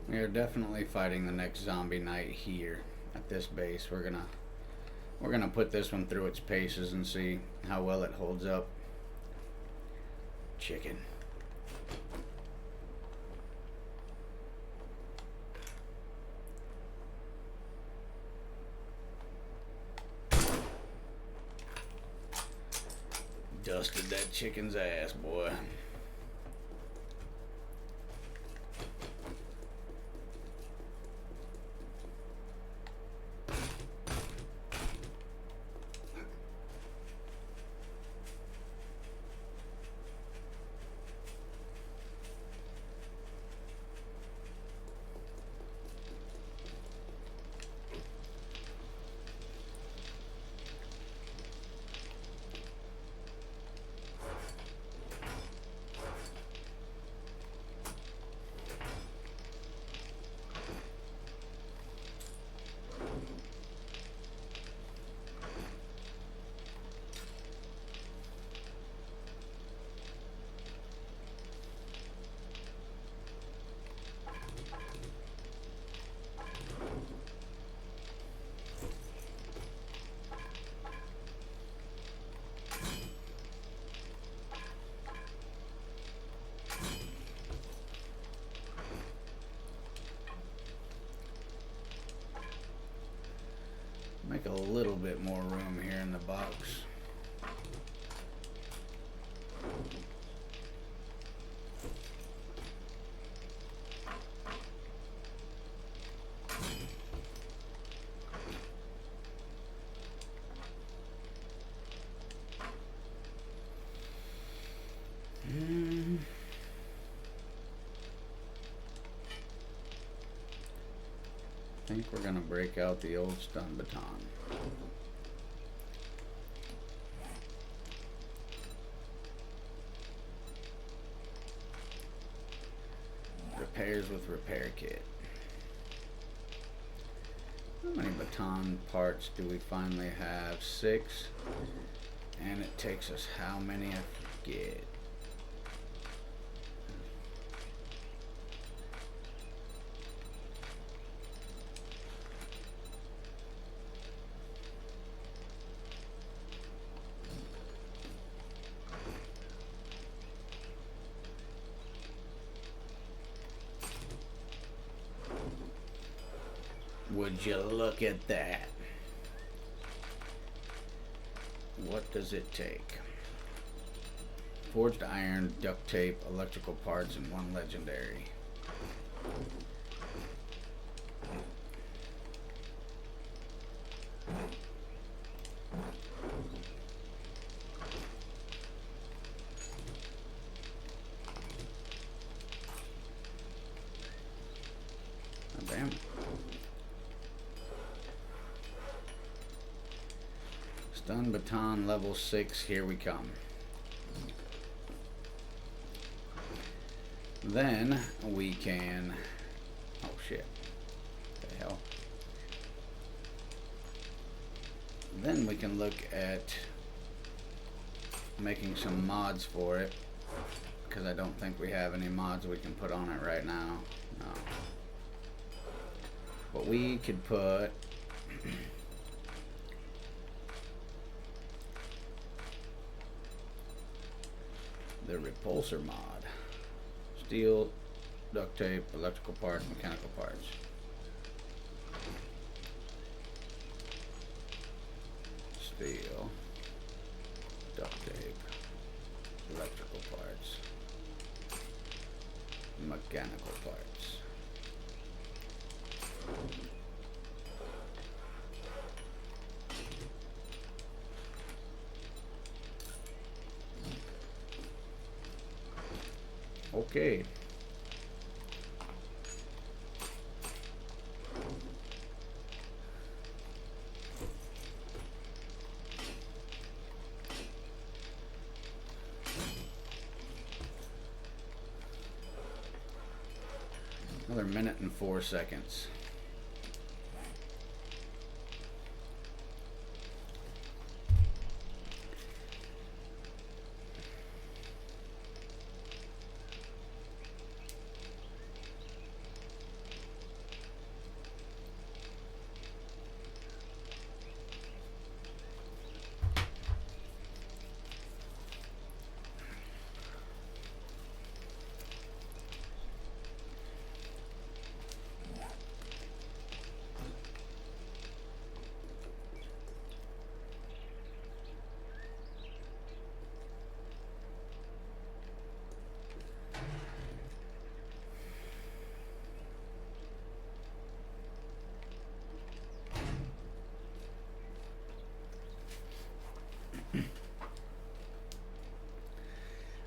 We are definitely fighting the next zombie night here at this base. We're gonna put this one through its paces and see how well it holds up. Chicken. Dusted that chicken's ass, boy. Make a little bit more room here in the box. I think we're gonna break out the old stun baton. pairs with repair kit. How many baton parts do we finally have? 6. And it takes us how many? I forget. Would you look at that? What does it take? Forged iron, duct tape, electrical parts, and 1 legendary. Oh, damn. Stun baton level 6, here we come. Then we can, oh shit, what the hell. Then we can look at making some mods for it, because I don't think we have any mods we can put on it right now. No. But we could put the repulsor mod. Steel, duct tape, electrical parts, mechanical parts. Steel, duct tape, electrical parts, mechanical parts. Okay. Another minute and 4 seconds.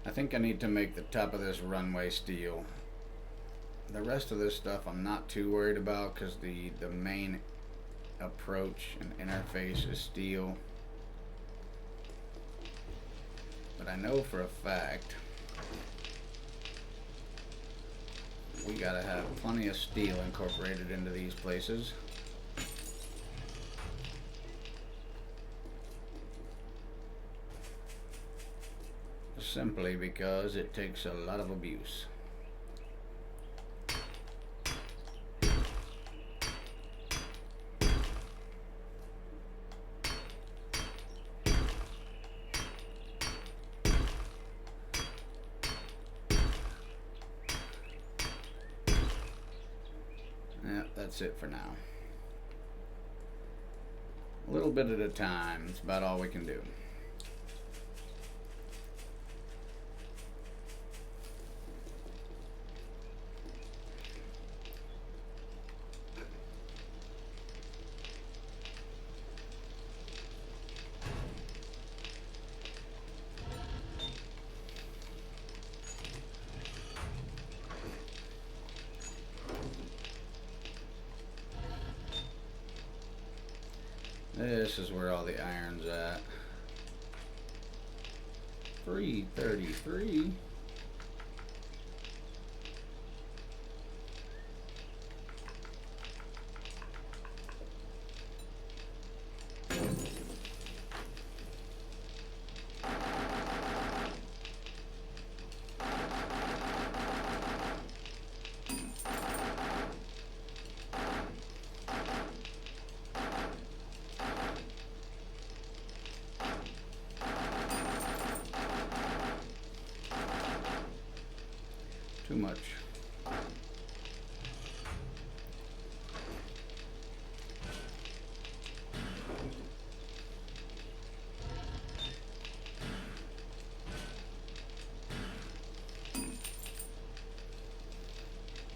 I think I need to make the top of this runway steel. The rest of this stuff I'm not too worried about because the main approach and interface is steel. But I know for a fact we gotta have plenty of steel incorporated into these places. Simply because it takes a lot of abuse. Yeah, that's it for now. A little bit at a time, that's about all we can do. This is where all the iron's at. 333. Too much.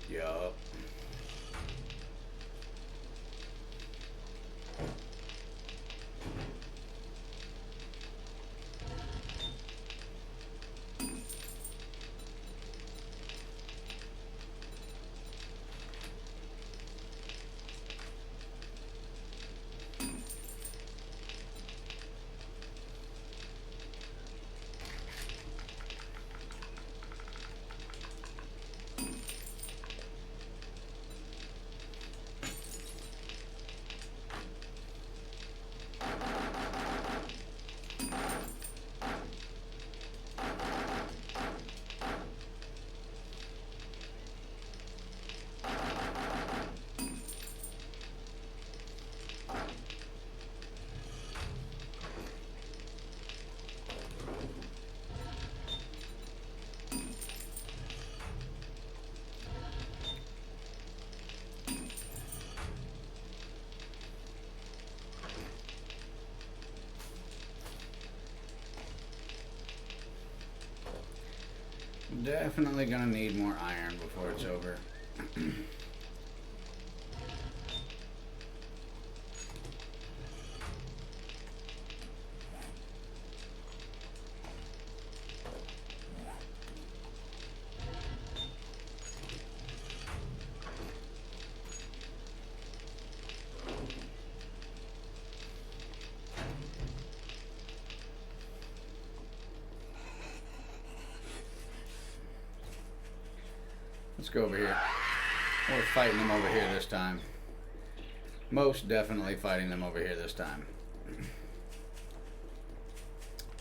Yup. Definitely gonna need more iron before it's over. Let's go over here. We're fighting them over here this time. Most definitely fighting them over here this time.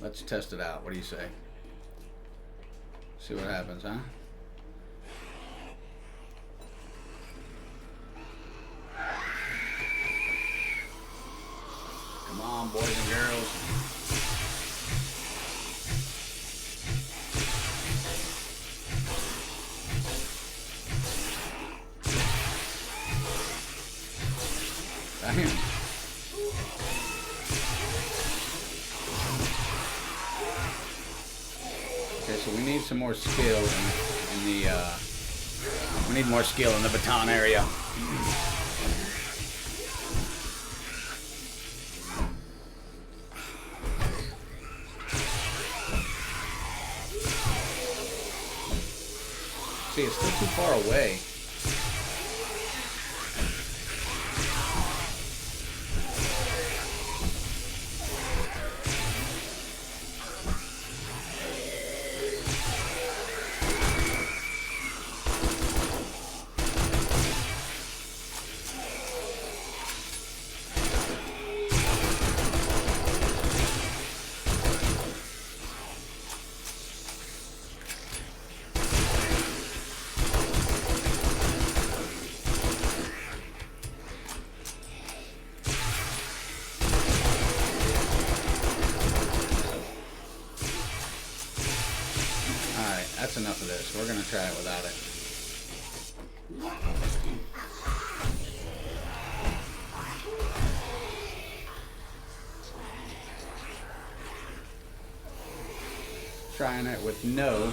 Let's test it out. What do you say? See what happens, huh? Come on, boys and girls. Damn. Okay, so we need some more skill in the we need more skill in the baton area. See, it's still too far away. That's enough of this. We're going to try it without it. Trying it with no.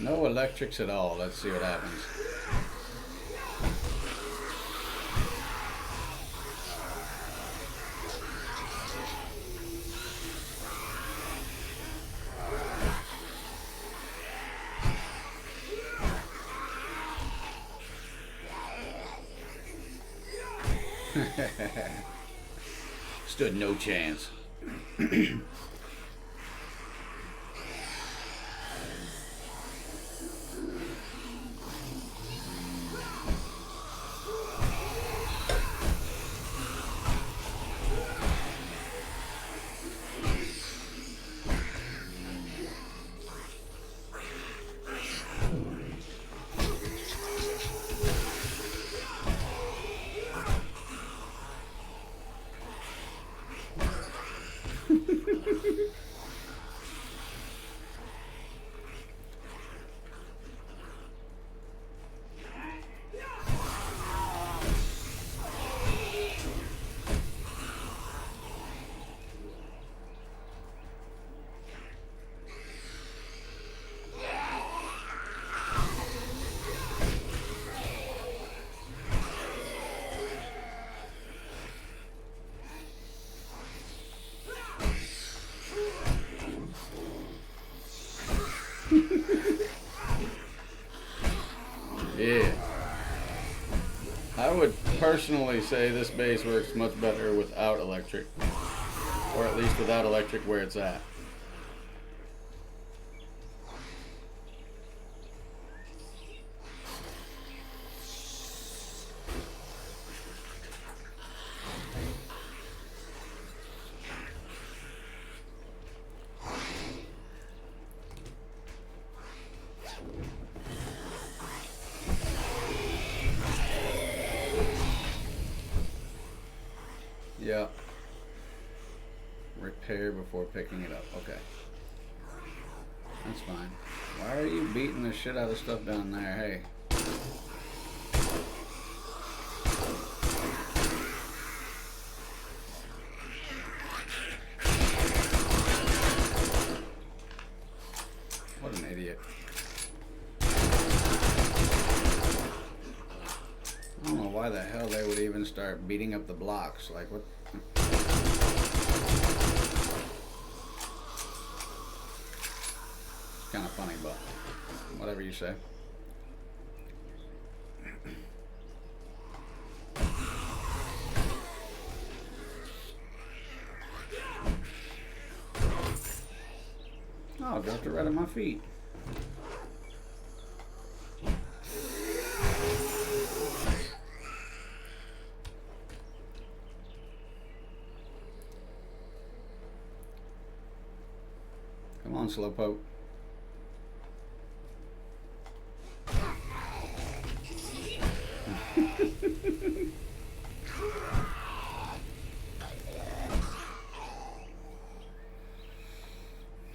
No electrics at all. Let's see what happens. Stood no chance. Yeah. I would personally say this base works much better without electric. Or at least without electric where it's at. Yeah. Repair before picking it up. Okay. That's fine. Why are you beating the shit out of stuff down there? Hey. What an idiot. I don't know why the hell they would even start beating up the blocks. Like, what? It's kind of funny, but whatever you say. Oh, I dropped it right at my feet. Come on, Slowpoke.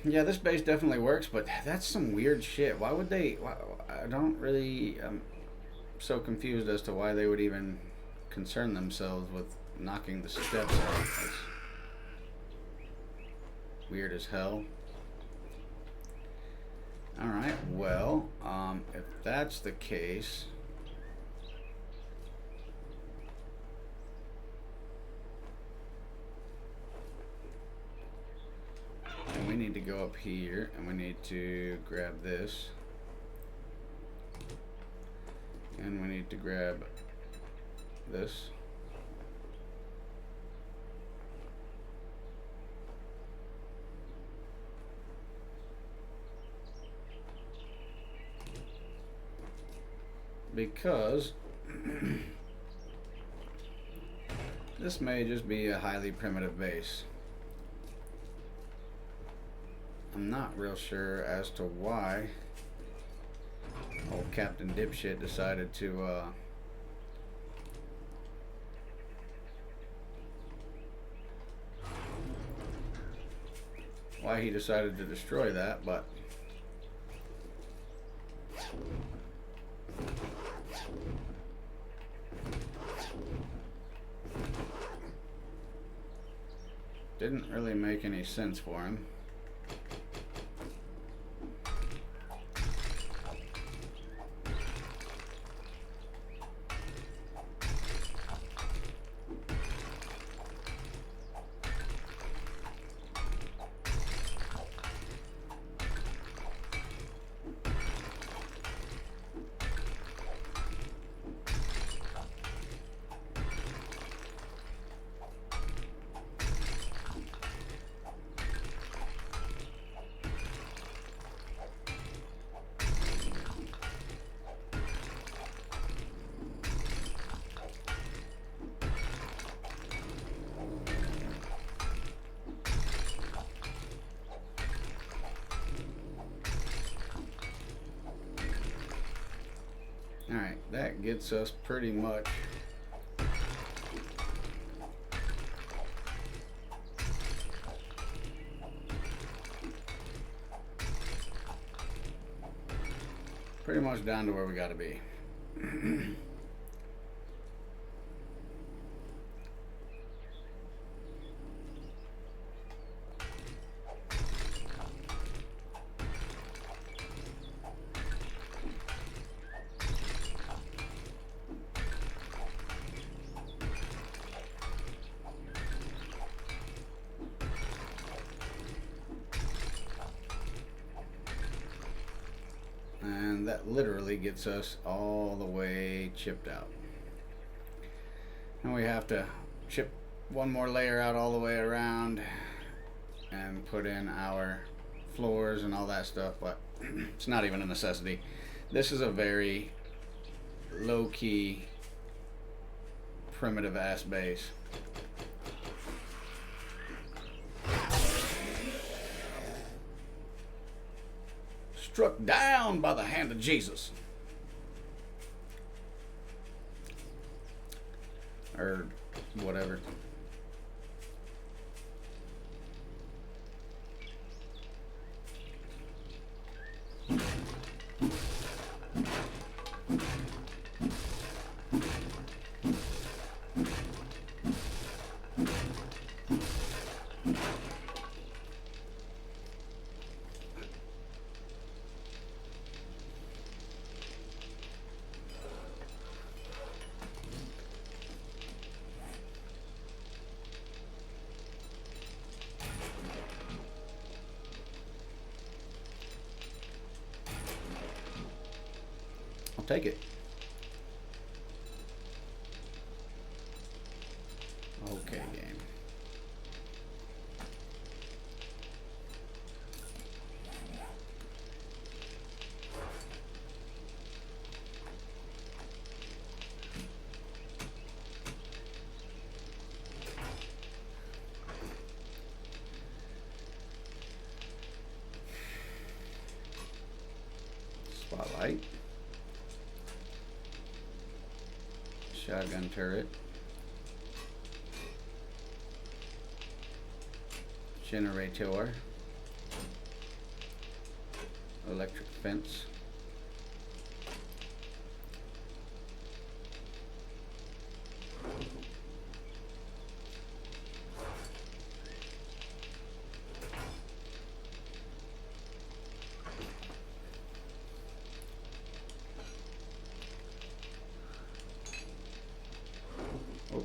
Yeah, this base definitely works, but that's some weird shit. Why would they? I don't really. I'm so confused as to why they would even concern themselves with knocking the steps out. That's weird as hell. Alright, well, if that's the case, then we need to go up here and we need to grab this. And we need to grab this. Because this may just be a highly primitive base. I'm not real sure as to why old Captain Dipshit decided to why he decided to destroy that, but didn't really make any sense for him. Alright, that gets us pretty much down to where we gotta be. And and that literally gets us all the way chipped out. And we have to chip one more layer out all the way around and put in our floors and all that stuff, but it's not even a necessity. This is a very low-key, primitive ass base. Struck down by the hand of Jesus. Or whatever. I'll take it. Okay, game. Spotlight. Shotgun turret. Generator. Electric fence. Oh.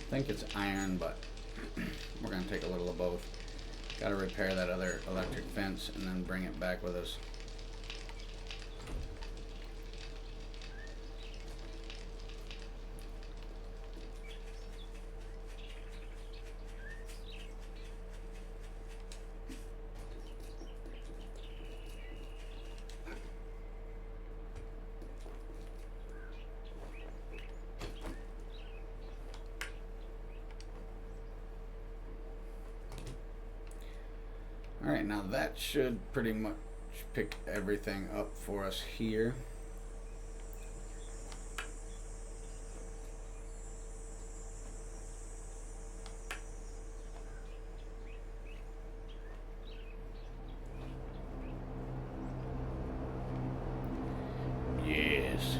I think it's iron, but we're going to take a little of both. Got to repair that other electric fence and then bring it back with us. Alright, now that should pretty much pick everything up for us here. Yes.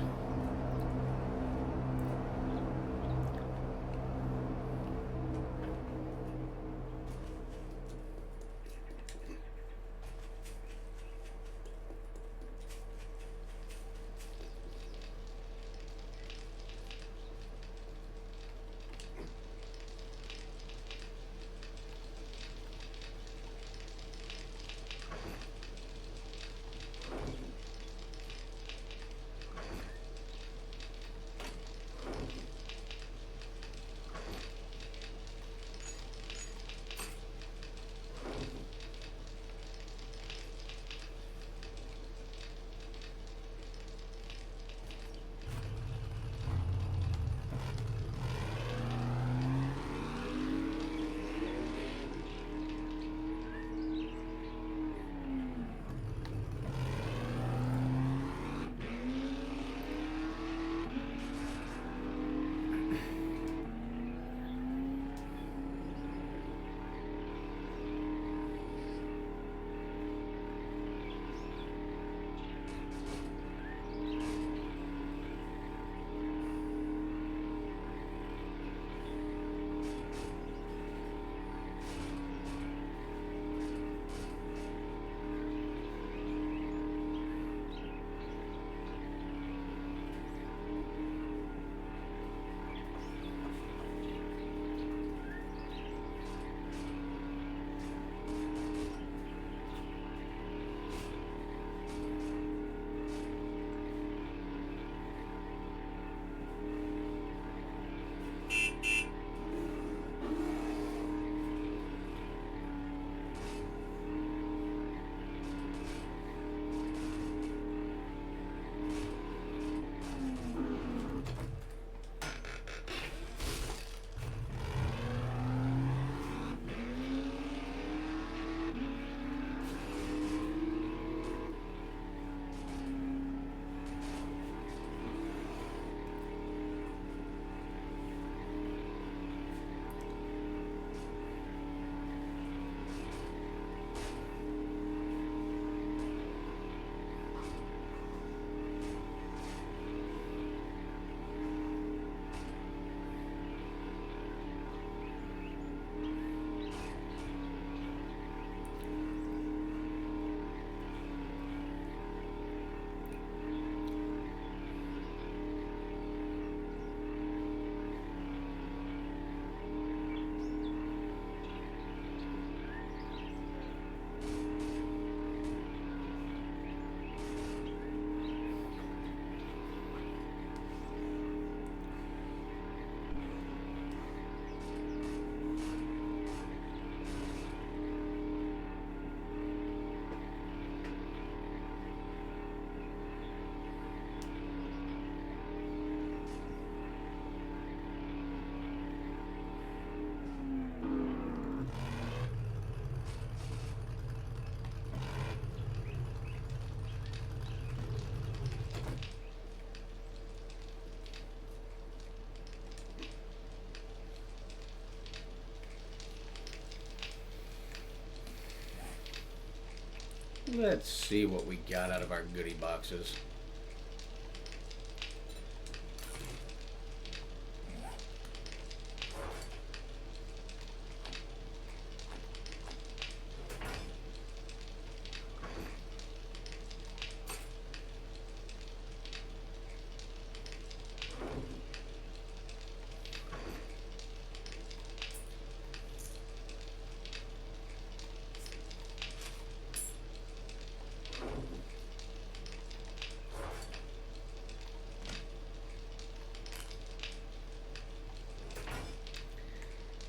Let's see what we got out of our goodie boxes.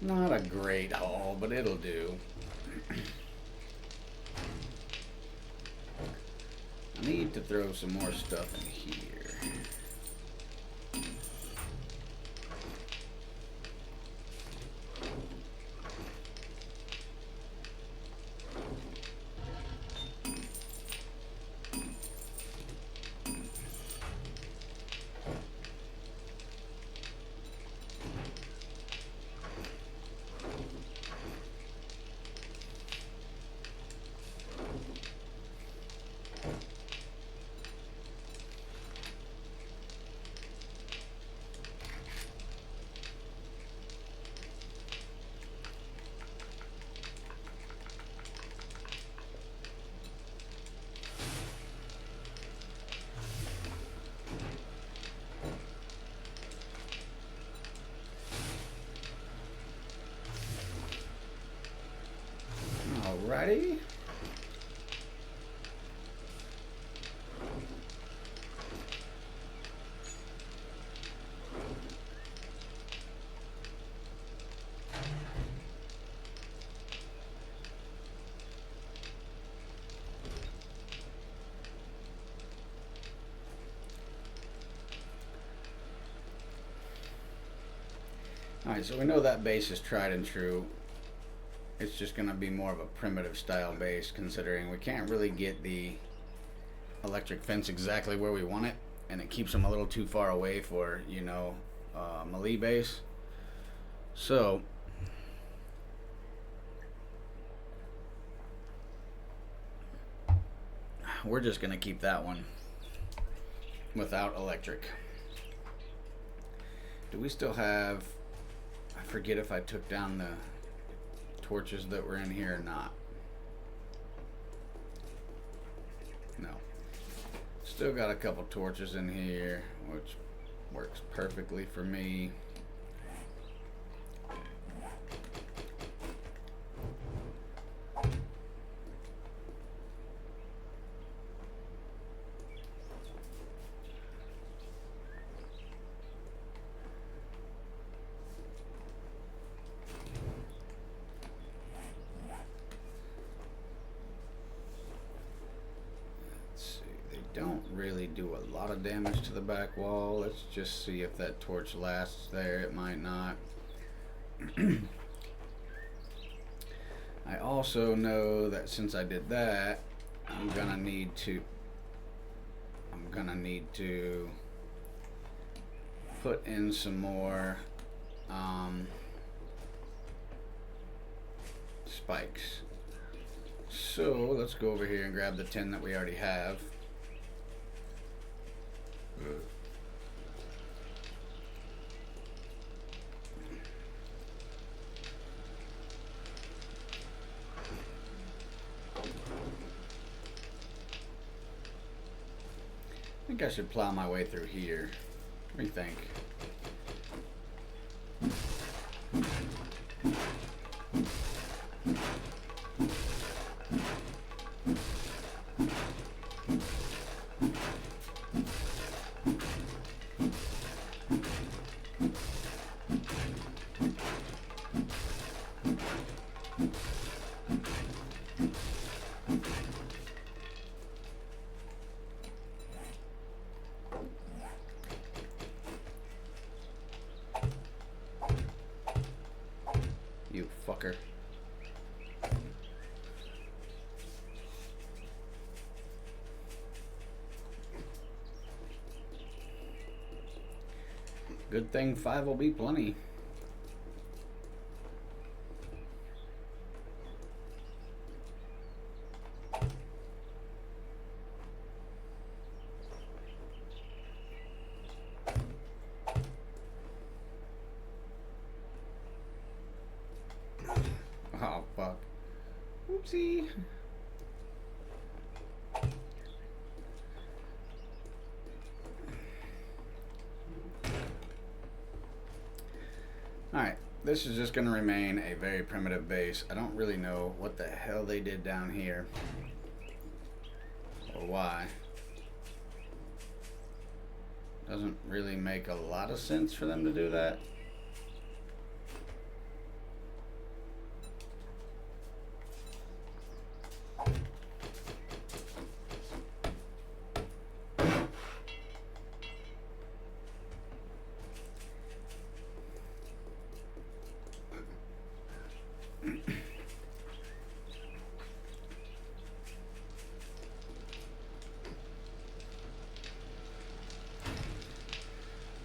Not a great haul, but it'll do. I need to throw some more stuff in here. Alrighty. Alright, so we know that base is tried and true. It's just going to be more of a primitive style base, considering we can't really get the electric fence exactly where we want it, and it keeps them a little too far away for, you know, melee base. So we're just going to keep that one without electric. Do we still have, I forget if I took down the torches that were in here or not. No. Still got a couple torches in here, which works perfectly for me. Don't really do a lot of damage to the back wall. Let's just see if that torch lasts there. It might not. I also know that since I did that, I'm gonna need to put in some more spikes. So let's go over here and grab the 10 that we already have. I think I should plow my way through here. What do you think? You fucker. Good thing 5 will be plenty. Whoopsie. Alright, this is just going to remain a very primitive base. I don't really know what the hell they did down here. Or why. Doesn't really make a lot of sense for them to do that.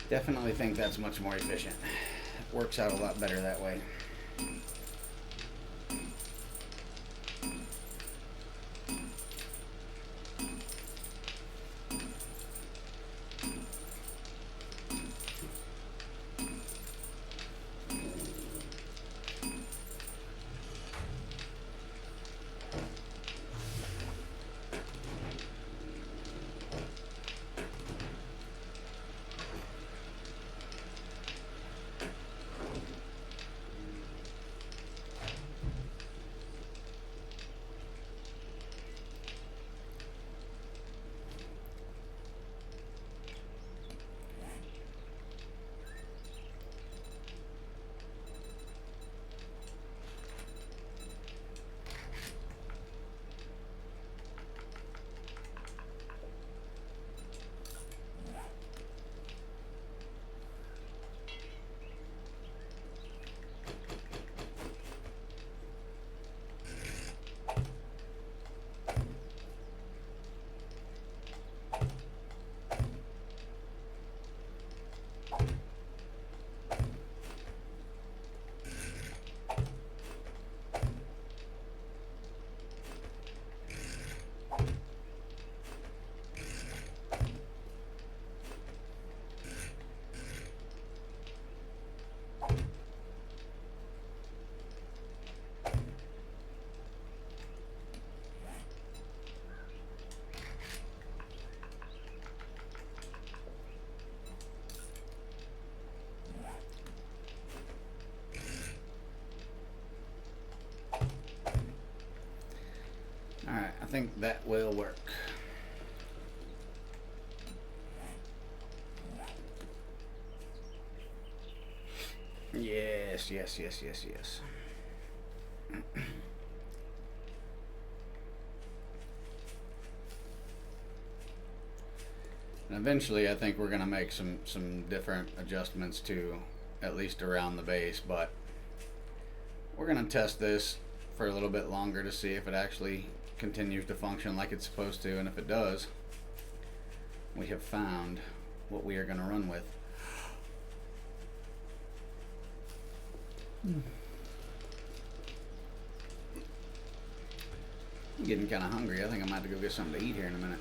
Definitely think that's much more efficient. It works out a lot better that way. Alright, I think that will work. Yes, yes, yes, yes, yes. And eventually I think we're going to make some different adjustments to at least around the base, but we're going to test this for a little bit longer to see if it actually continues to function like it's supposed to, and if it does, we have found what we are going to run with. I'm getting kind of hungry. I think I might have to go get something to eat here in a minute.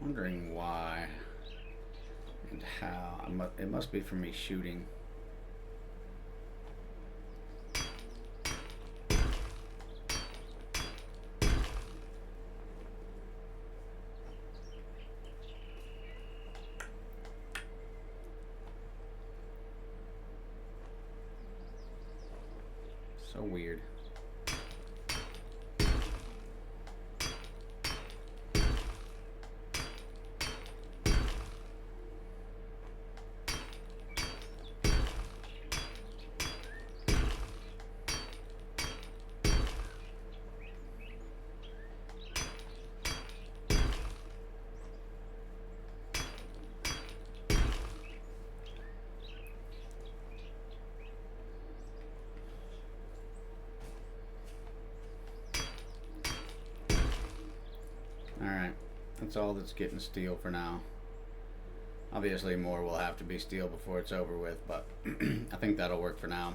Wondering why and how. It must be from me shooting. So weird. That's all that's getting steel for now. Obviously more will have to be steel before it's over with, but I think that'll work for now.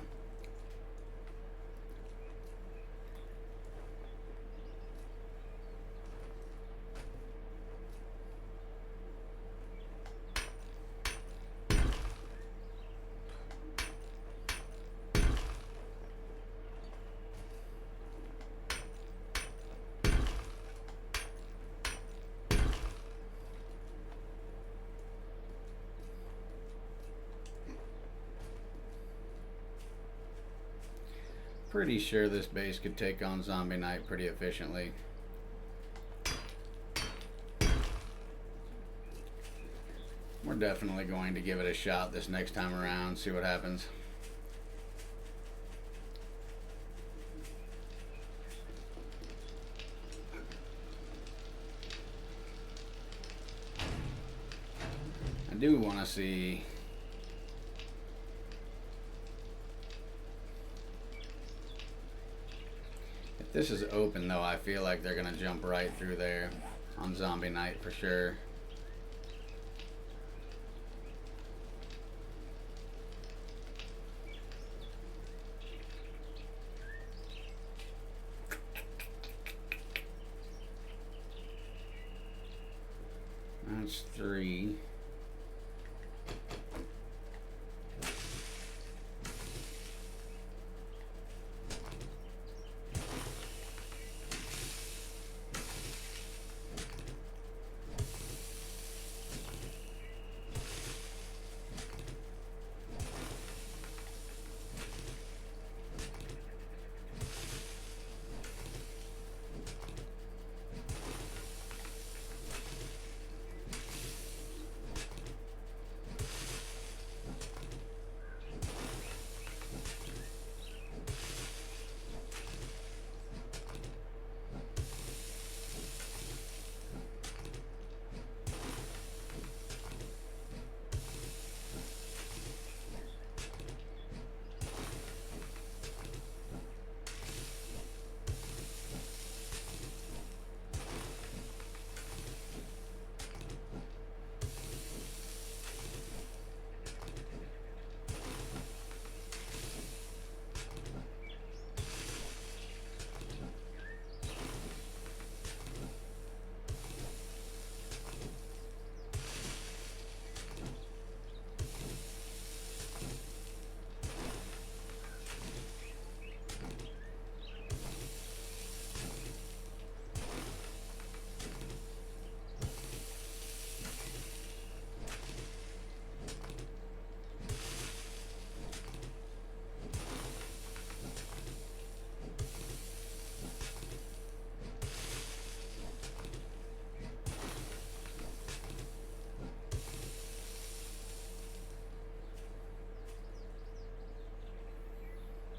Pretty sure this base could take on Zombie Knight pretty efficiently. We're definitely going to give it a shot this next time around, see what happens. I do want to see if this is open, though. I feel like they're gonna jump right through there on Zombie Knight for sure. That's 3.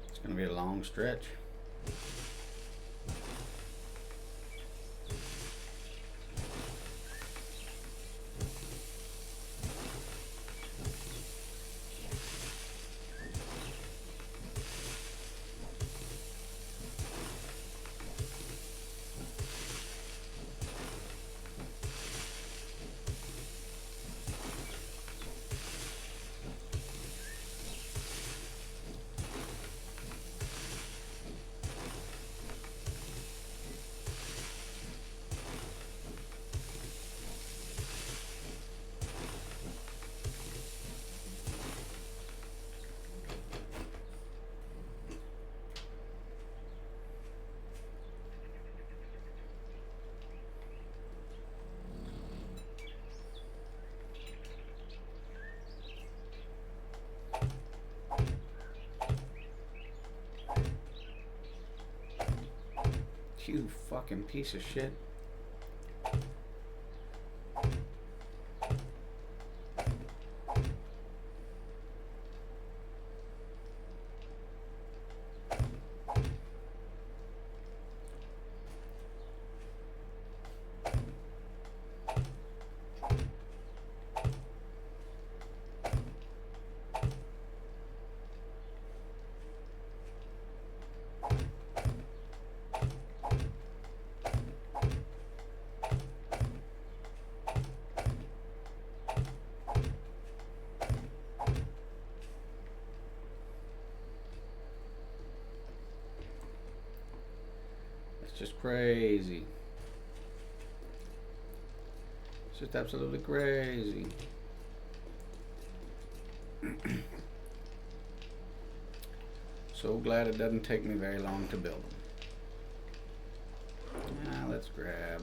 It's gonna be a long stretch. You fucking piece of shit. just crazy. It's just absolutely crazy. So glad it doesn't take me very long to build them. Now let's grab.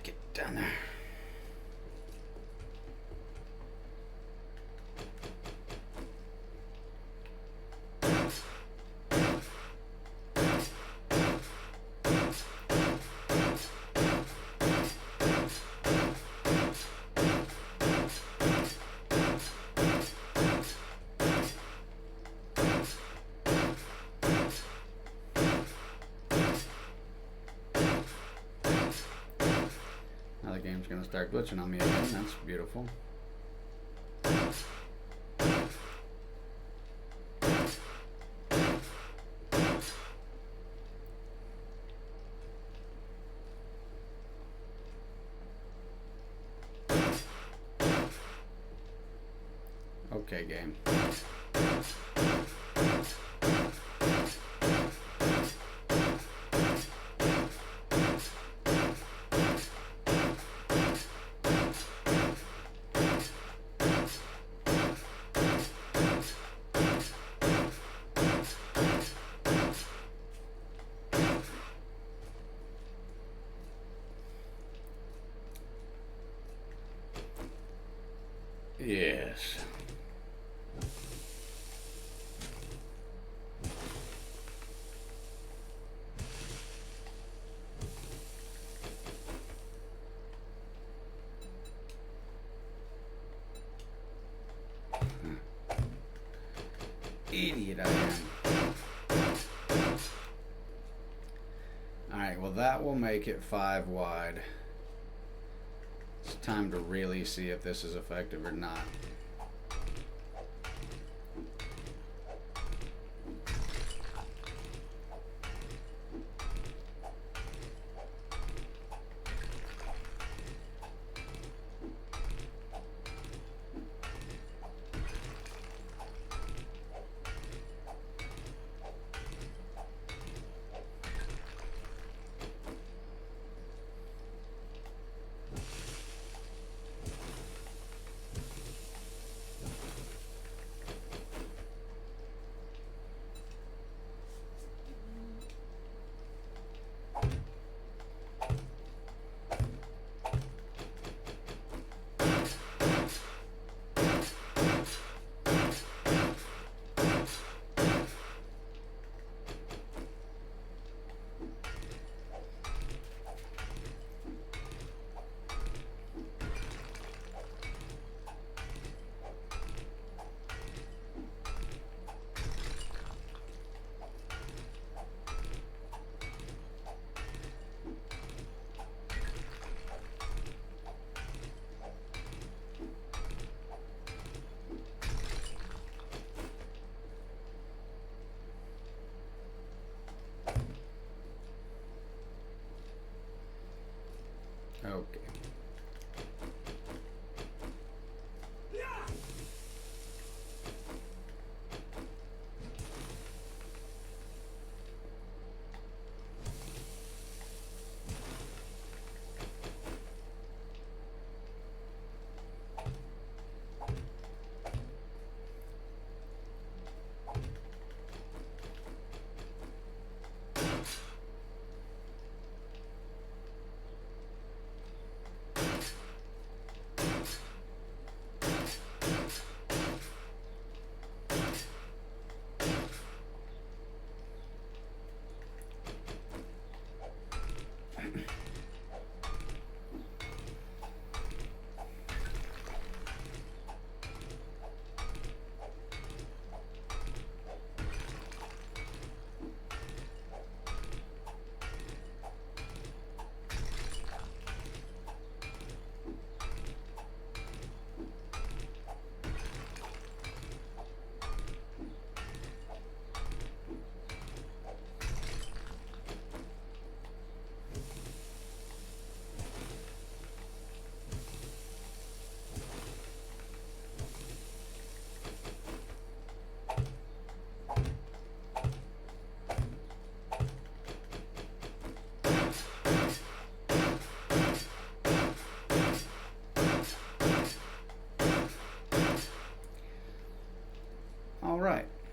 Get down there. Now the game's gonna start glitching on me again. That's beautiful. Okay, game. Yes. Idiot I am. Alright, well that will make it 5 wide. It's time to really see if this is effective or not. Okay.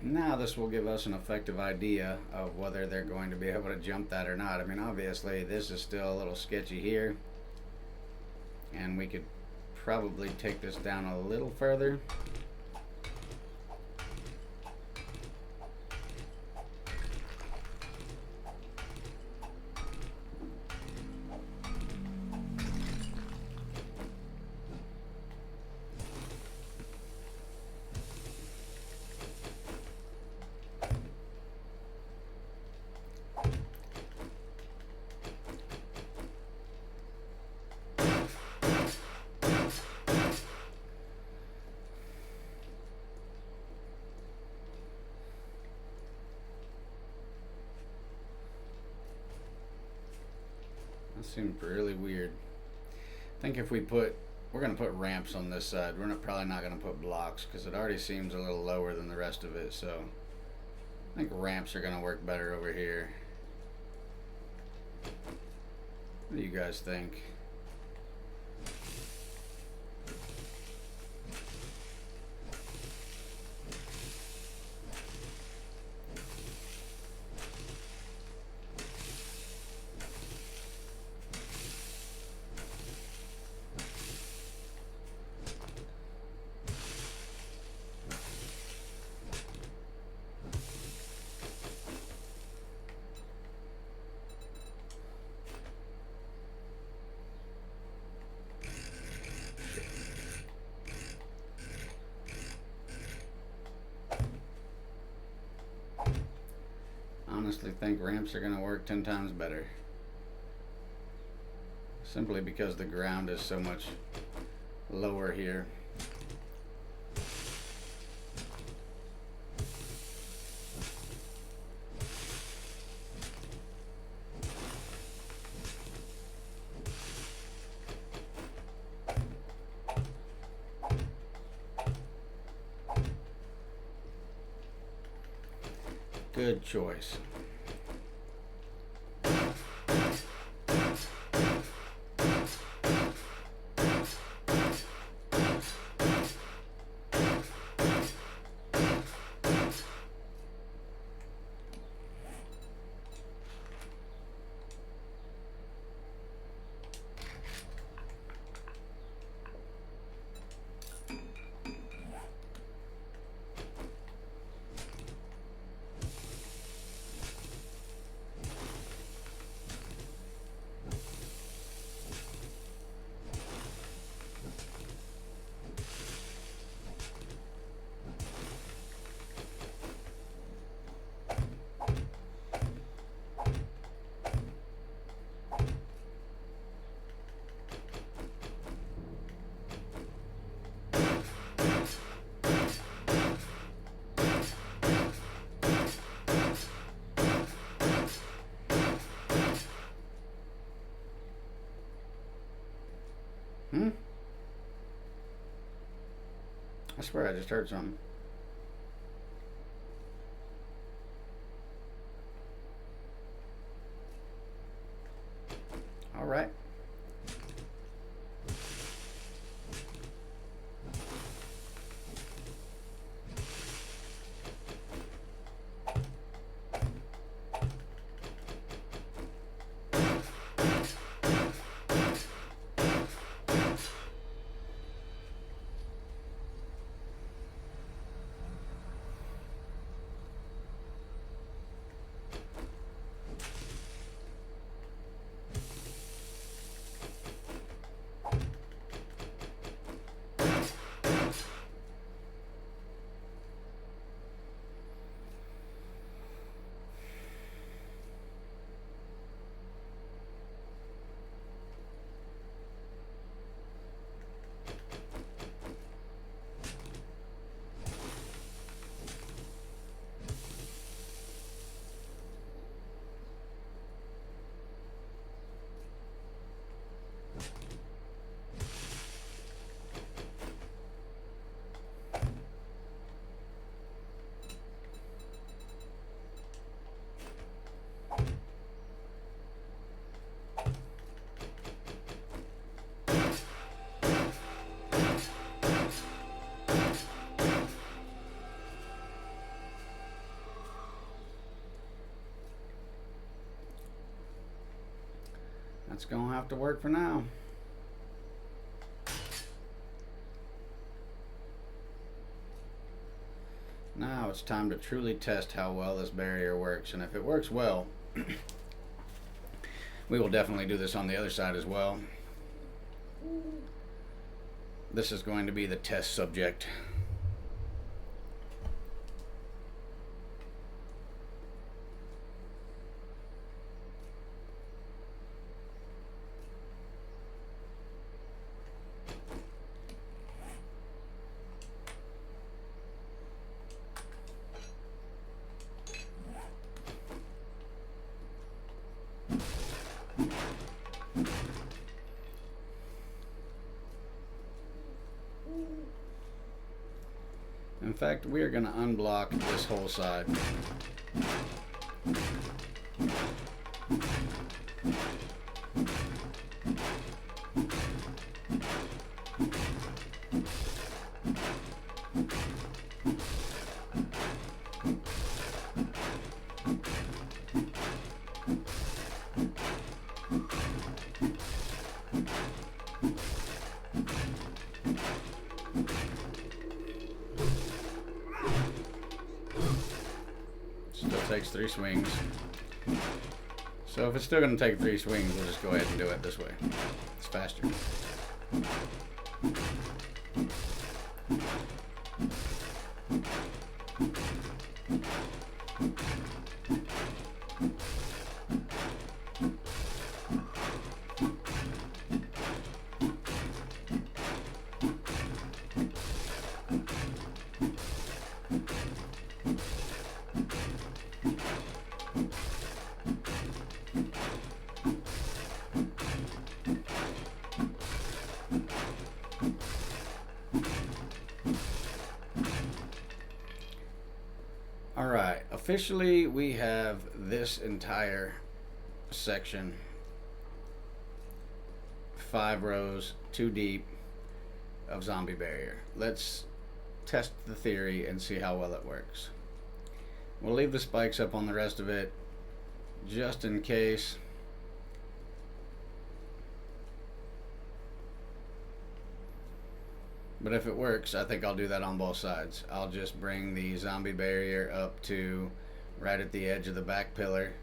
Now this will give us an effective idea of whether they're going to be able to jump that or not. I mean, obviously this is still a little sketchy here, and we could probably take this down a little further. That seems really weird. I think if we're going to put ramps on this side. We're probably not going to put blocks because it already seems a little lower than the rest of it. So I think ramps are going to work better over here. What do you guys think? Honestly think ramps are going to work 10 times better. Simply because the ground is so much lower here. Good choice. I swear I just heard something. All right. It's gonna have to work for now. Now it's time to truly test how well this barrier works, and if it works well, we will definitely do this on the other side as well. This is going to be the test subject. In fact, we are going to unblock this whole side. Still takes 3 swings. So if it's still going to take 3 swings, we'll just go ahead and do it this way. It's faster. Alright, officially we have this entire section, 5 rows, 2 deep, of zombie barrier. Let's test the theory and see how well it works. We'll leave the spikes up on the rest of it just in case. But if it works, I think I'll do that on both sides. I'll just bring the zombie barrier up to right at the edge of the back pillar.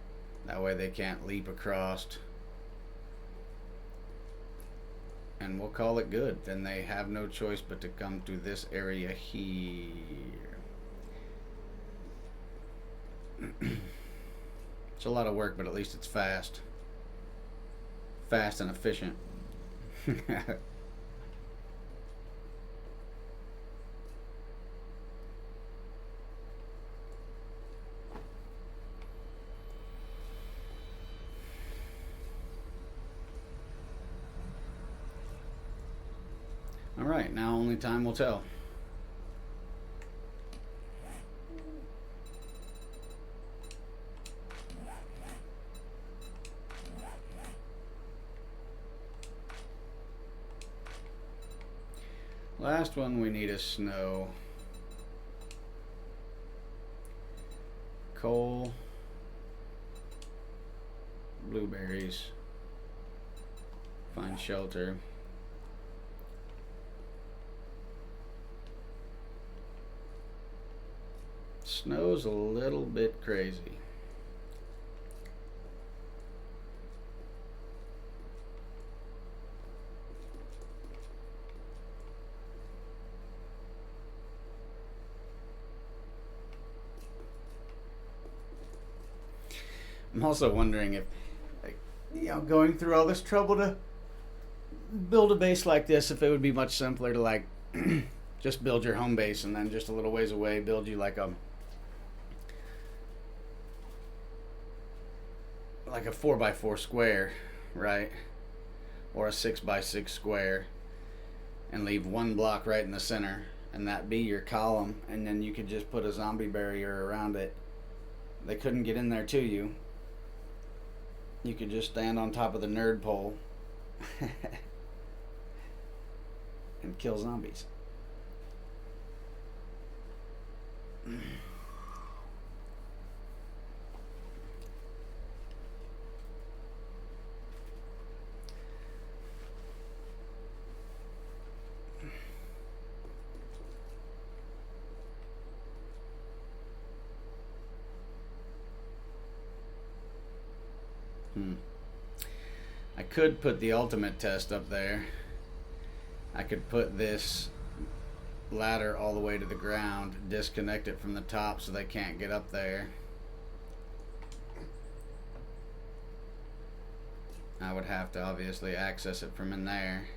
That way they can't leap across. And we'll call it good. Then they have no choice but to come to this area here. It's a lot of work, but at least it's fast. Fast and efficient. Alright, now only time will tell. Last one we need is snow. Coal. Blueberries. Find shelter. Snow's a little bit crazy. I'm also wondering if, like, going through all this trouble to build a base like this, if it would be much simpler to, like, just build your home base and then just a little ways away build you like a 4x4 square, right? Or a 6x6 square, and leave 1 block right in the center, and that be your column, and then you could just put a zombie barrier around it. They couldn't get in there to you. You could just stand on top of the nerd pole and kill zombies. I could put the ultimate test up there. I could put this ladder all the way to the ground, disconnect it from the top so they can't get up there. I would have to obviously access it from in there.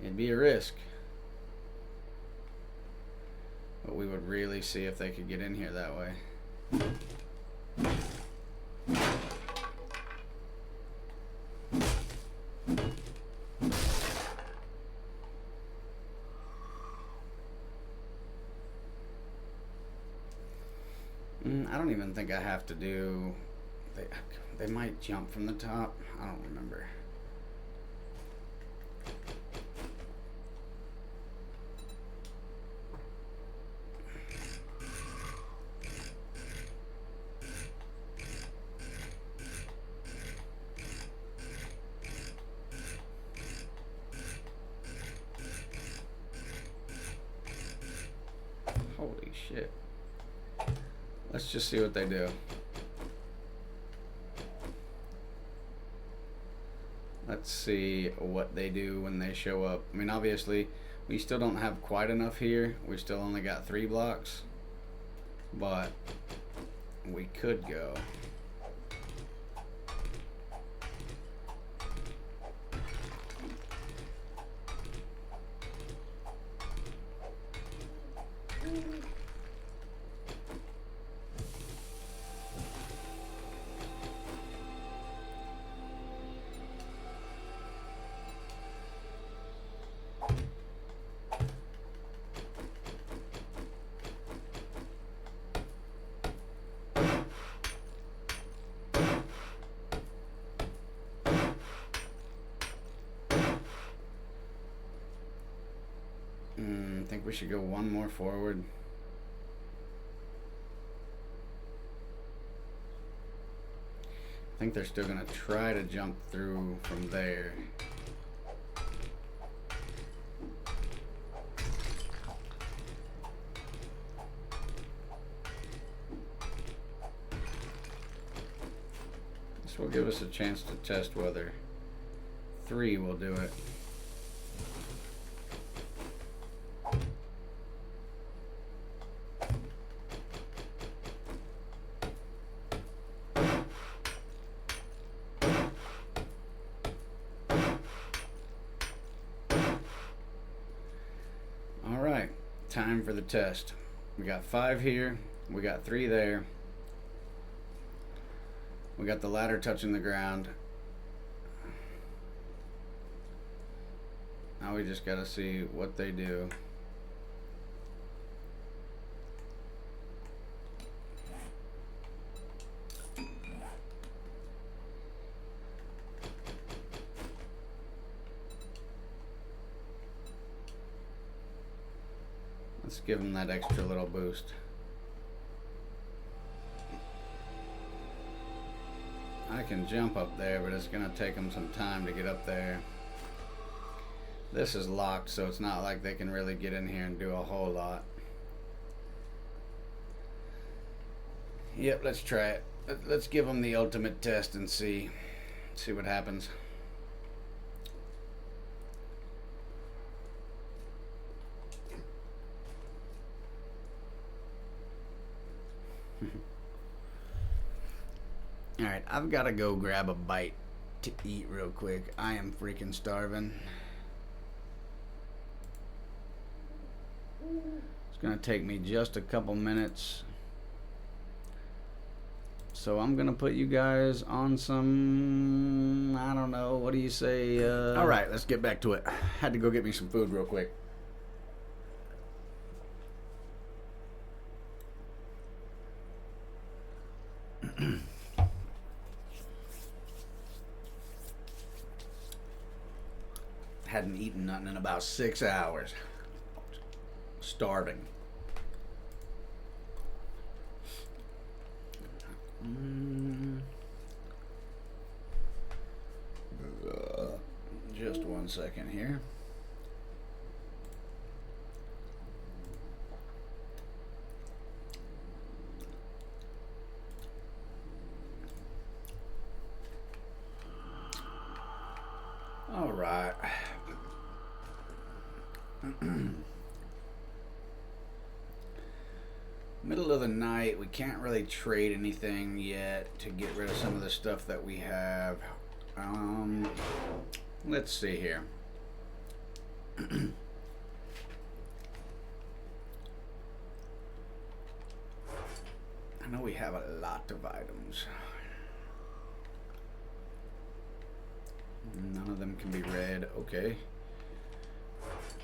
It'd be a risk. But we would really see if they could get in here that way. I don't even think I have to do... They might jump from the top. I don't remember. Holy shit. Let's just see what they do. Let's see what they do when they show up. I mean, obviously, we still don't have quite enough here. We still only got 3 blocks. But we could go. I think we should go one more forward. I think they're still gonna try to jump through from there. This will give us a chance to test whether 3 will do it. Time for the test. We got 5 here, we got 3 there, we got the ladder touching the ground. Now we just gotta see what they do. Let's give them that extra little boost. I can jump up there, but it's gonna take them some time to get up there. This is locked, so it's not like they can really get in here and do a whole lot. Yep, let's try it. Let's give them the ultimate test and see what happens. Alright, I've got to go grab a bite to eat real quick. I am freaking starving. It's going to take me just a couple minutes. So I'm going to put you guys on some, I don't know, what do you say? Alright, let's get back to it. Had to go get me some food real quick. Hadn't eaten nothing in about 6 hours. Starving. Just one second here. right. Middle of the night, we can't really trade anything yet to get rid of some of the stuff that we have. Let's see here. I know we have a lot of items. None of them can be read. Okay.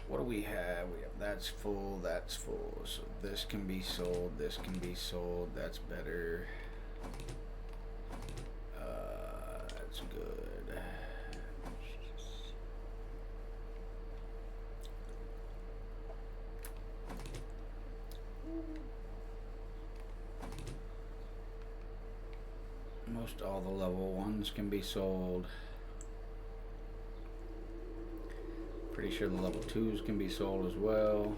What do we have? We have that's full, that's full. So this can be sold, this can be sold. That's better. That's good. Most all the level 1s can be sold. Pretty sure the level 2s can be sold as well.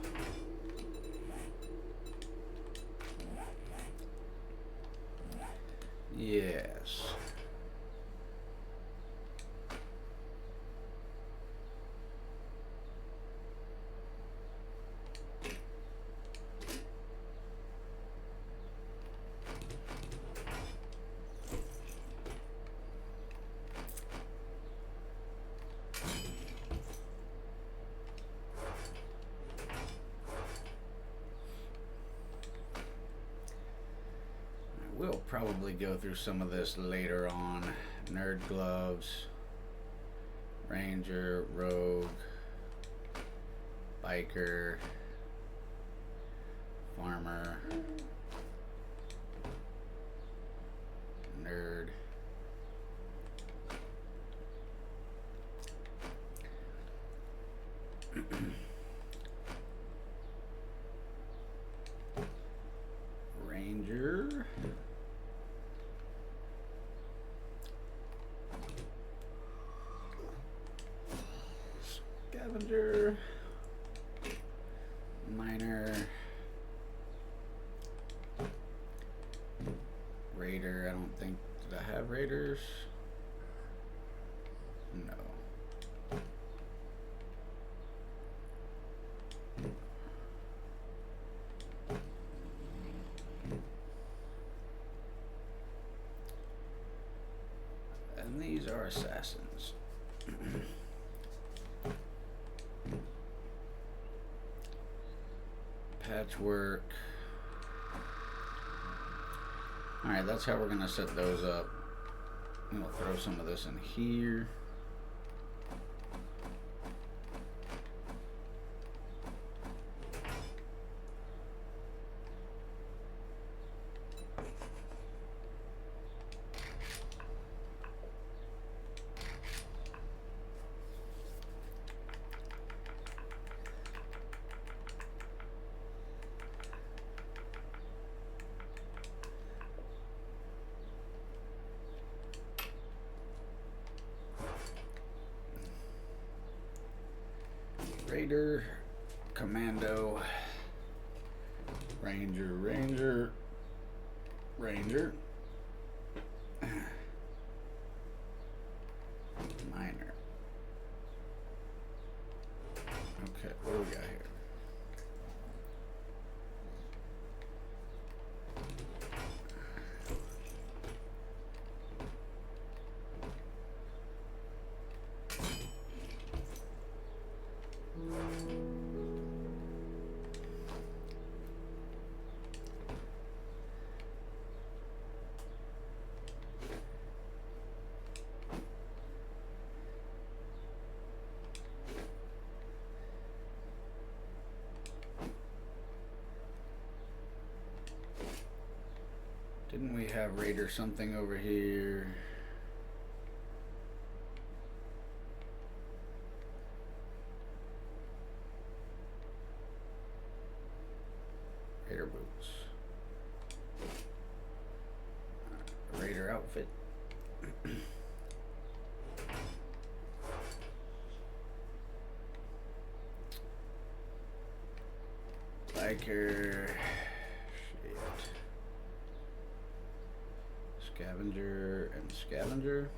Yes. We'll probably go through some of this later on. Nerd gloves, ranger, rogue, biker, farmer, nerd. Ranger. Scavenger. Miner. Raider. I don't think. Did I have raiders? No. And these are assassins. Patchwork. Alright, that's how we're going to set those up. I'm going to throw some of this in here. Raider, Commando, Ranger, Ranger, Ranger, Miner. Okay, what do we got here? Didn't we have Raider something over here? Raider boots. Raider outfit. Biker. Shit. Scavenger and scavenger.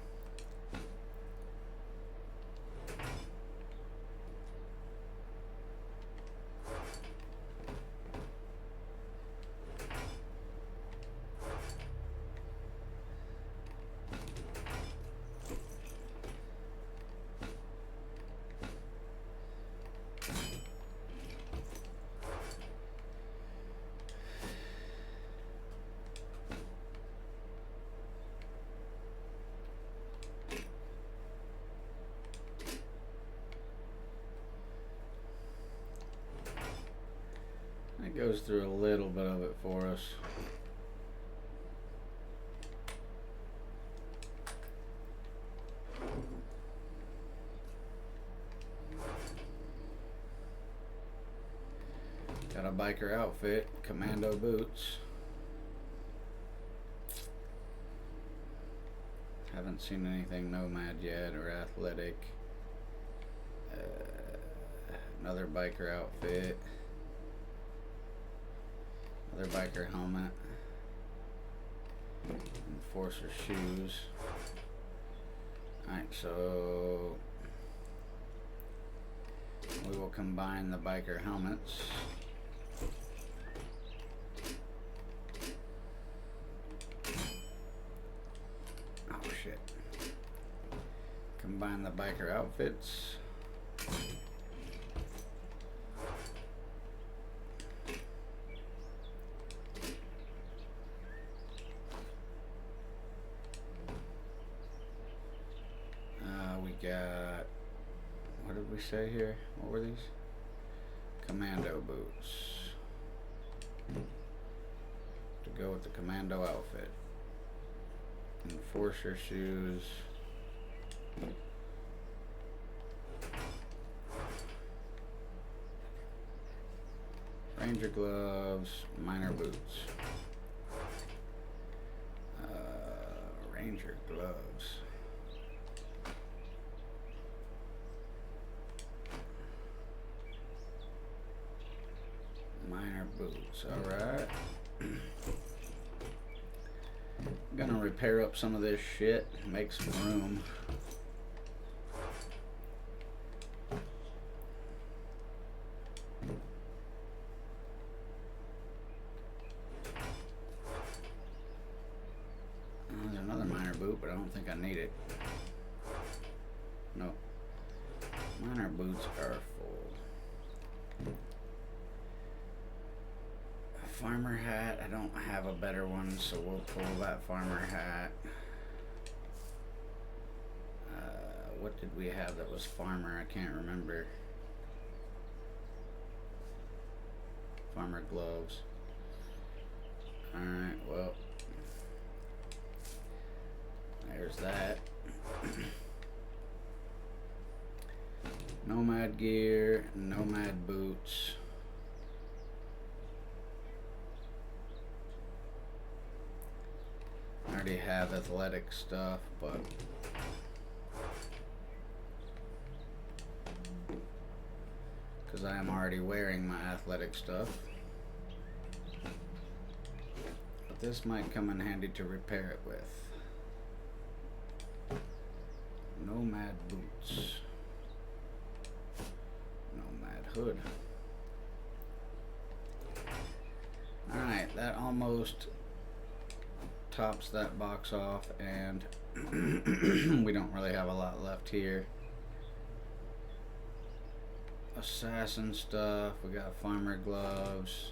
It goes through a little bit of it for us. Got a biker outfit, commando boots. Haven't seen anything nomad yet or athletic. Another biker outfit. Another biker helmet. Enforcer shoes. Alright, so we will combine the biker helmets. Oh shit. Combine the biker outfits. We got, what did we say here? What were these? Commando boots. To go with the commando outfit. Enforcer shoes. Ranger gloves, miner boots. Ranger gloves. Miner boots, alright. I'm gonna repair up some of this shit, make some room. There's another miner boot, but I don't think I need it. No. Miner boots are full. Farmer hat, I don't have a better one, so we'll pull that farmer hat. What did we have that was farmer? I can't remember. Farmer gloves. Alright, well, there's that. Nomad gear, nomad boots. I already have athletic stuff, but because I am already wearing my athletic stuff. But this might come in handy to repair it with. Nomad boots. Nomad hood. Alright, that almost tops that box off, and we don't really have a lot left here. Assassin stuff, we got farmer gloves,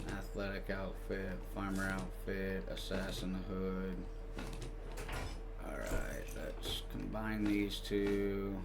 athletic outfit, farmer outfit, assassin hood. Alright, let's combine these two.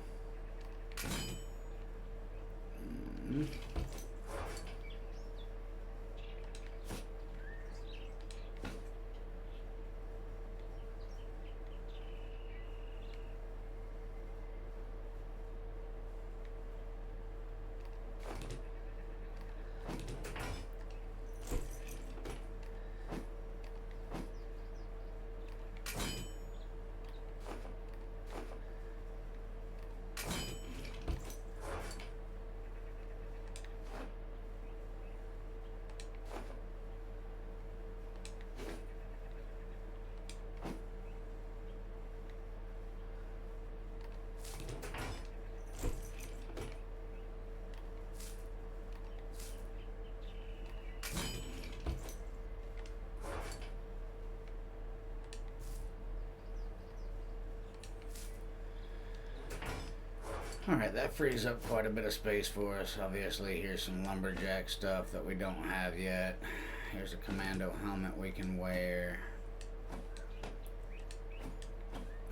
Alright, that frees up quite a bit of space for us. Obviously, here's some lumberjack stuff that we don't have yet. Here's a commando helmet we can wear.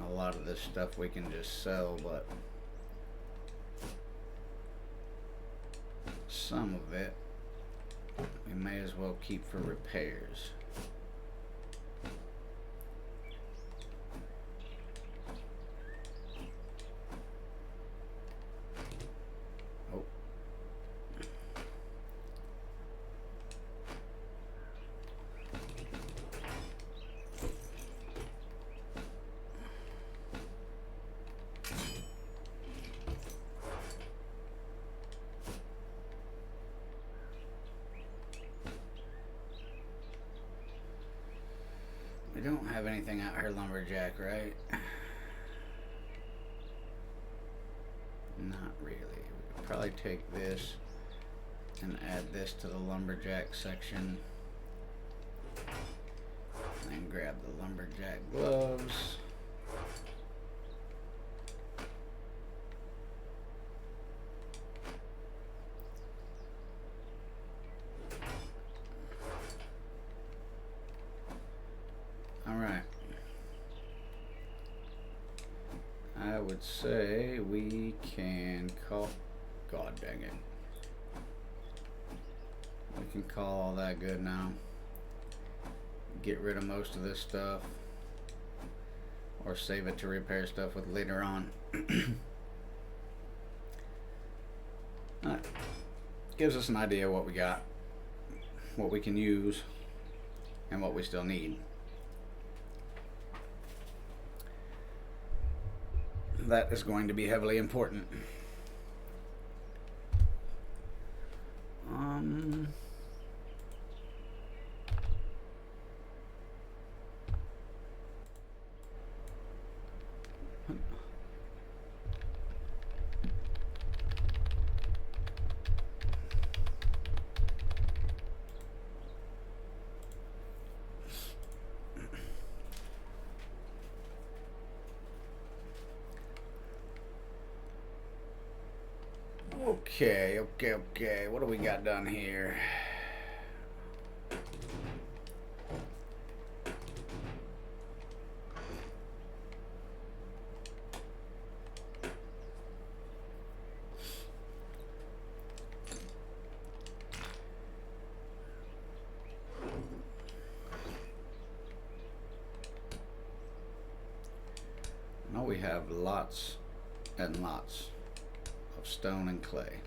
A lot of this stuff we can just sell, but some of it we may as well keep for repairs. Oh. We don't have anything out here lumberjack, right? Not really. We could probably take this and add this to the lumberjack section. And grab the lumberjack gloves. Alright. I would say we can call... God dang it. We can call all that good now. Get rid of most of this stuff. Or save it to repair stuff with later on. That gives us an idea what we got. What we can use. And what we still need. That is going to be heavily important. Okay. What do we got done here? Now we have lots and lots of stone and clay.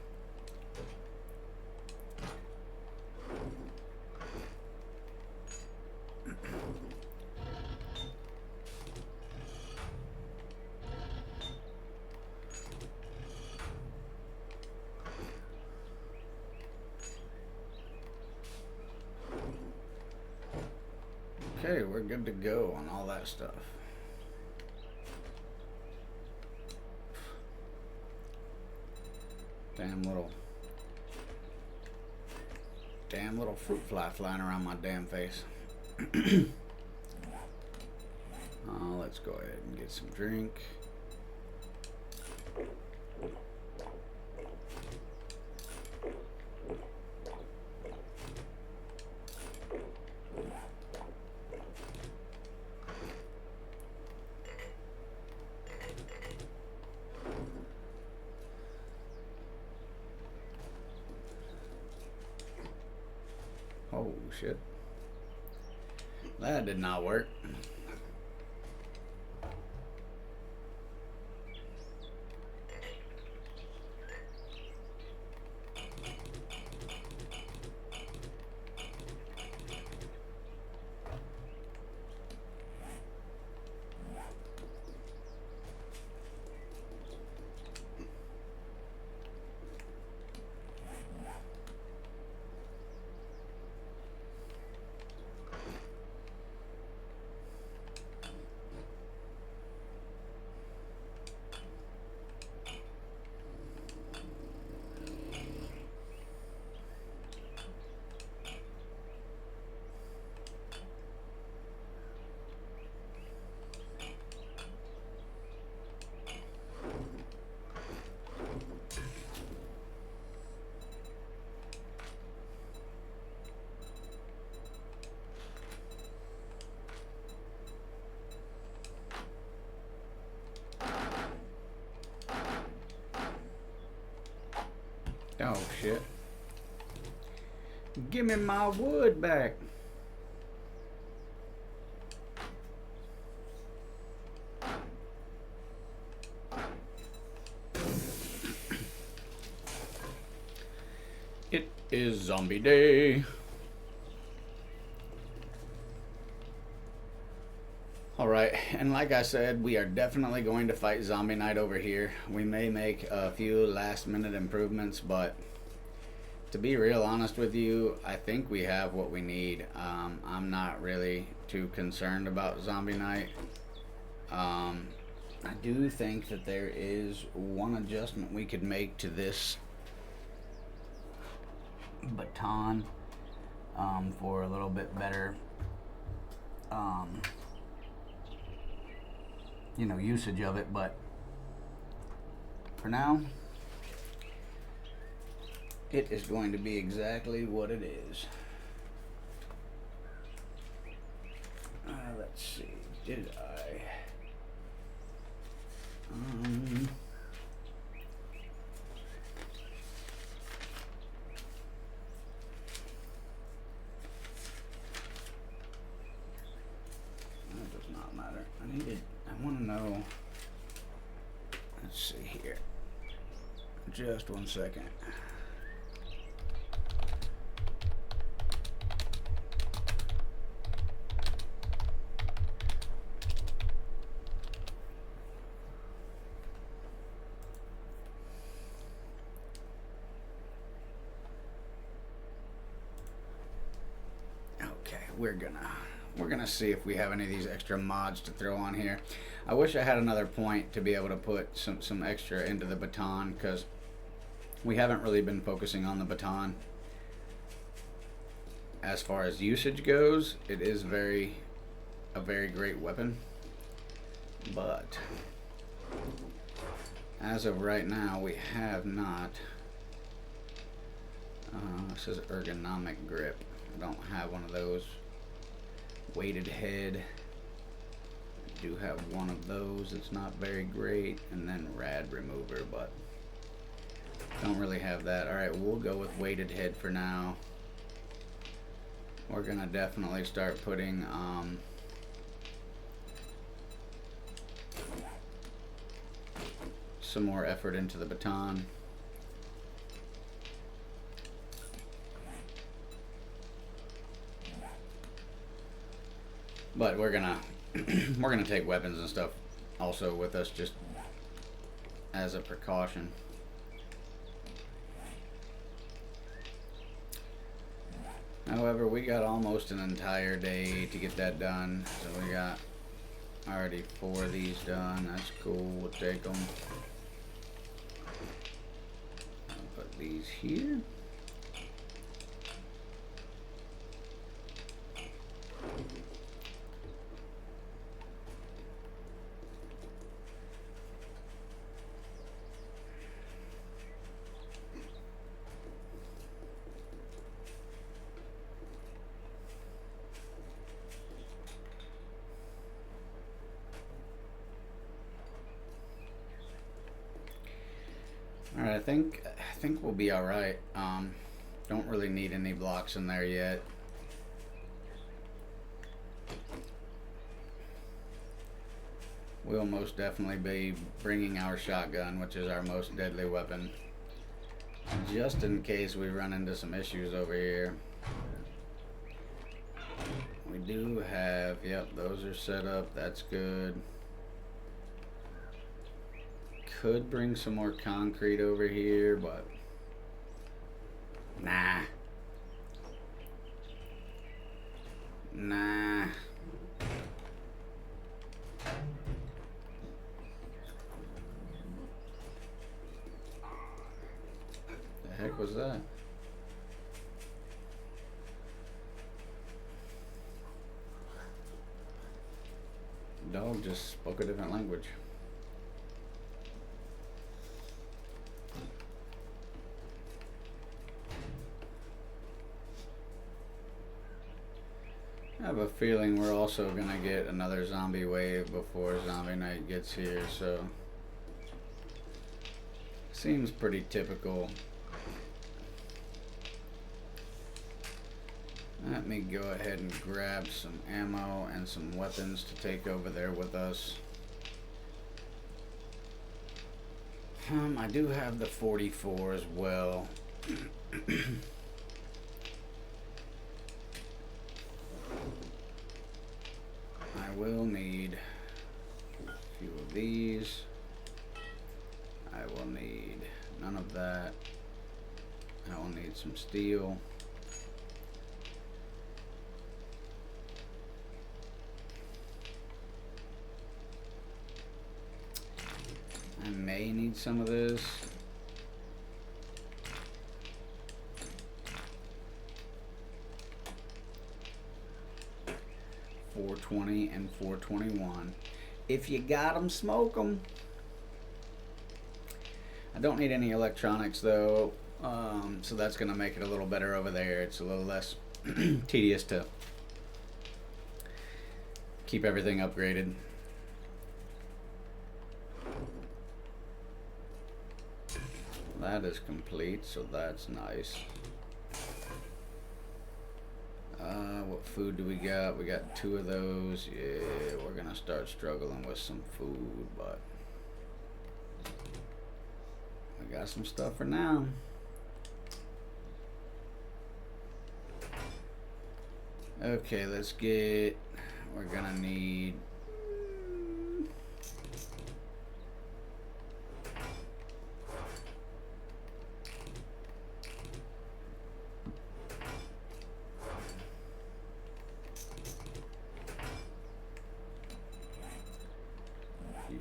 Okay, we're good to go on all that stuff. Damn little fruit fly flying around my damn face. Let's go ahead and get some drink. Oh shit. That did not work. Oh shit. Give me my wood back. It is zombie day. Alright, and like I said, we are definitely going to fight Zombie Knight over here. We may make a few last minute improvements, but to be real honest with you, I think we have what we need. I'm not really too concerned about Zombie Knight. I do think that there is one adjustment we could make to this baton for a little bit better usage of it, but for now it is going to be exactly what it is. Let's see, did I that does not matter. I want to know. Let's see here. Just 1 second. Okay, we're gonna see if we have any of these extra mods to throw on here. I wish I had another point to be able to put some extra into the baton, because we haven't really been focusing on the baton. As far as usage goes, it is a very great weapon, but as of right now we have not. This is ergonomic grip. I don't have one of those. Weighted head. I do have one of those. It's not very great. And then rad remover, but don't really have that. Alright, we'll go with weighted head for now. We're gonna definitely start putting some more effort into the baton. But we're gonna take weapons and stuff also with us, just as a precaution. However, we got almost an entire day to get that done, so we got already 4 of these done. That's cool. We'll take them. I'll put these here. Alright, I think we'll be alright. Don't really need any blocks in there yet. We'll most definitely be bringing our shotgun, which is our most deadly weapon, just in case we run into some issues over here. We do have, yep, those are set up. That's good. Could bring some more concrete over here, but nah. The heck was that? The dog just spoke a different language. I have a feeling we're also gonna get another zombie wave before Zombie Knight gets here, so seems pretty typical. Let me go ahead and grab some ammo and some weapons to take over there with us. I do have the 44 as well. I will need a few of these. I will need none of that. I will need some steel. I may need some of this. $420 and $421. If you got them, smoke them. I don't need any electronics though, so that's going to make it a little better over there. It's a little less tedious to keep everything upgraded. That is complete, so that's nice. What food do we got? We got 2 of those. Yeah, we're gonna start struggling with some food, but we got some stuff for now. Okay, let's get, we're gonna need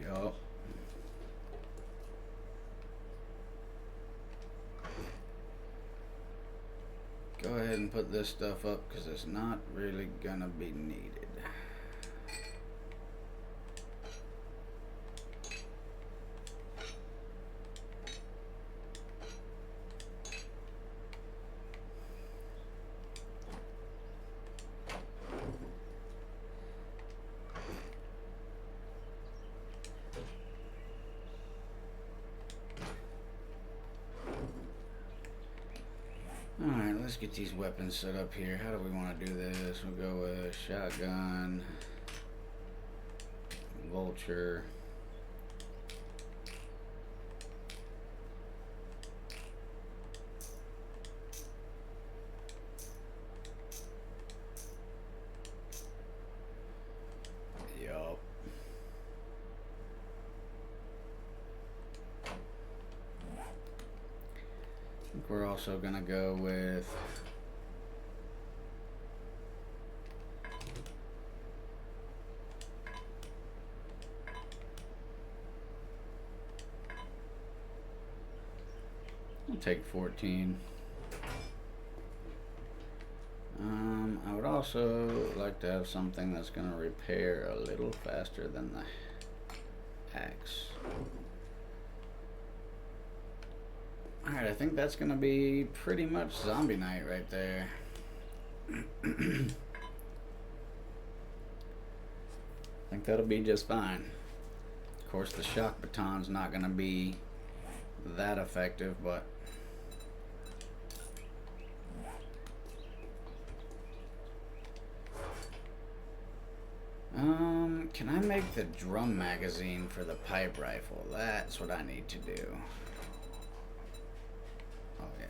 yup. Go ahead and put this stuff up because it's not really gonna be needed. Alright, let's get these weapons set up here. How do we want to do this? We'll go with shotgun, vulture, yup. I think we're also gonna go with I'll take 14. I would also like to have something that's gonna repair a little faster than the axe. Alright, I think that's gonna be pretty much zombie night right there. I think that'll be just fine. Of course, the shock baton's not gonna be that effective, but can I make the drum magazine for the pipe rifle? That's what I need to do. Oh yeah.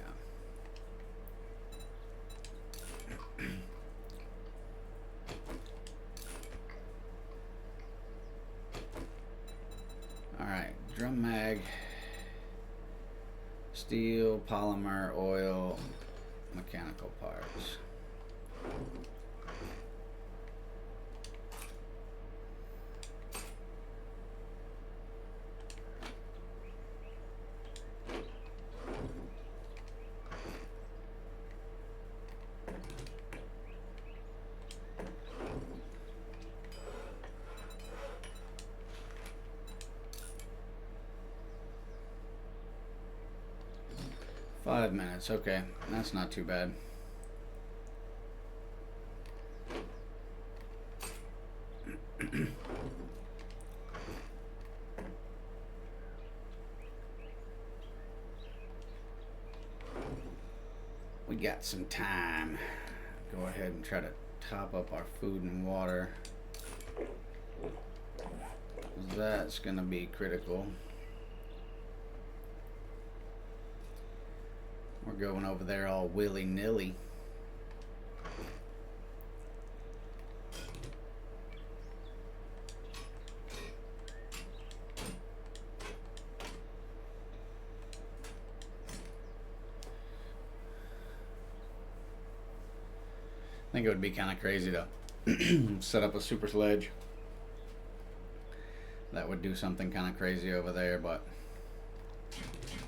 Alright, drum mag, steel, polymer, oil, mechanical parts. Five minutes, okay, that's not too bad. We got some time. go ahead and try to top up our food and water. That's gonna be critical. We're going over there all willy-nilly. I think it would be kind of crazy to set up a super sledge. That would do something kind of crazy over there, but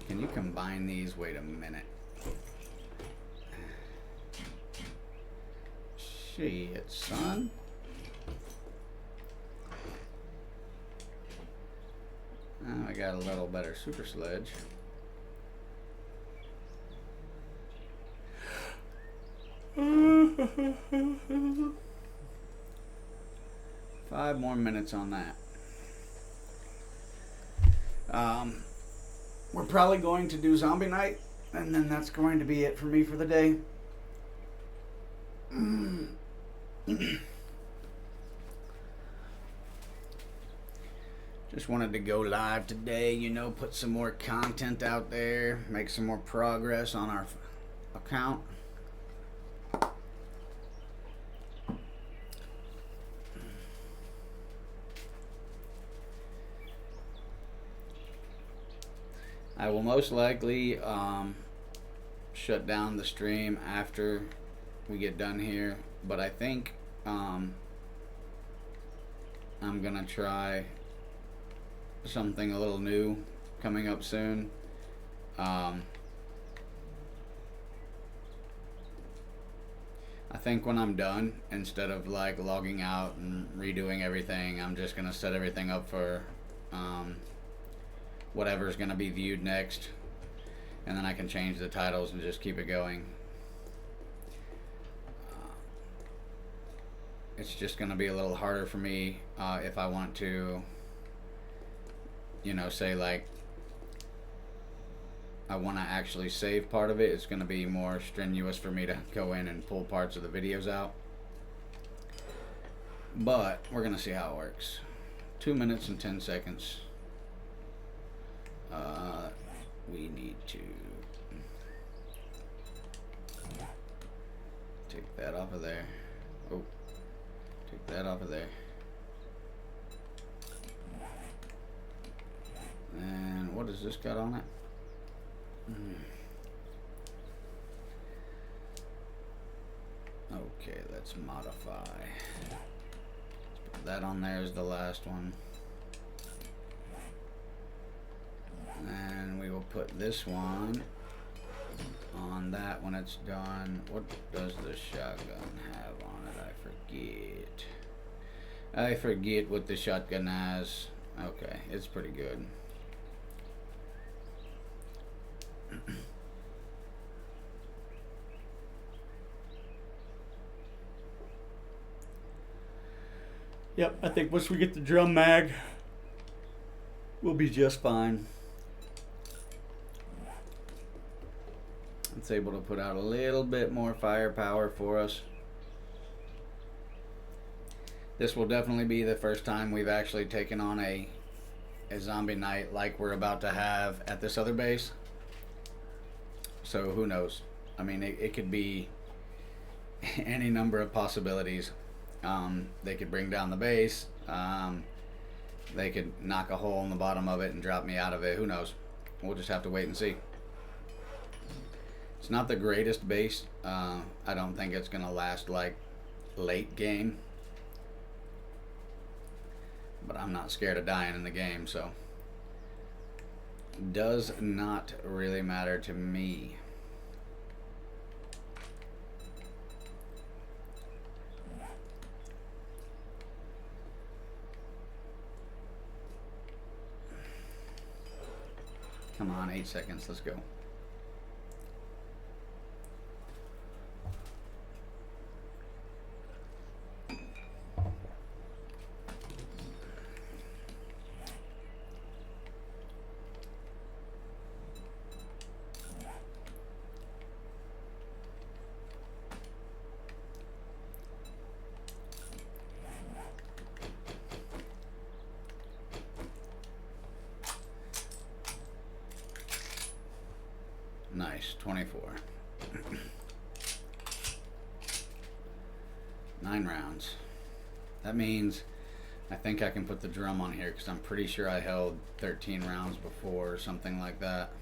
can you combine these? Wait a minute. Shit, son. Oh, I got a little better super sledge. Five more minutes on that. We're probably going to do zombie night, and then that's going to be it for me for the day. Just wanted to go live today, you know, put some more content out there, make some more progress on our account. I will most likely shut down the stream after we get done here, but I think I'm gonna try something a little new coming up soon. I think when I'm done, instead of like logging out and redoing everything, I'm just gonna set everything up for whatever's gonna be viewed next, and then I can change the titles and just keep it going. It's just gonna be a little harder for me if I want to, you know, say like I want to actually save part of it. It's going to be more strenuous for me to go in and pull parts of the videos out. But we're going to see how it works. 2 minutes and 10 seconds. We need to take that off of there. Oh, take that off of there. And what has this got on it? Okay, let's modify. Let's put that on there as the last one. And we will put this one on that when it's done. What does the shotgun have on it? I forget what the shotgun has. Okay, it's pretty good. Yep, I think once we get the drum mag, we'll be just fine. It's able to put out a little bit more firepower for us. This will definitely be the first time we've actually taken on a zombie night like we're about to have at this other base. So who knows? I mean, it could be any number of possibilities. They could bring down the base. They could knock a hole in the bottom of it and drop me out of it. Who knows? We'll just have to wait and see. It's not the greatest base. I don't think it's going to last like late game. But I'm not scared of dying in the game, so does not really matter to me. Come on, 8 seconds, let's go. 6, 24. 9 rounds. That means I think I can put the drum on here because I'm pretty sure I held 13 rounds before or something like that.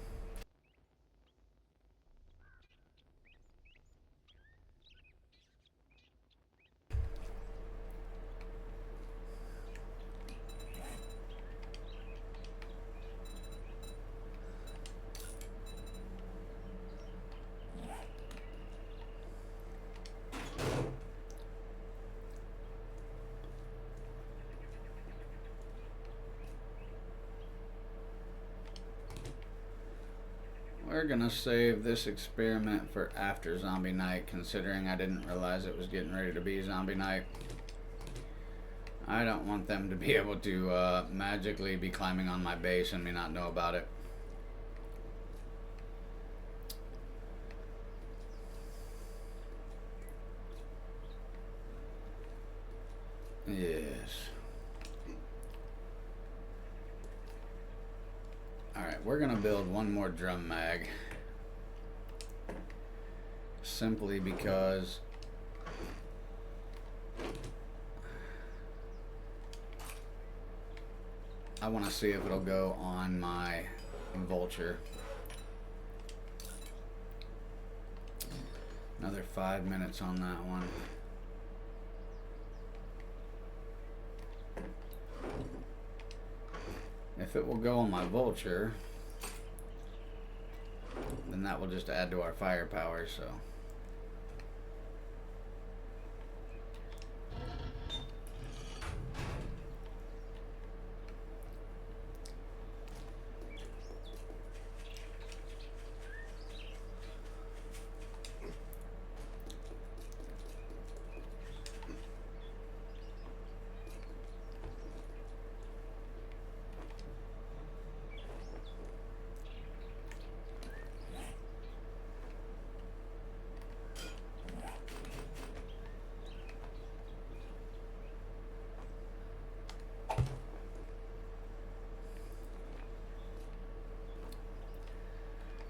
We're gonna save this experiment for after zombie night, considering I didn't realize it was getting ready to be zombie night. I don't want them to be able to magically be climbing on my base and me not know about it. Yes. Alright, we're gonna build one more drum mag. Simply because I want to see if it'll go on my vulture. Another 5 minutes on that one. If it will go on my vulture, then that will just add to our firepower, so.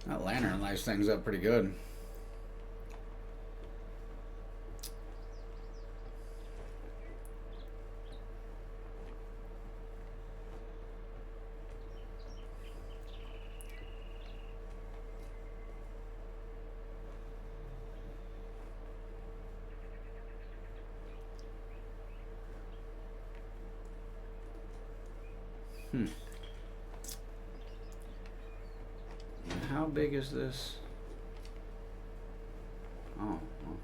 That lantern lights things up pretty good. How big is this? Oh, well.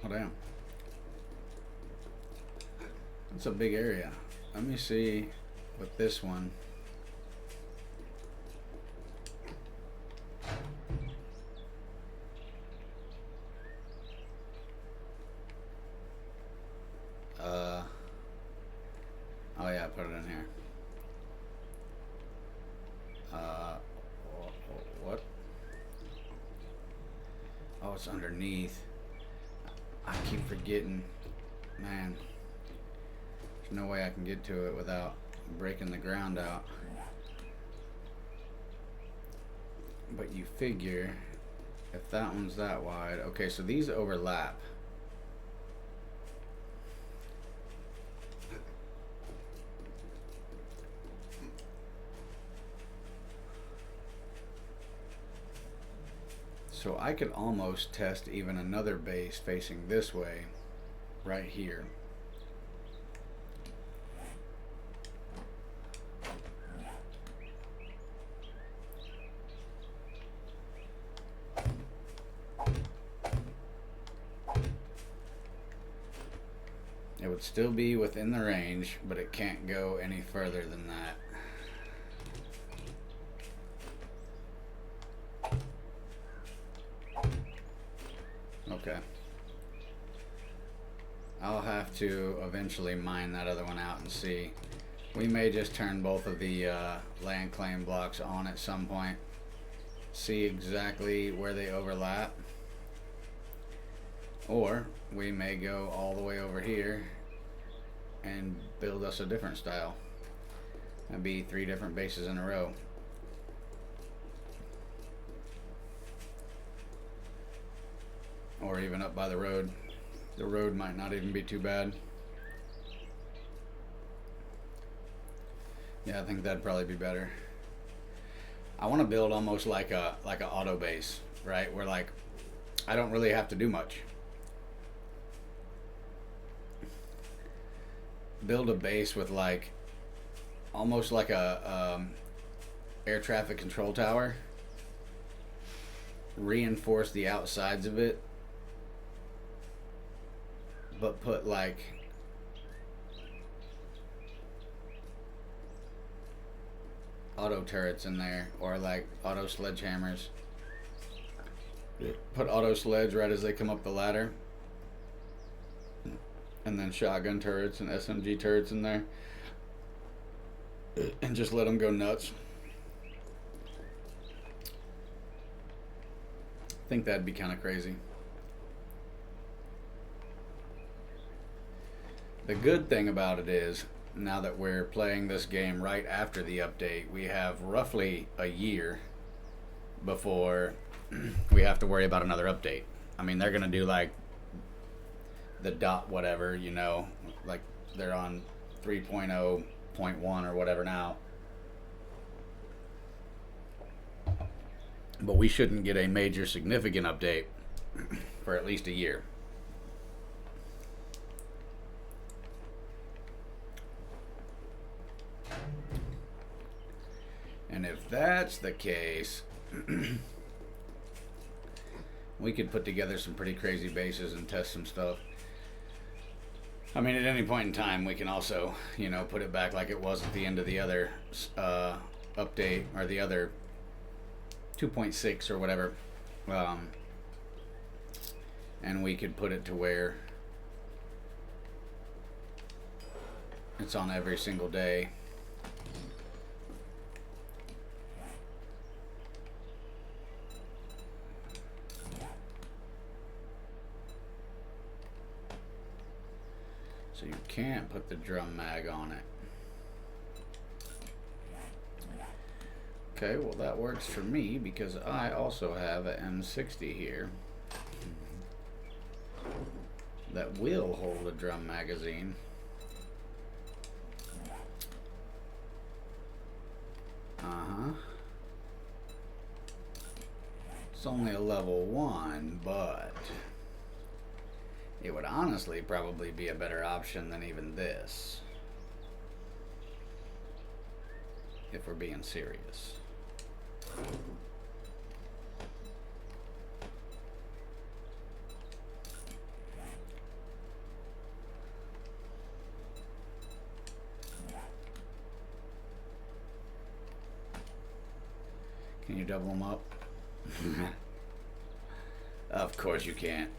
Oh, damn. That's a big area. Let me see with this one. Oh yeah, put it in here. What? Oh, it's underneath. I keep forgetting. Man, there's no way I can get to it without breaking the ground out. But you figure, if that one's that wide. Okay, so these overlap. So I could almost test even another base facing this way, right here. It would still be within the range, but it can't go any further than that. Okay. I'll have to eventually mine that other one out and see. We may just turn both of the land claim blocks on at some point. See exactly where they overlap. Or we may go all the way over here and build us a different style. That'd be 3 different bases in a row. Or even up by the road. The road might not even be too bad. Yeah, I think that'd probably be better. I want to build almost like a auto base, right? Where like I don't really have to do much. Build a base with like almost like a air traffic control tower. Reinforce the outsides of it, but put like auto turrets in there, or like auto sledgehammers. Put auto sledge right as they come up the ladder, and then shotgun turrets and SMG turrets in there, and just let them go nuts. I think that'd be kind of crazy. The good thing about it is, now that we're playing this game right after the update, we have roughly a year before we have to worry about another update. I mean, they're going to do like the dot whatever, you know, like they're on 3.0.1 or whatever now. But we shouldn't get a major significant update for at least a year. And if that's the case, we could put together some pretty crazy bases and test some stuff. I mean, at any point in time, we can also, you know, put it back like it was at the end of the other update, or the other 2.6 or whatever. And we could put it to where it's on every single day. So you can't put the drum mag on it. Okay, well that works for me because I also have an M60 here that will hold a drum magazine. It's only a level 1, but it would honestly probably be a better option than even this, if we're being serious. Can you double them up? Of course you can't.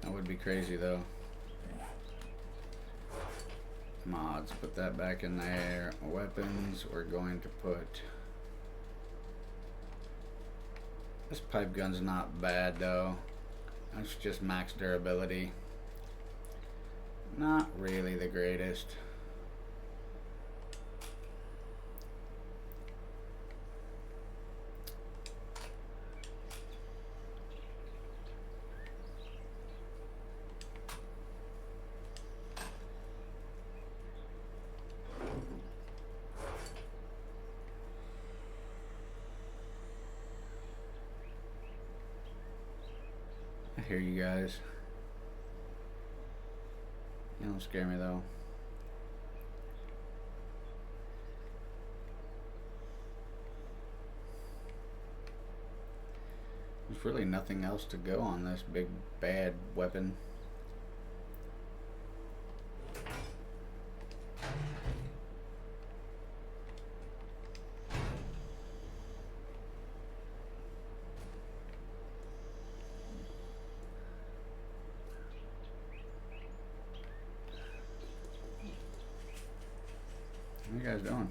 That would be crazy though. Mods, put that back in there. Weapons, we're going to put... This pipe gun's not bad though. That's just max durability. Not really the greatest. I hear you guys. You don't scare me though. There's really nothing else to go on this big bad weapon. What are you guys doing?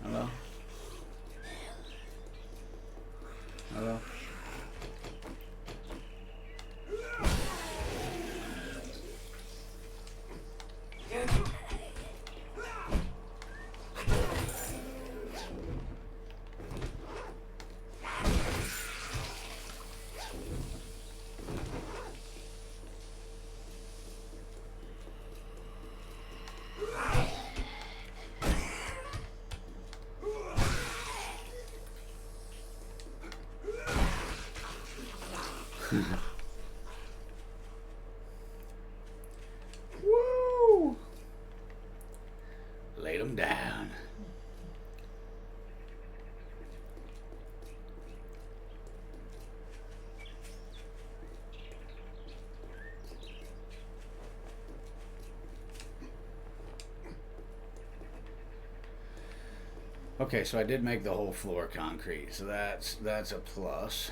Hello? Hello? Okay, so I did make the whole floor concrete, so that's a plus.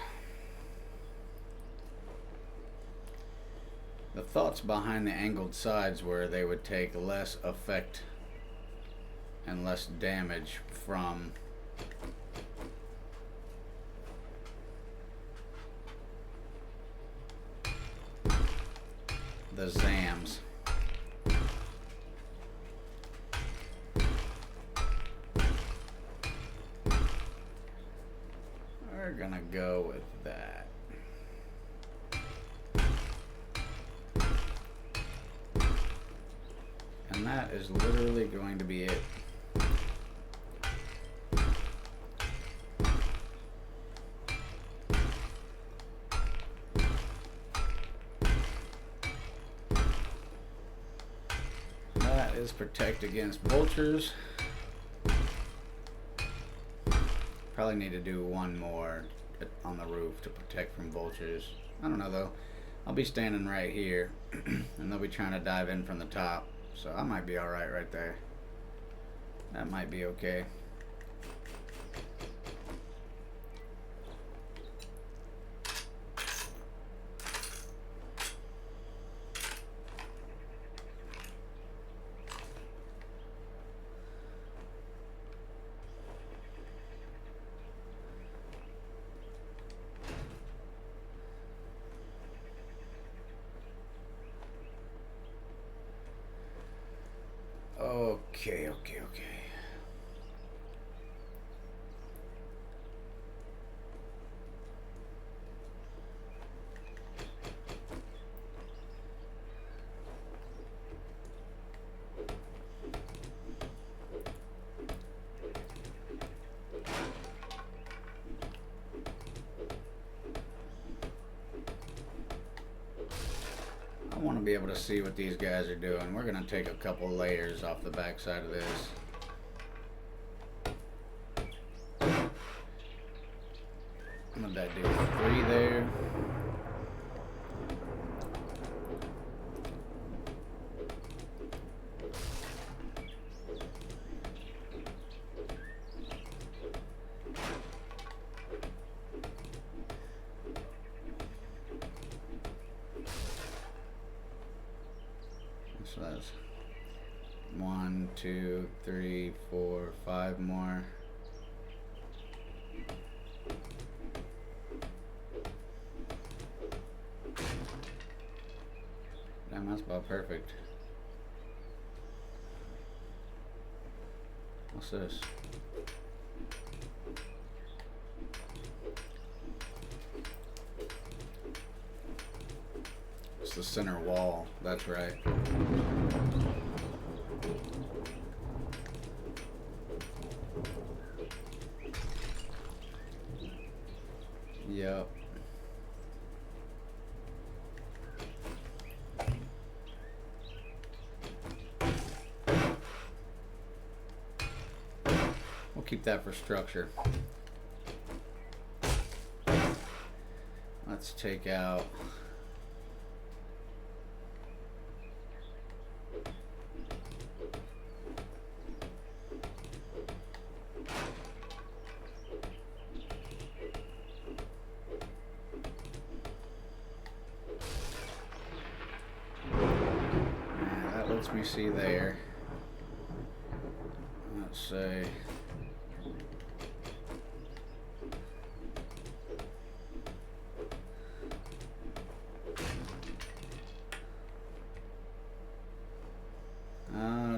The thoughts behind the angled sides were they would take less effect and less damage from the ZAMs. We're gonna go with that. And that is literally going to be it. That is protect against vultures. Probably need to do one more on the roof to protect from vultures. I don't know though. I'll be standing right here and they'll be trying to dive in from the top. So I might be alright right there. That might be okay. Okay. I want to be able to see what these guys are doing. We're going to take a couple layers off the back side of this. What did that do? 3 there. So that's 1, 2, 3, 4, 5 more. Damn, that's about perfect. What's this? It's the center wall, that's right. Yep. We'll keep that for structure. Let's take out lets me see there. Let's say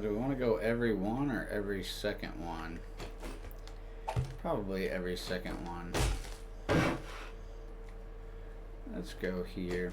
do we want to go every one or every second one? Probably every second one. Let's go here.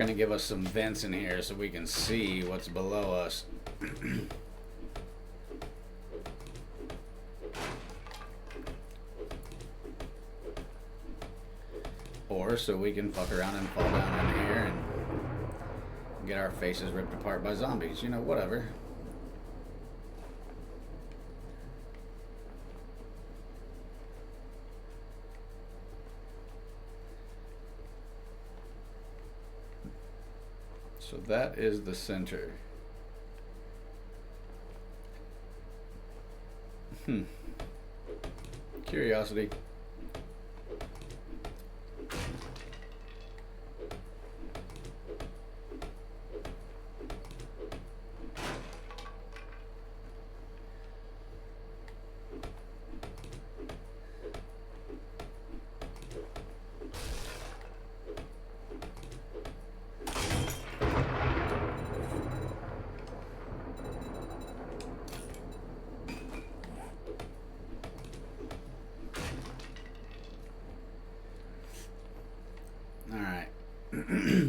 going to give us some vents in here so we can see what's below us. Or so we can fuck around and fall down in here and get our faces ripped apart by zombies. You know, whatever. So that is the center. Curiosity.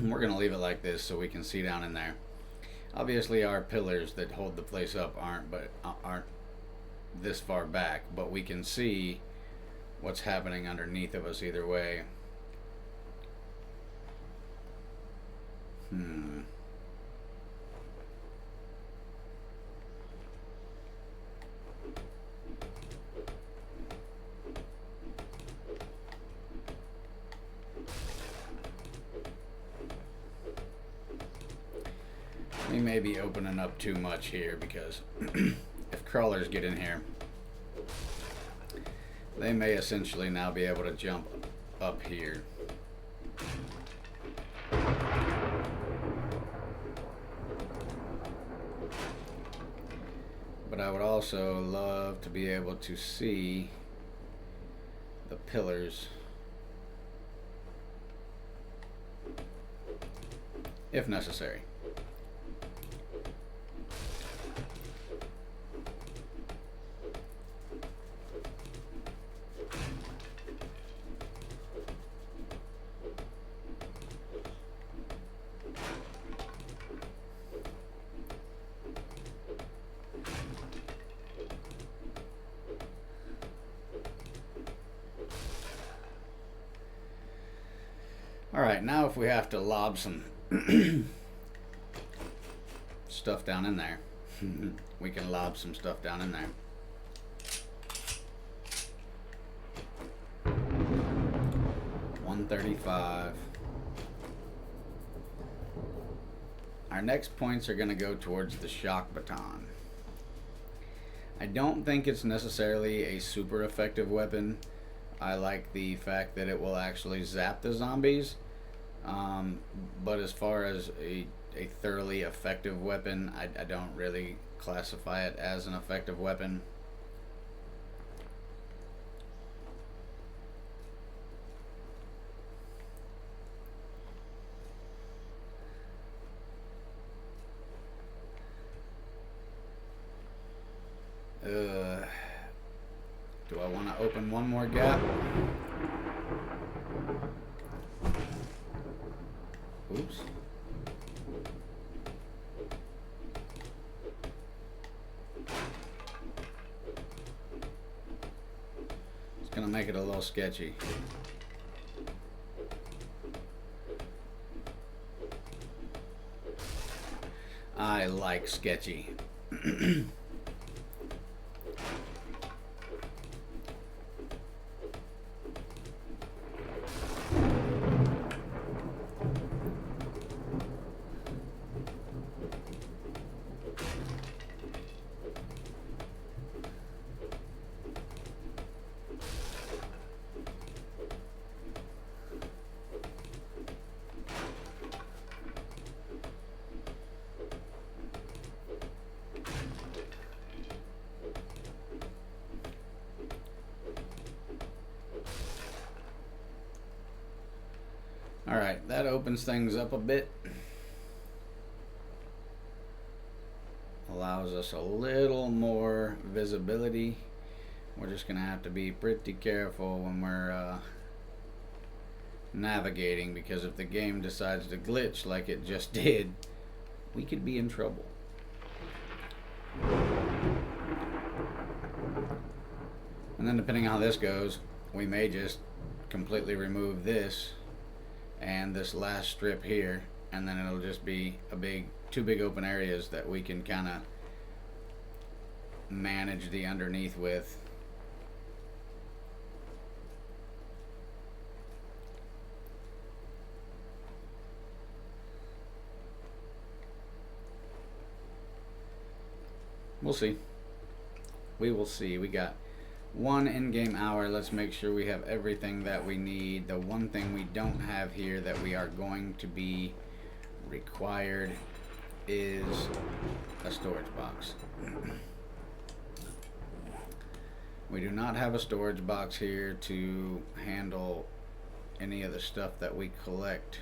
We're going to leave it like this so we can see down in there. Obviously our pillars that hold the place up aren't this far back, but we can see what's happening underneath of us either way. We may be opening up too much here because if crawlers get in here, they may essentially now be able to jump up here. But I would also love to be able to see the pillars if necessary. Alright, now if we have to lob some stuff down in there, we can lob some stuff down in there. $135. Our next points are going to go towards the shock baton. I don't think it's necessarily a super effective weapon. I like the fact that it will actually zap the zombies. But as far as a thoroughly effective weapon, I don't really classify it as an effective weapon. Do I want to open one more gap? Oops. It's gonna make it a little sketchy. I like sketchy. Alright, that opens things up a bit. Allows us a little more visibility. We're just going to have to be pretty careful when we're navigating, because if the game decides to glitch like it just did, we could be in trouble. And then depending on how this goes, we may just completely remove this and this last strip here, and then it'll just be two big open areas that we can kind of manage the underneath with. We'll see. We will see. We got one in-game hour. Let's make sure we have everything that we need. The one thing we don't have here that we are going to be required is a storage box. We do not have a storage box here to handle any of the stuff that we collect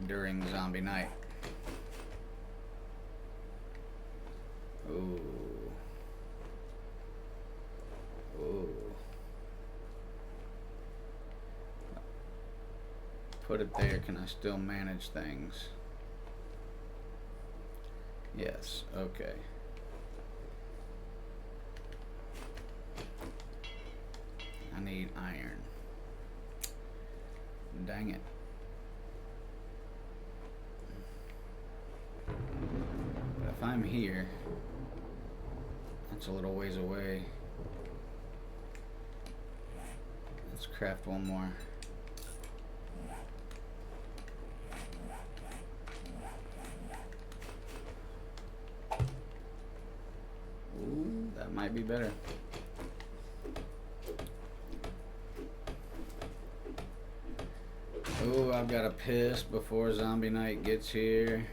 during zombie night. Ooh. Ooh. Put it there. Can I still manage things? Yes. Okay. I need iron. Dang it. But if I'm here, that's a little ways away. Let's craft one more. Ooh, that might be better. Ooh, I've got to piss before zombie night gets here.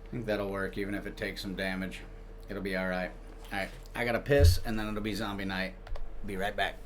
I think that'll work, even if it takes some damage. It'll be alright. Alright, I gotta piss, and then it'll be zombie night. Be right back.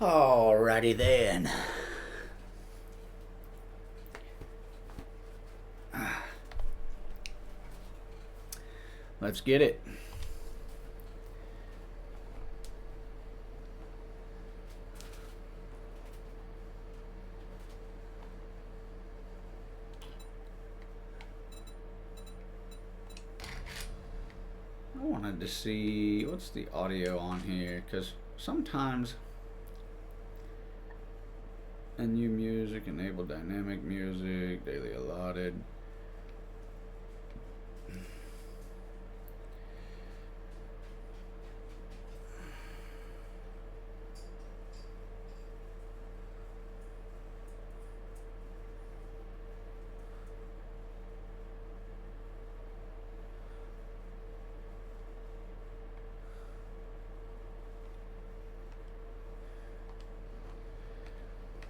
Alrighty then. Let's get it. wanted to see what's the audio on here, because sometimes new music, enable dynamic music, daily allotted.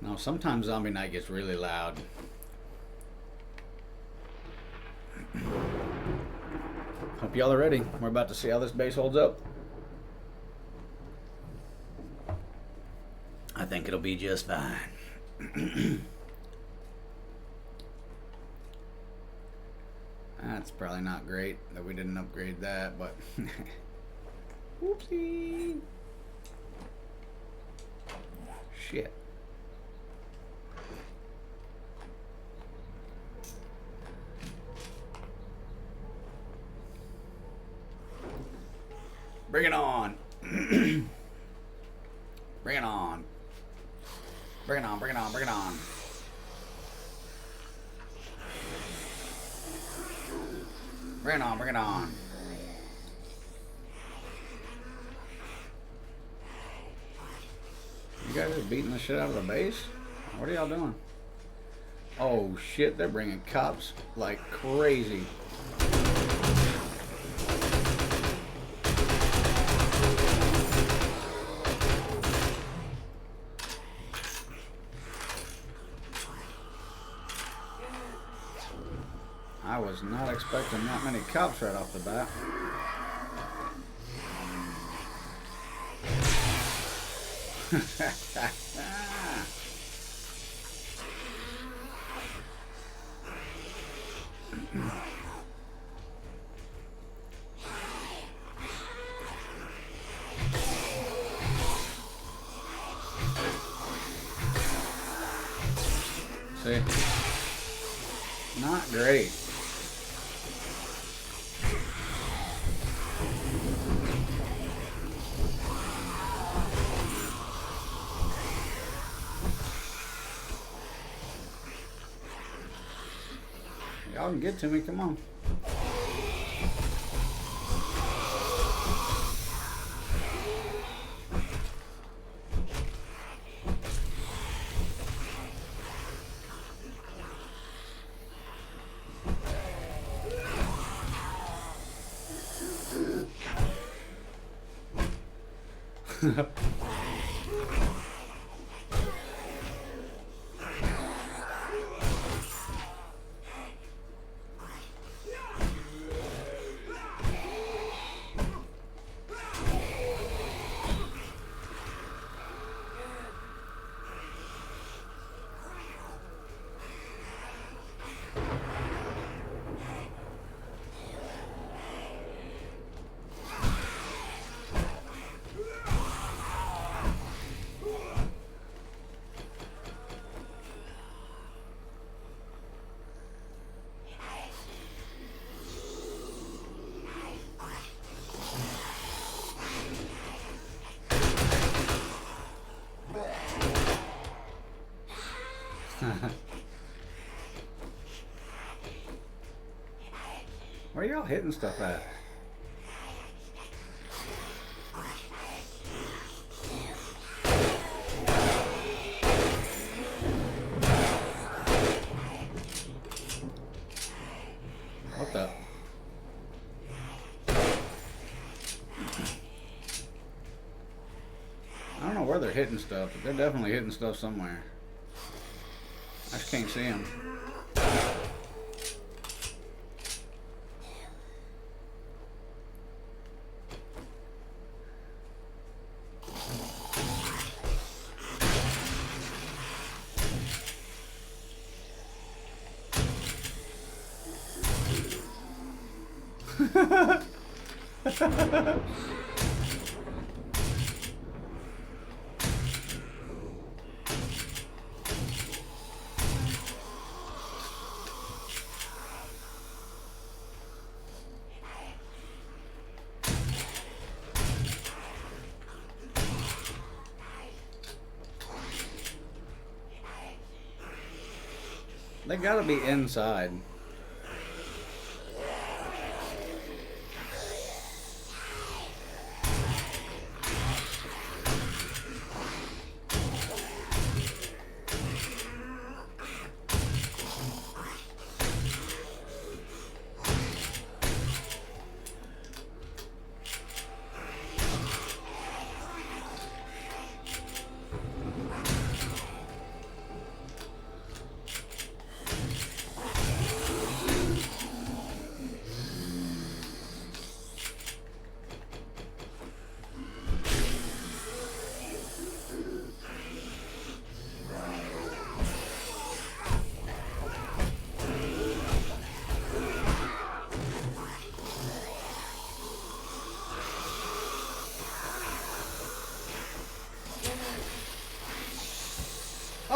Now, sometimes Zombie Night gets really loud. Hope y'all are ready. We're about to see how this bass holds up. I think it'll be just fine. That's probably not great that we didn't upgrade that, but whoopsie. Shit. Bring it on. Bring it on. Bring it on, bring it on, bring it on. Bring it on, bring it on. You guys are beating the shit out of the bass? What are y'all doing? Oh shit, they're bringing cops like crazy. I was not expecting that many cops right off the bat. See? Not great. Y'all can get to me, come on. Where are y'all hitting stuff at? What the? I don't know where they're hitting stuff, but they're definitely hitting stuff somewhere. I just can't see them. They gotta be inside.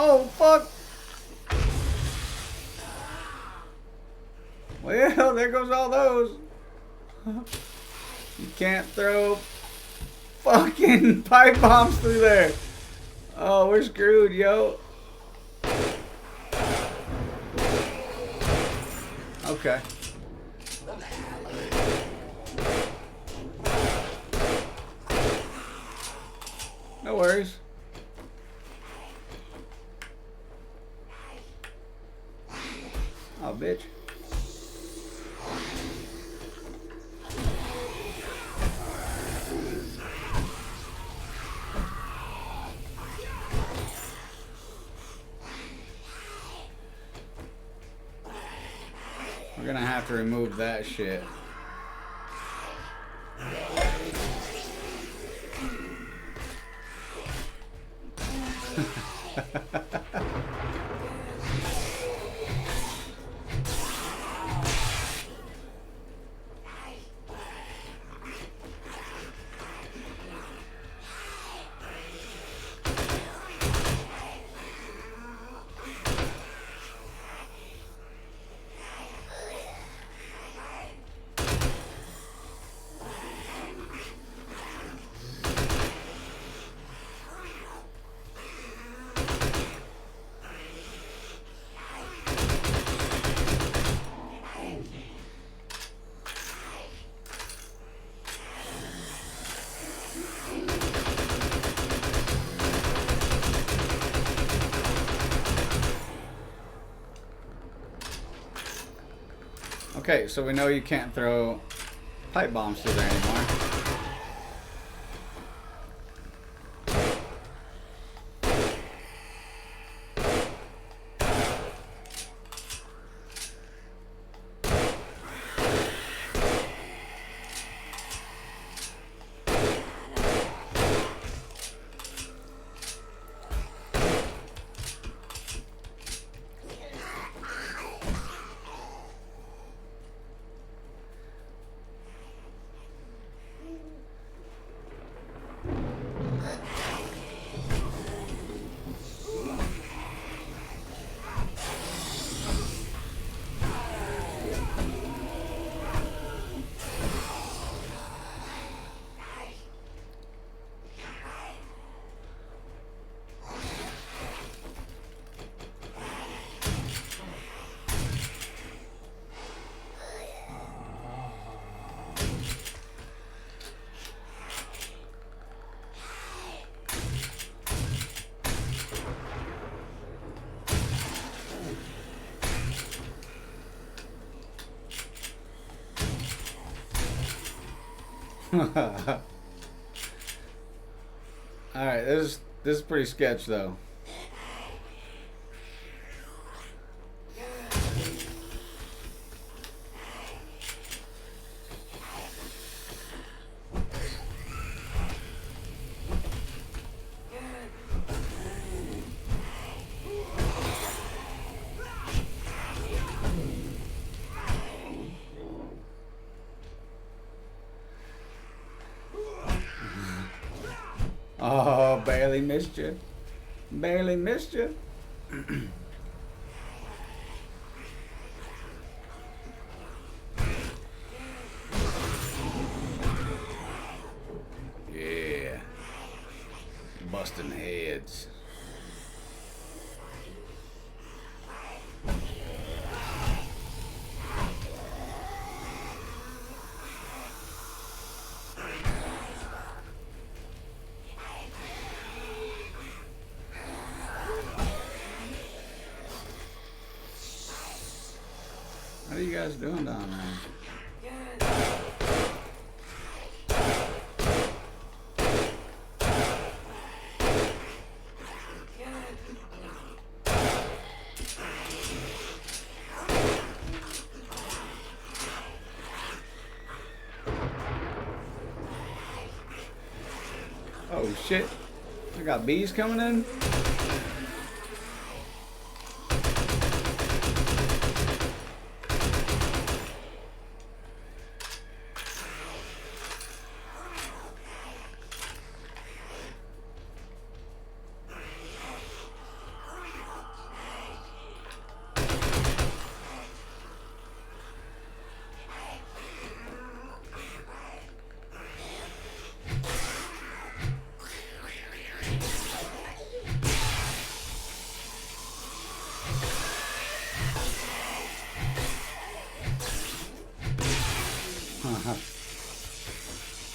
Oh, fuck! Well, there goes all those. You can't throw fucking pipe bombs through there. Oh, we're screwed, yo. Okay. No worries. Oh, bitch. We're gonna have to remove that shit. Okay, so we know you can't throw pipe bombs through there anymore. Alright, this is pretty sketch though. Oh, barely missed you. Barely missed you. Yeah. Busting heads. What are you guys doing down there? Oh shit. I got bees coming in.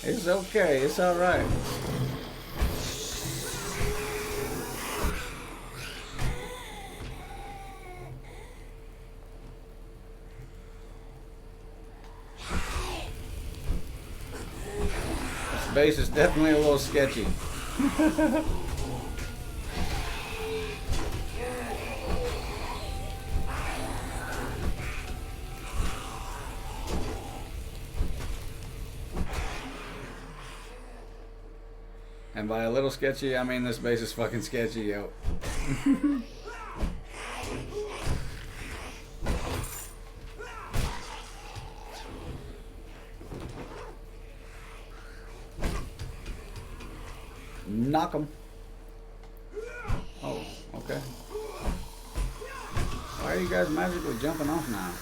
It's okay, it's alright. This base is definitely a little sketchy. And by a little sketchy, I mean this base is fucking sketchy, yo. Knock 'em. Oh, okay. Why are you guys magically jumping off now?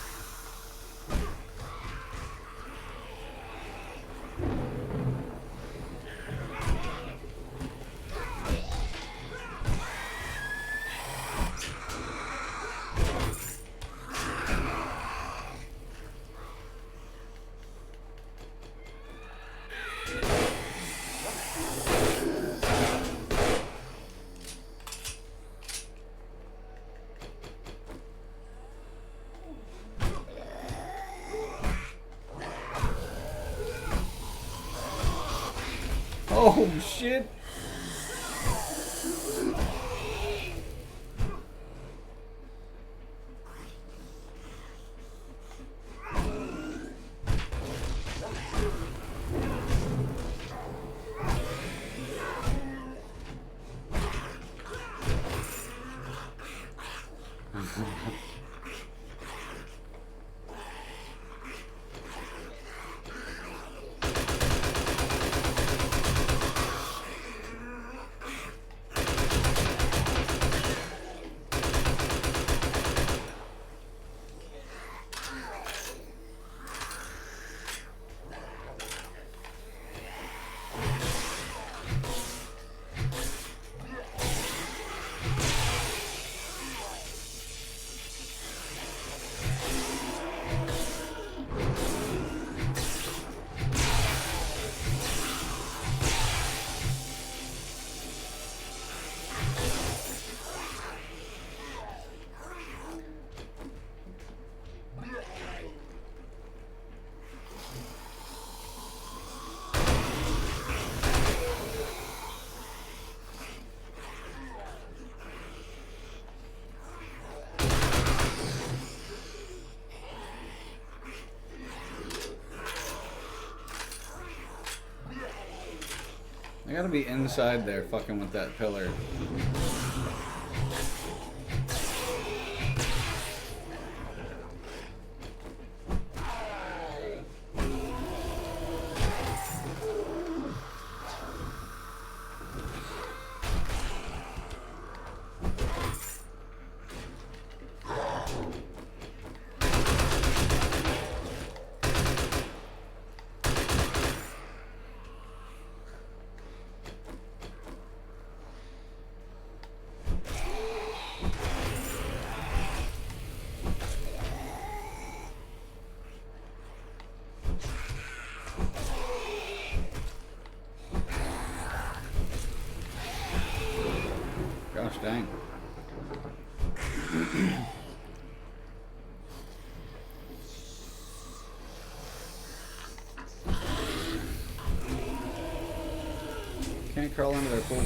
Oh shit! I gotta be inside there fucking with that pillar. can't crawl into their pool.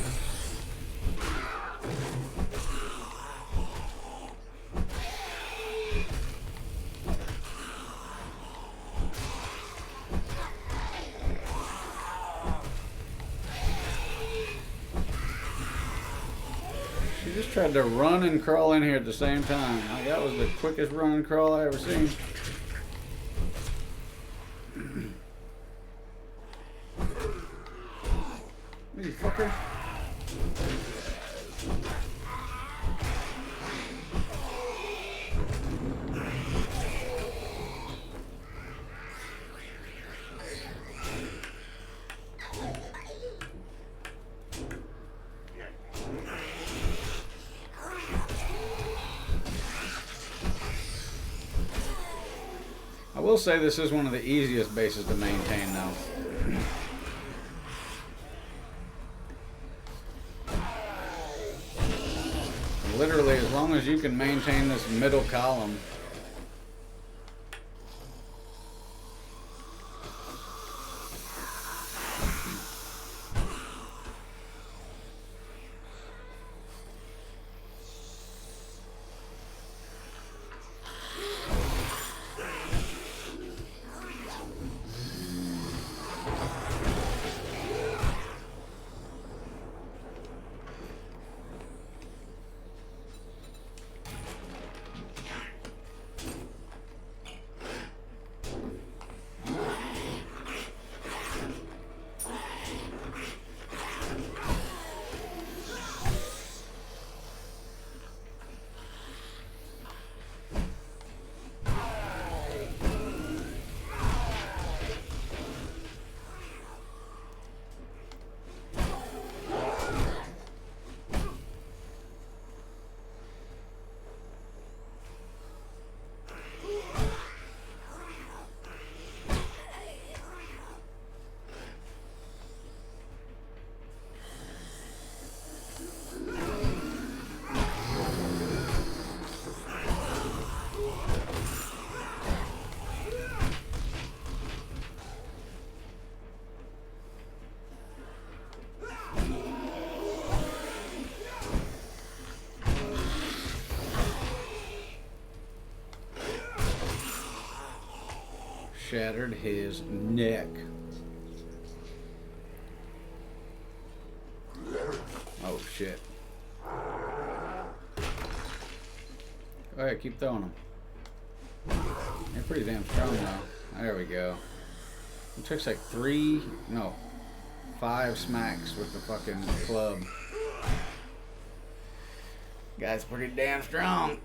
She just tried to run and crawl in here at the same time. Like, that was the quickest run and crawl I ever seen. You fucker. I will say this is one of the easiest bases to maintain, though. Literally, as long as you can maintain this middle column. Shattered his neck. Oh shit. Go ahead, keep throwing them. They're pretty damn strong now. There we go. It took like 5 smacks with the fucking club. Guy's pretty damn strong.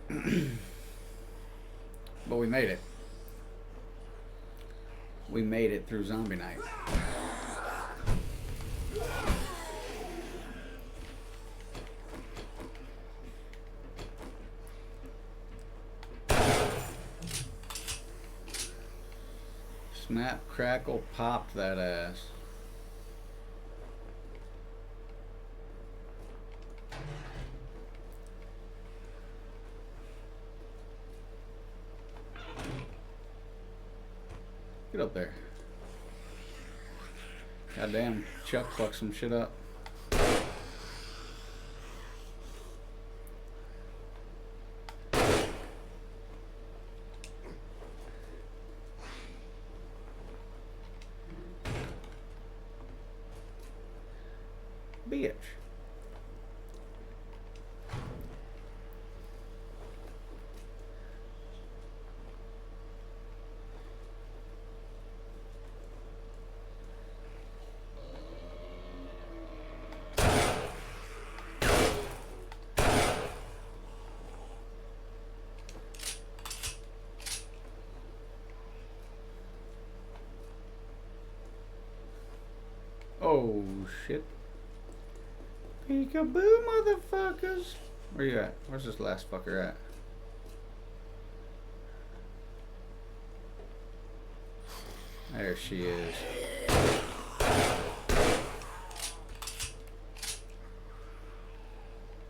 But we made it. We made it through Zombie Night. Snap, crackle, popped that ass. Get up there. Goddamn, Chuck fucked some shit up. Bitch. Oh shit. Peekaboo, motherfuckers. Where you at? Where's this last fucker at? There she is.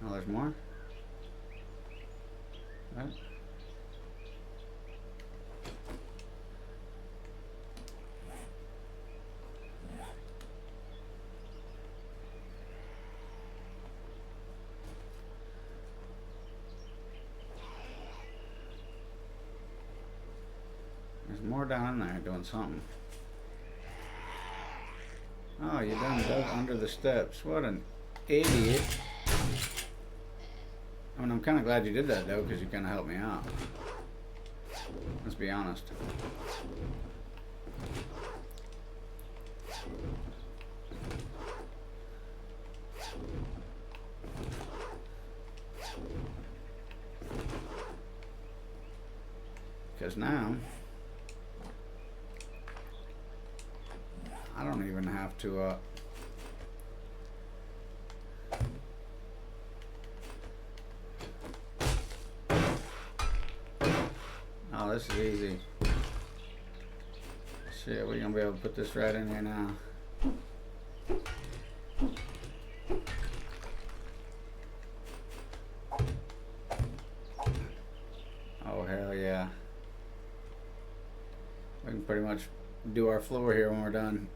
Oh, there's more? What? There's more down in there doing something. Oh, you done dug under the steps. What an idiot. I mean, I'm kind of glad you did that, though, because you kind of helped me out. Let's be honest. Because now, I don't even have to, oh, this is easy. Shit, we're gonna be able to put this right in here now. Oh, hell yeah. We can pretty much do our floor here when we're done.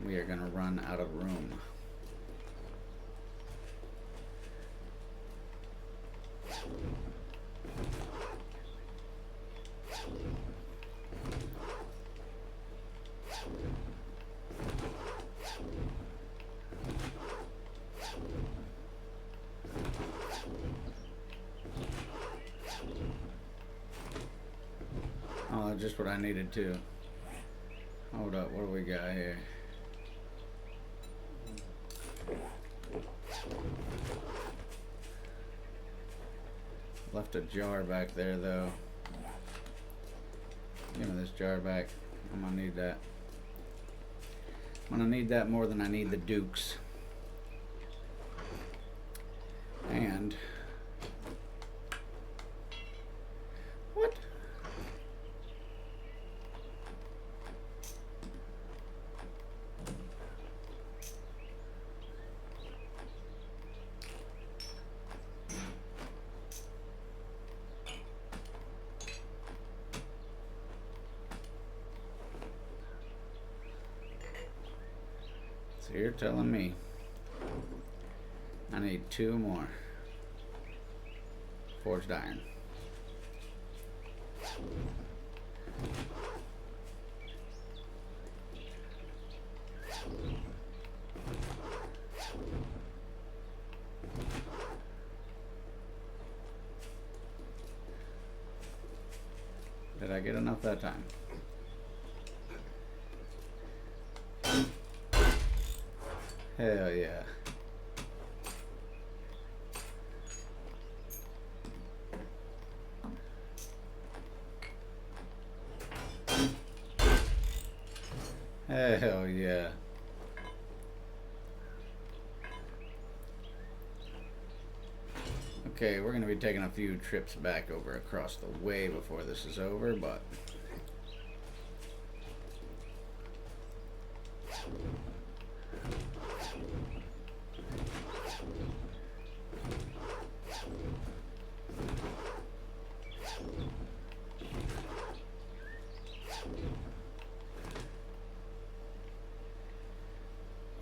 We are gonna run out of room. Oh, just what I needed to. Hold up, what do we got here? Left a jar back there though. Give me this jar back. I'm gonna need that. I'm gonna need that more than I need the dukes. And what? So you're telling me I need 2 more forged iron. Did I get enough that time? Hell yeah. Hell yeah. Okay, we're going to be taking a few trips back over across the way before this is over, but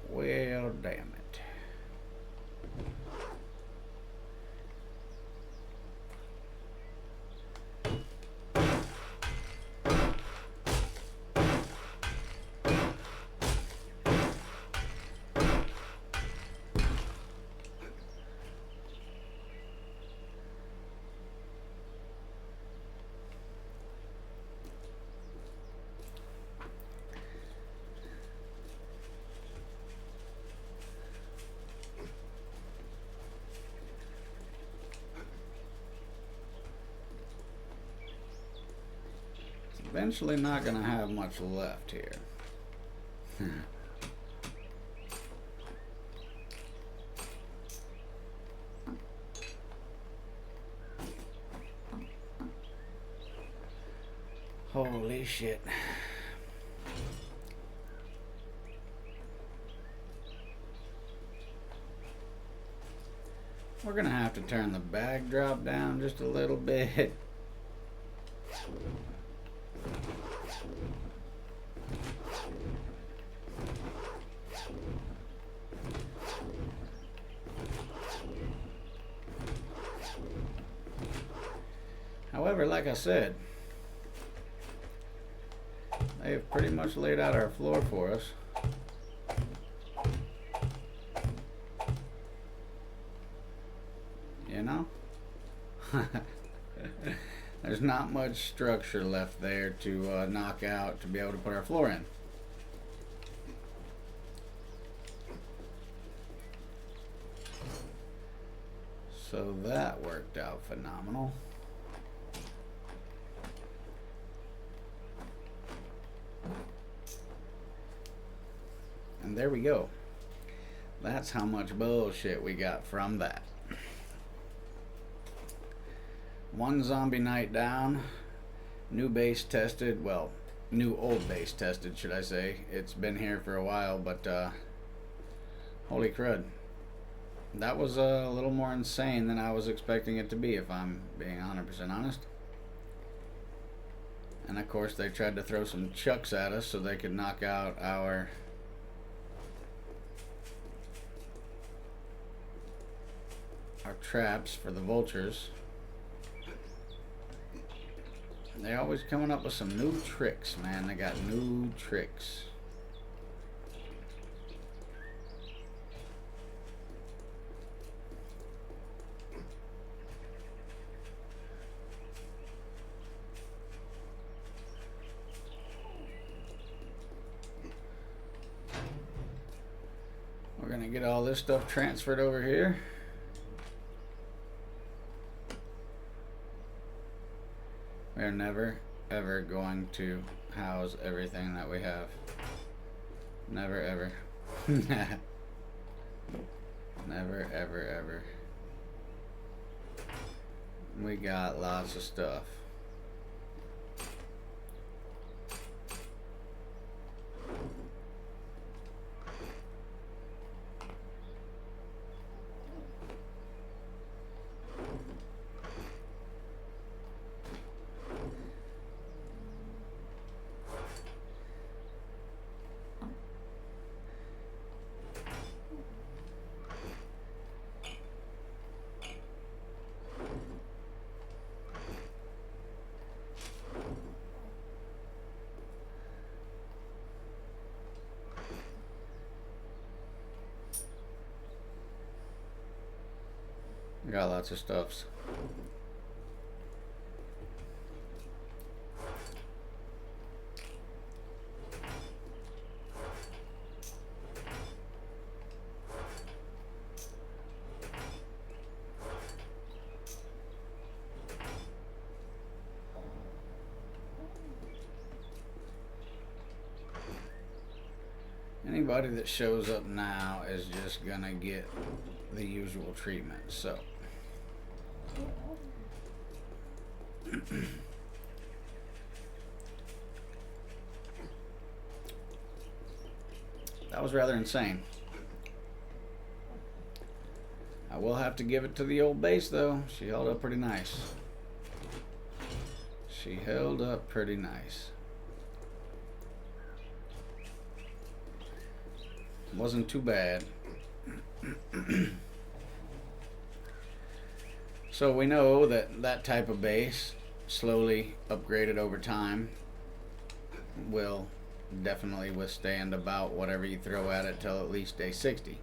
well, damn it. Eventually not gonna have much left here. Holy shit. We're gonna have to turn the bag drop down just a little bit. However, like I said, they've pretty much laid out our floor for us. You know? There's not much structure left there to knock out to be able to put our floor in. So that worked out phenomenal. And there we go. That's how much bullshit we got from that. One zombie night down. New base tested. Well, new old base tested, should I say. It's been here for a while, but holy crud. That was a little more insane than I was expecting it to be, if I'm being 100% honest. And of course they tried to throw some chucks at us so they could knock out our traps for the vultures. They're always coming up with some new tricks, man. They got new tricks. We're gonna get all this stuff transferred over here. We're never ever going to house everything that we have. Never ever. Never ever ever. We got lots of stuff. We got lots of stuffs. Anybody that shows up now is just gonna get the usual treatment. So that was rather insane. I will have to give it to the old base though. She held up pretty nice. She held up pretty nice. Wasn't too bad. So we know that that type of base, slowly upgraded over time, will definitely withstand about whatever you throw at it till at least day 60.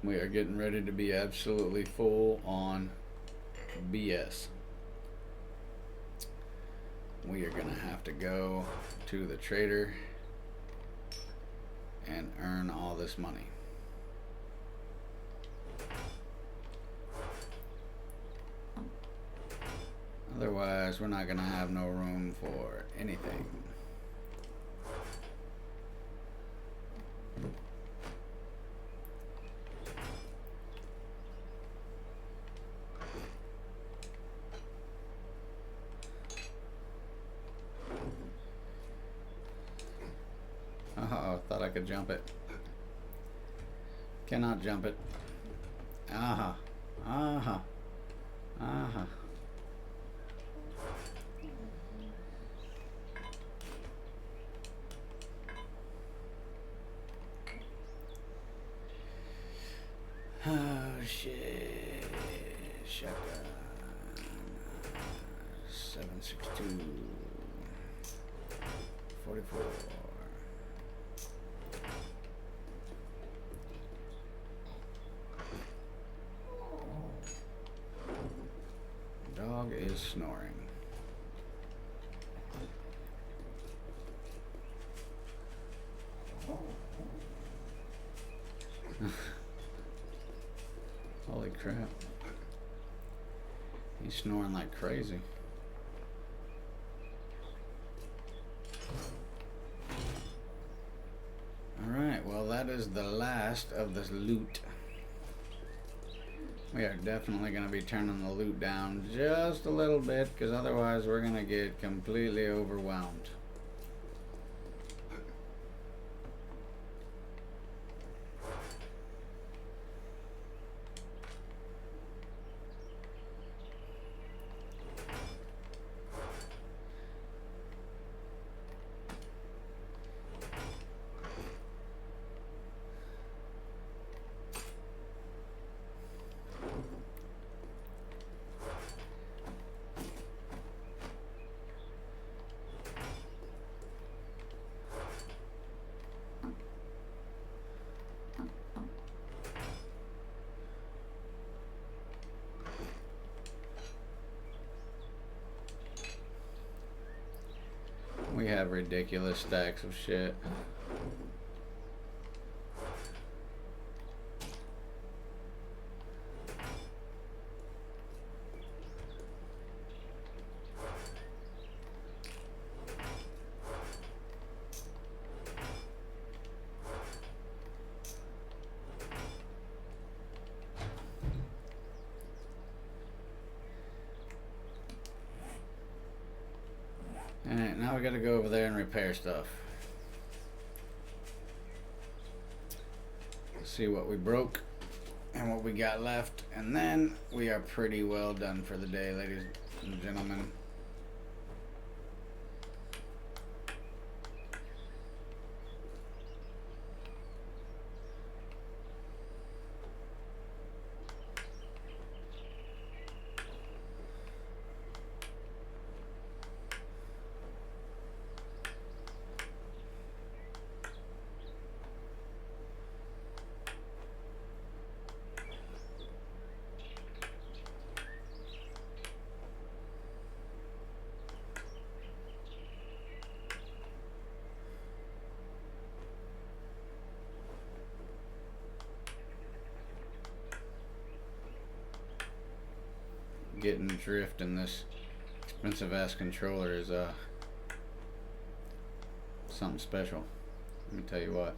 We are getting ready to be absolutely full on BS. We are going to have to go to the trader and earn all this money. Otherwise, we're not going to have no room for anything. Uh-oh, thought I could jump it. Cannot jump it. Uh-huh. Uh-huh. Uh-huh. Oh, shit. Shotgun. 762. 44. Dog is snoring. Holy crap. He's snoring like crazy. Alright, well that is the last of this loot. We are definitely going to be turning the loot down just a little bit, because otherwise we're going to get completely overwhelmed. We have ridiculous stacks of shit. Alright, now we gotta go over there and repair stuff. See what we broke and what we got left, and then we are pretty well done for the day, ladies and gentlemen. Getting drift in this expensive ass controller is something special. Let me tell you what.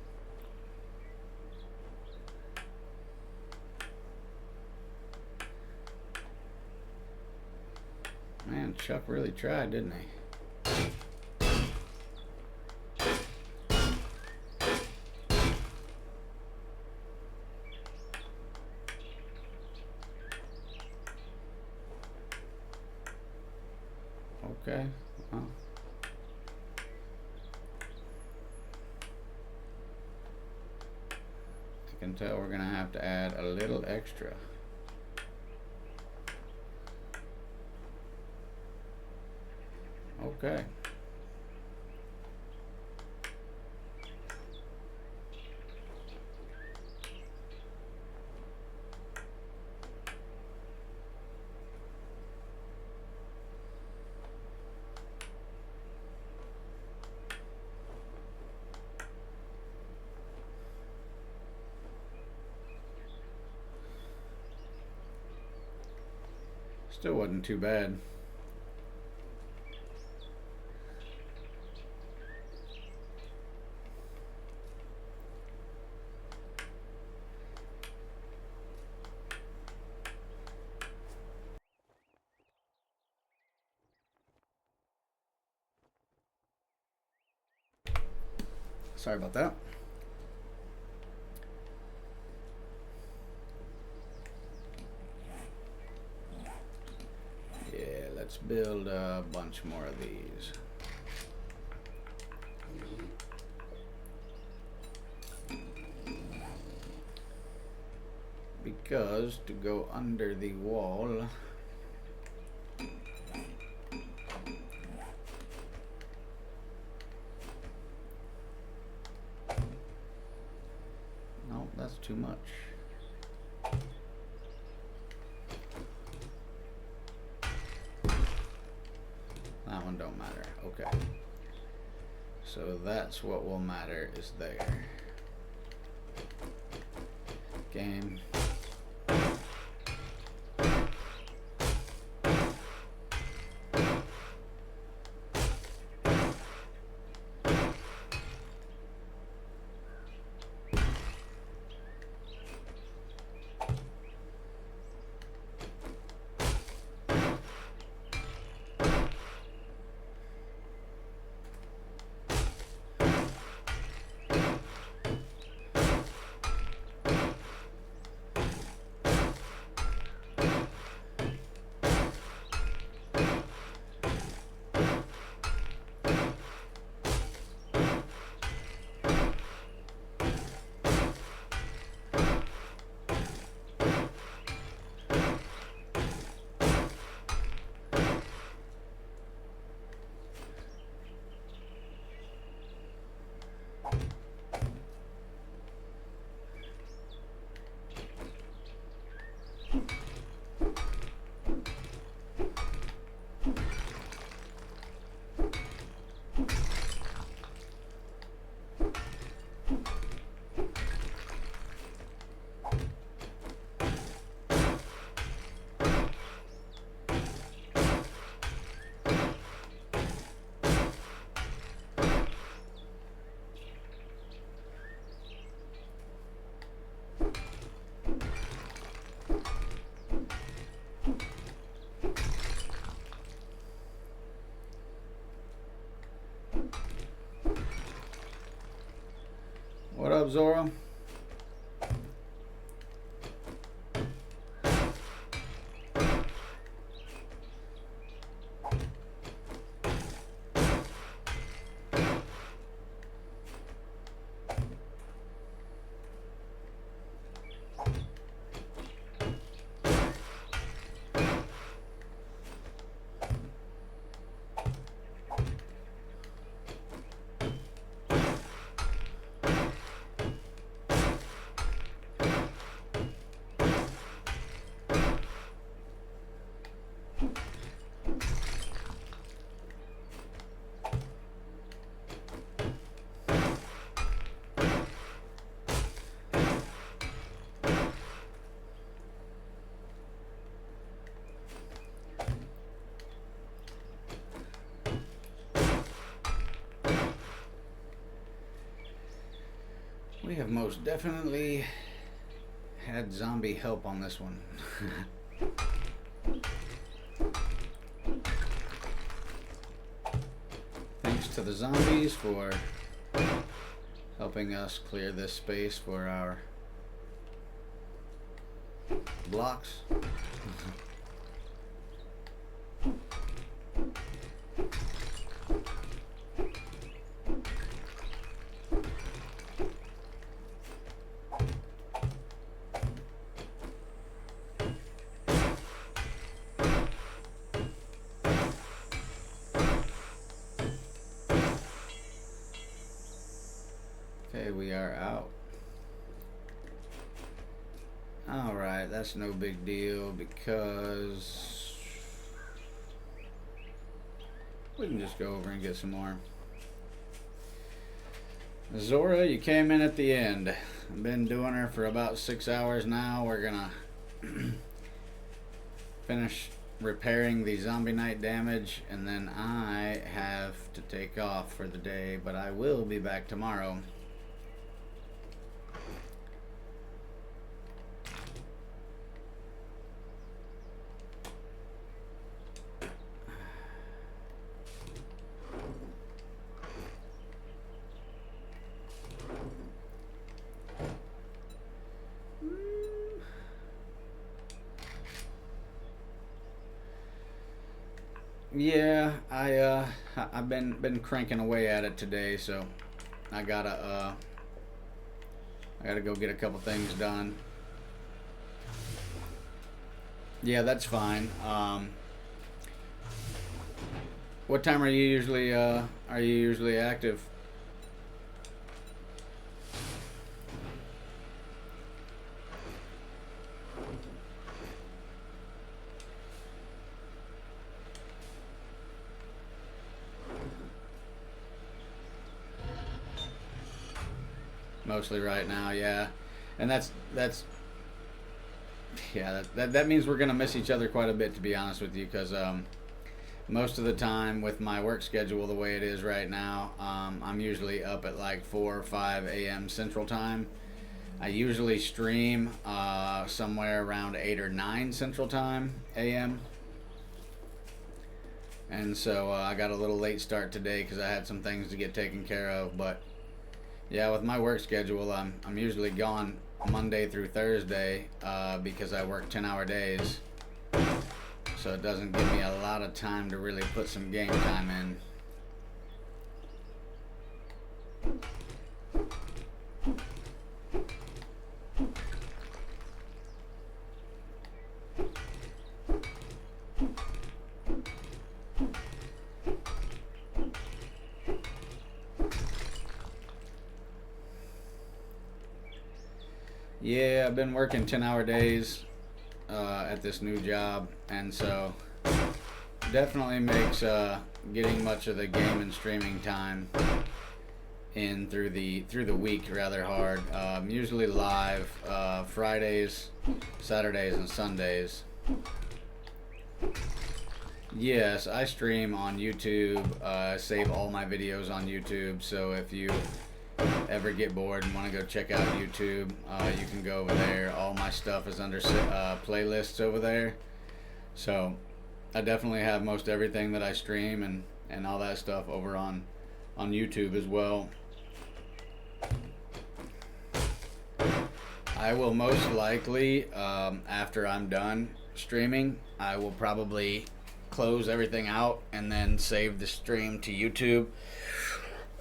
Man, Chuck really tried, didn't he? Okay, well. I can tell we're gonna have to add a little extra. Okay. Still wasn't too bad. Sorry about that. Yeah, let's build a bunch more of these. Because to go under the wall, no, that's too much. That one don't matter. Okay. So that's what will matter is there. Game. What up, Zora? We have most definitely had zombie help on this one. Thanks to the zombies for helping us clear this space for our blocks. Okay, we are out. Alright, that's no big deal because we can just go over and get some more. Zora, you came in at the end. I've been doing her for about 6 hours now. We're gonna finish repairing the zombie knight damage, and then I have to take off for the day, but I will be back tomorrow. Yeah, I've been cranking away at it today, so I gotta go get a couple things done. Yeah, that's fine. What time are you usually active? Mostly right now, yeah. And that's yeah, that means we're gonna miss each other quite a bit, to be honest with you, because most of the time with my work schedule the way it is right now, I'm usually up at like 4 or 5 a.m. Central Time. I usually stream somewhere around 8 or 9 Central Time a.m. And so I got a little late start today because I had some things to get taken care of. But yeah, with my work schedule, I'm usually gone Monday through Thursday because I work 10-hour days. So it doesn't give me a lot of time to really put some game time in. Yeah, I've been working 10-hour days at this new job, and so definitely makes getting much of the game and streaming time in through the week rather hard. Usually live Fridays, Saturdays, and Sundays. Yes, I stream on YouTube. Save all my videos on YouTube, so if you ever get bored and want to go check out YouTube, you can go over there. All my stuff is under playlists over there. So I definitely have most everything that I stream and all that stuff over on YouTube as well. I will most likely, after I'm done streaming, I will probably close everything out and then save the stream to YouTube.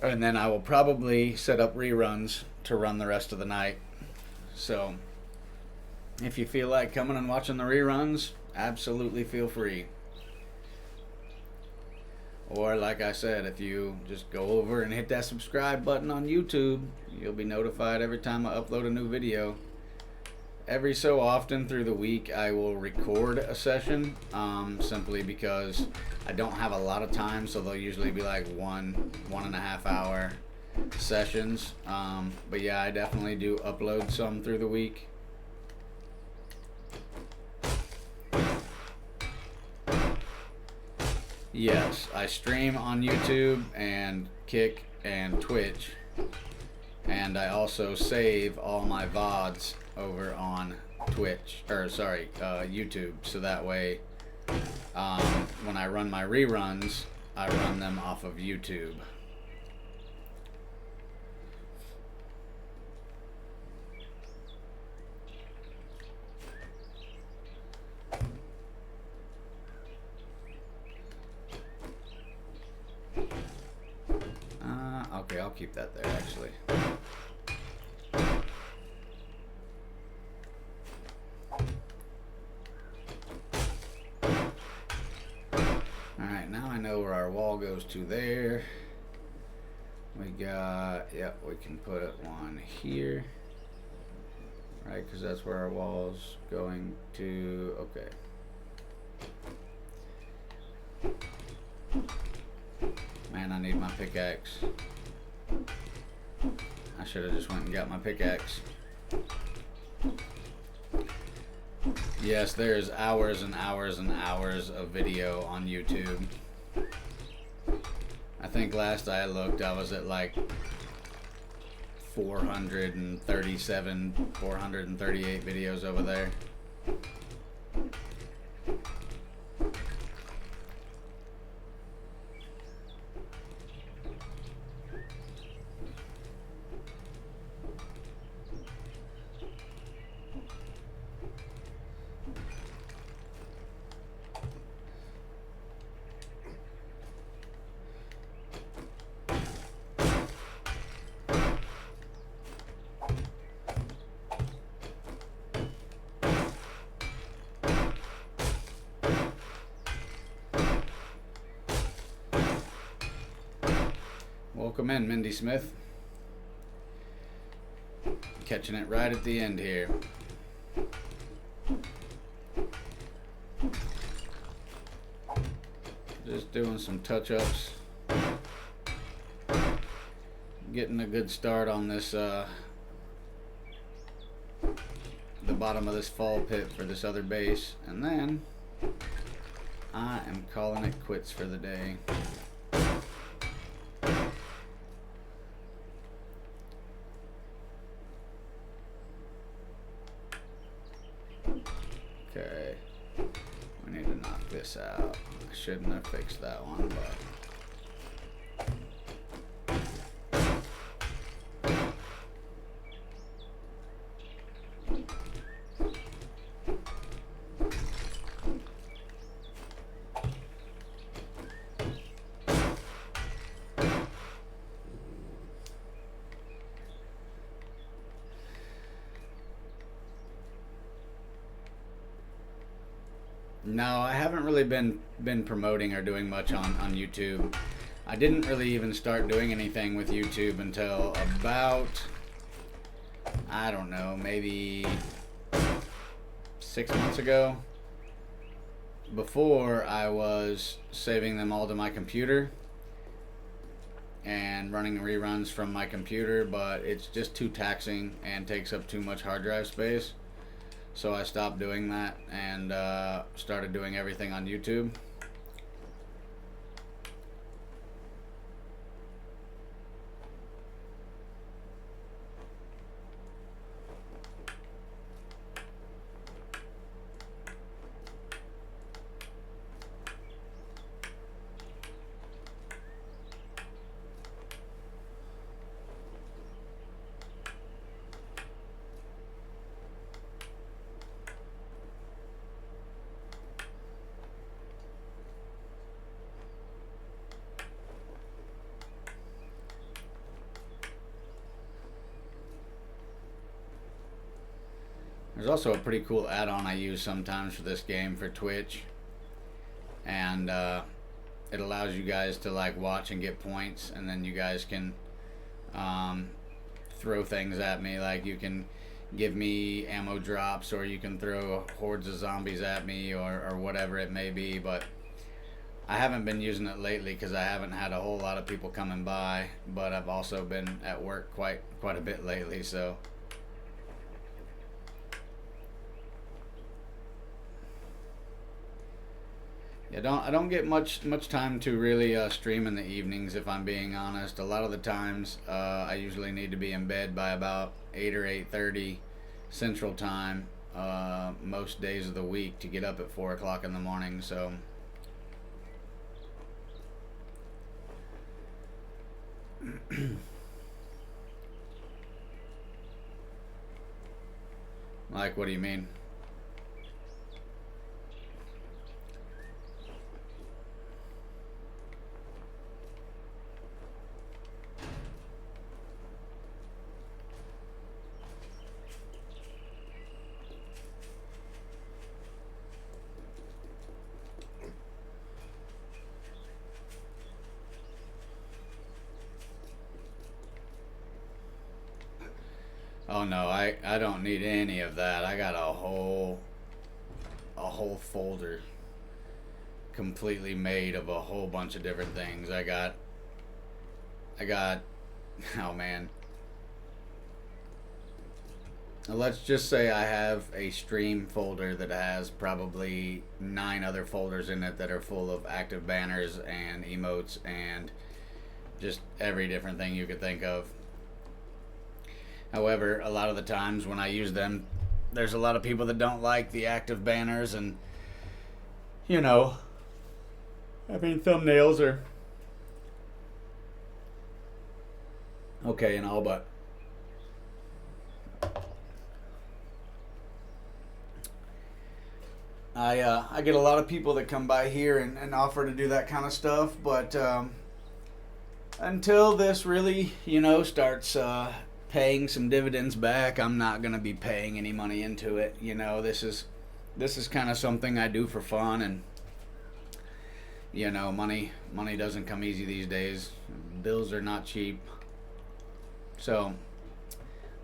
And then I will probably set up reruns to run the rest of the night. So if you feel like coming and watching the reruns, absolutely feel free. Or like I said, if you just go over and hit that subscribe button on YouTube, you'll be notified every time I upload a new video. Every so often through the week I will record a session, simply because I don't have a lot of time, so they'll usually be like 1.5 hour sessions. But yeah, I definitely do upload some through the week. Yes, I stream on YouTube and Kick and Twitch, and I also save all my VODs over on YouTube, so that way when I run my reruns, I run them off of YouTube. Okay, I'll keep that there actually. Alright, now I know where our wall goes to there. We got, yep, we can put it one here. Right, because that's where our wall's going to, okay. Man, I need my pickaxe. I should have just went and got my pickaxe. Yes, there's hours and hours and hours of video on YouTube. I think last I looked, I was at like 437, 438 videos over there. Welcome in, Mindy Smith. Catching it right at the end here. Just doing some touch-ups. Getting a good start on this, the bottom of this fall pit for this other base. And then I am calling it quits for the day. Okay, we need to knock this out. I shouldn't have fixed that one, but no, I haven't really been promoting or doing much on YouTube. I didn't really even start doing anything with YouTube until about, I don't know, maybe 6 months ago. Before, I was saving them all to my computer and running reruns from my computer, but it's just too taxing and takes up too much hard drive space. So I stopped doing that and started doing everything on YouTube. There's also a pretty cool add-on I use sometimes for this game for Twitch, and it allows you guys to like watch and get points, and then you guys can throw things at me. Like you can give me ammo drops, or you can throw hordes of zombies at me, or whatever it may be. But I haven't been using it lately because I haven't had a whole lot of people coming by, but I've also been at work quite a bit lately, so. Yeah, I don't get much time to really stream in the evenings, if I'm being honest. A lot of the times, I usually need to be in bed by about 8 or 8:30 Central Time, most days of the week, to get up at 4 o'clock in the morning. So, like, what do you mean? Oh no, I don't need any of that. I got a whole folder completely made of a whole bunch of different things. I got oh man. let's just say I have a stream folder that has probably 9 other folders in it that are full of active banners and emotes and just every different thing you could think of. However, a lot of the times when I use them, there's a lot of people that don't like the active banners, and you know, I mean, thumbnails are okay and all, but I get a lot of people that come by here and offer to do that kind of stuff, but until this really, starts paying some dividends back, I'm not gonna be paying any money into it. This is kind of something I do for fun, and money doesn't come easy these days. Bills are not cheap. So,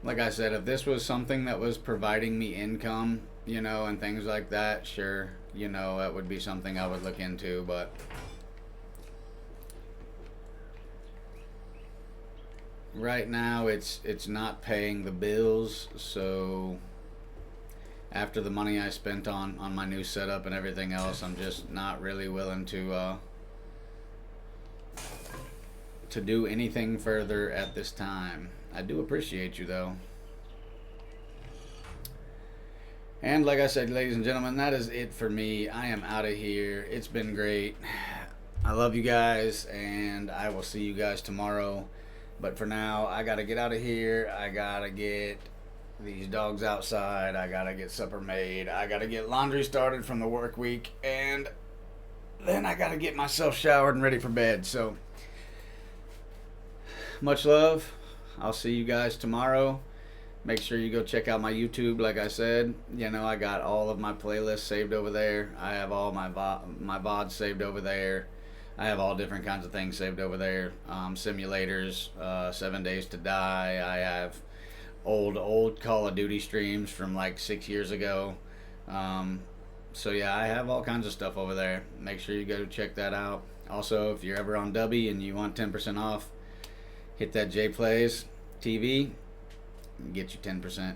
like I said, if this was something that was providing me income, and things like that, sure, that would be something I would look into, but right now it's not paying the bills. So after the money I spent on my new setup and everything else, I'm just not really willing to do anything further at this time. I do appreciate you though. And like I said, ladies and gentlemen, that is it for me. I am out of here. It's been great. I love you guys, and I will see you guys tomorrow. But for now, I gotta get out of here. I gotta get these dogs outside. I gotta get supper made. I gotta get laundry started from the work week. And then I gotta get myself showered and ready for bed. So, much love. I'll see you guys tomorrow. Make sure you go check out my YouTube. Like I said, I got all of my playlists saved over there. I have all my VODs saved over there. I have all different kinds of things saved over there. Simulators, 7 Days to Die. I have old Call of Duty streams from like 6 years ago. So yeah, I have all kinds of stuff over there. Make sure you go check that out. Also, if you're ever on Dubby and you want 10% off, hit that J Plays TV and get you 10%.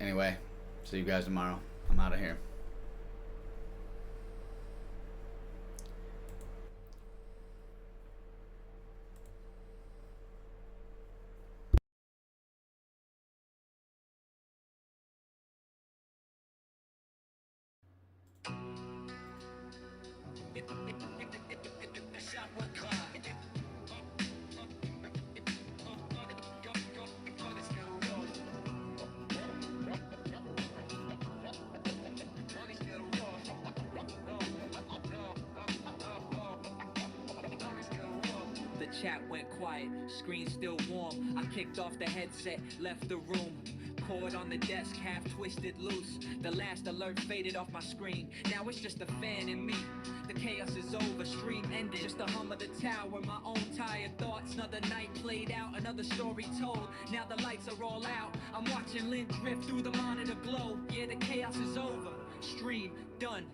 Anyway, see you guys tomorrow. I'm out of here. Chat went quiet, screen still warm. I kicked off the headset, left the room. Cord on the desk, half twisted loose. The last alert faded off my screen. Now it's just a fan and me. The chaos is over, stream ended. Just the hum of the tower, my own tired thoughts. Another night played out, another story told. Now the lights are all out. I'm watching Lynn drift through the monitor glow. Yeah, the chaos is over. Stream done.